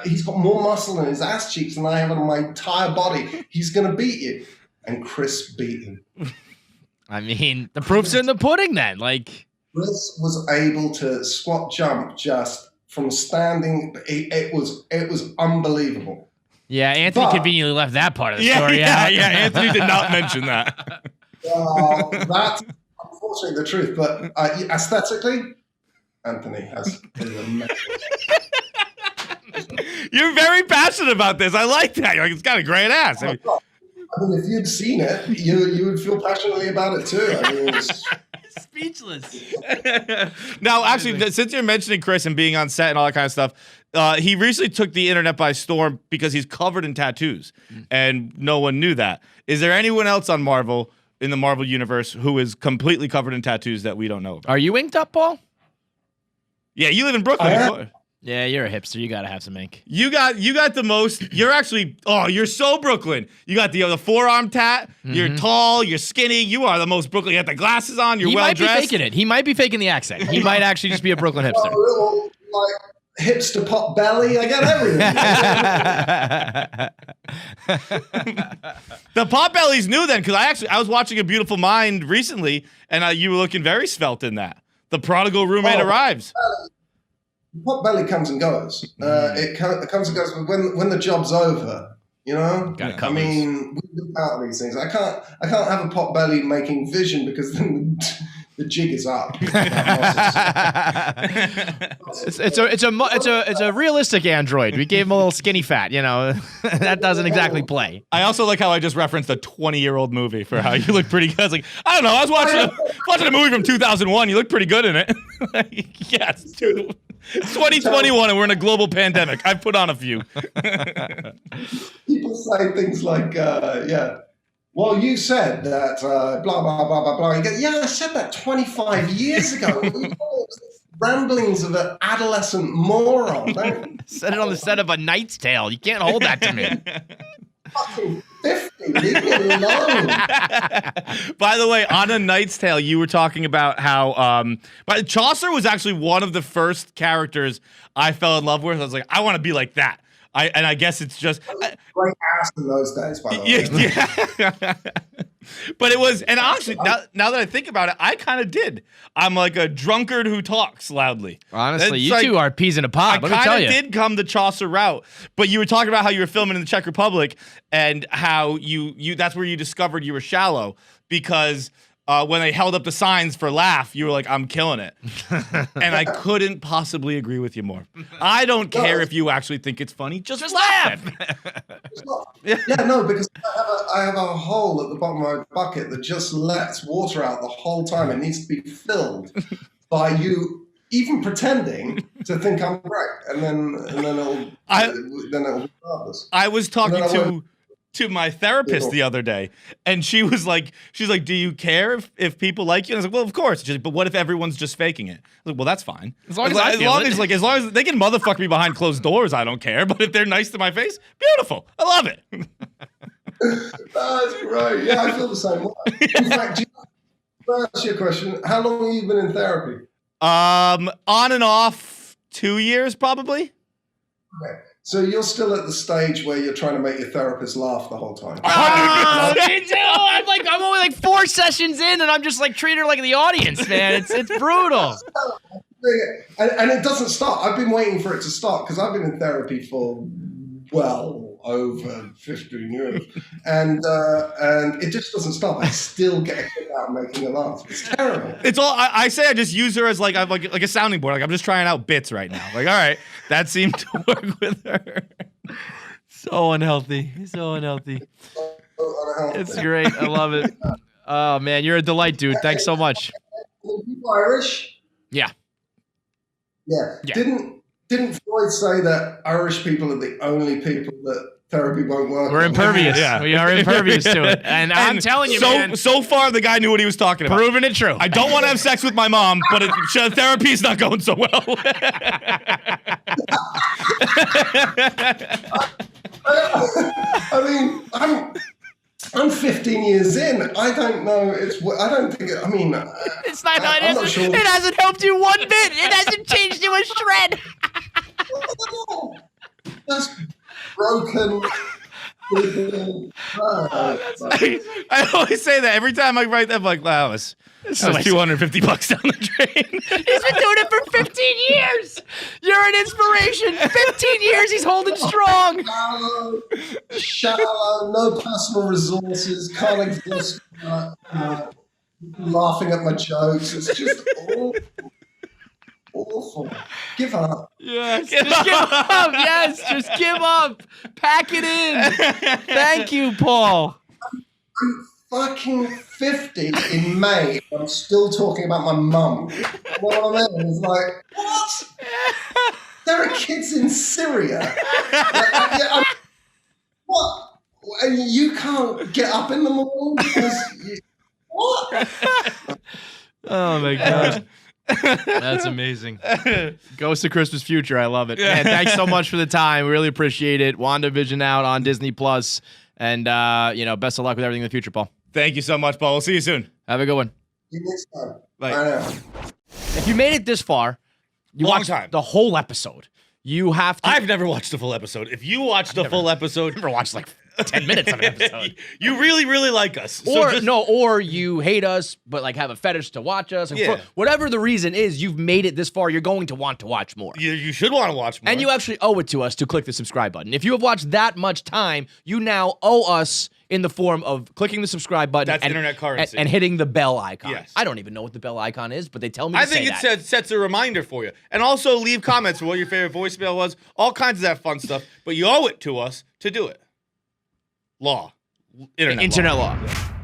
He's got more muscle in his ass cheeks than I have on my entire body. He's gonna beat you. And Chris beat him. I mean, the proof's in the pudding then. Like, Chris was able to squat jump just from standing. It was unbelievable. yeah, Anthony conveniently left that part of the story yeah, out. yeah. Anthony did not mention that. That's unfortunately the truth. But aesthetically, Anthony is amazing. You're very passionate about this. I like that. You're like, it's got a great ass. I mean, if you'd seen it, you would feel passionately about it too. I mean, Speechless. now, actually, since you're mentioning Chris and being on set and all that kind of stuff, he recently took the internet by storm because he's covered in tattoos, and no one knew that. Is there anyone else on Marvel, in the Marvel universe, who is completely covered in tattoos that we don't know about? Are you inked up, Paul? Yeah, you live in Brooklyn. Yeah, you're a hipster. You gotta have some ink. You got the most. You're actually. Oh, you're so Brooklyn. You got the forearm tat. You're tall. You're skinny. You are the most Brooklyn. You got the glasses on. You're well dressed. He might be faking it. He might be faking the accent. He might actually just be a Brooklyn hipster. like hipster pot belly. I got everything. The pot belly's new then, because I was watching A Beautiful Mind recently, and you were looking very svelte in that. The prodigal roommate arrives. Pot belly comes and goes. It comes and goes. But when the job's over, you know. I mean, we look out at these things. I can't have a pot belly making vision because then the jig is up. It's a realistic android. We gave him a little skinny fat. You know, that doesn't exactly play. I also like how I just referenced a 20-year-old movie for how you look pretty good. I was like, I don't know. I was watching a movie from 2001. You look pretty good in it. Yes, dude. It's 2021 and we're in a global pandemic. I've put on a few. People say things like, well, you said that blah, blah, blah, blah, blah. You go, yeah, I said that 25 years ago. Ramblings of an adolescent moron. Said it on the set of A Knight's Tale. You can't hold that to me. Fucking 50, leave me alone. By the way, on A Knight's Tale, you were talking about how but Chaucer was actually one of the first characters I fell in love with. I was like, I want to be like that. I guess it's just great ass in those days, by the way. Yeah. But it was, and actually, now that I think about it, I kind of did. I'm like a drunkard who talks loudly. Honestly, you two are peas in a pod. Let me tell you. I kind of did come the Chaucer route, but you were talking about how you were filming in the Czech Republic and how you that's where you discovered you were shallow because when they held up the signs for laugh, you were like, I'm killing it. And I couldn't possibly agree with you more. I don't care if you actually think it's funny. Just laugh. No, because I have a hole at the bottom of my bucket that just lets water out the whole time. It needs to be filled by you even pretending to think I'm correct. And then it'll be marvelous. I was talking to my therapist the other day, and she's like, do you care if people like you? And I was like, well, of course. She's like, but what if everyone's just faking it? I was like, well, that's fine. As long as they can motherfuck me behind closed doors, I don't care. But if they're nice to my face, beautiful. I love it. That's great. Yeah, I feel the same way. In fact, I'll ask you a question. How long have you been in therapy? On and off 2 years, probably. Okay. So you're still at the stage where you're trying to make your therapist laugh the whole time. Oh, me too. I'm only like 4 sessions in, and I'm just like treating her like the audience, man. It's brutal. And it doesn't stop. I've been waiting for it to stop because I've been in therapy for over 15 years, and it just doesn't stop. I still get a kick out of making her laugh. It's terrible. It's all I say. I just use her as like a sounding board. Like I'm just trying out bits right now. Like all right, that seemed to work with her. So unhealthy. It's great. I love it. Oh man, you're a delight, dude. Thanks so much. People Irish? Yeah. Didn't Freud say that Irish people are the only people that therapy won't work. We're impervious. Yeah. We are impervious to it. And I'm telling you, man, so far the guy knew what he was talking about. proving it true. I don't want to have sex with my mom, but therapy's not going so well. I mean, I'm 15 years in. I don't know. I don't think. I mean, It's not. I'm not sure. It hasn't helped you one bit. It hasn't changed you a shred. Just broken. I always say that every time I write that. I'm like, wow, that was $250 down the drain. He's been doing it for 15 years. You're an inspiration. 15 years. He's holding strong. Shallow, no personal resources, can't exist. Laughing at my jokes. It's just awful. Give up. Yes. Just give up. Yes. Just give up. Pack it in. Thank you, Paul. I'm fucking 50 in May. I'm still talking about my mum. You know what I mean? It's like, what? There are kids in Syria. What? And you can't get up in the morning because what? Oh my God. That's amazing. Ghost of Christmas Future. I love it. Man, thanks so much for the time. We really appreciate it. WandaVision out on Disney Plus. And best of luck with everything in the future, Paul. Thank you so much, Paul. We'll see you soon. Have a good one. See you next time. Bye. I know. If you made it this far, you Long watched time. the whole episode. You have to. I've never watched the full episode. If you watched the full episode, never watched like 10 minutes of an episode. You really, really like us. Or you hate us, but like have a fetish to watch us. And Yeah. whatever the reason is, you've made it this far. You're going to want to watch more. You should want to watch more. And you actually owe it to us to click the subscribe button. If you have watched that much time, you now owe us in the form of clicking the subscribe button. That's internet currency. And hitting the bell icon. Yes. I don't even know what the bell icon is, but they tell me I to say think that. it sets a reminder for you. And also leave comments for what your favorite voicemail was. All kinds of that fun stuff. But you owe it to us to do it. Law. Internet law. law.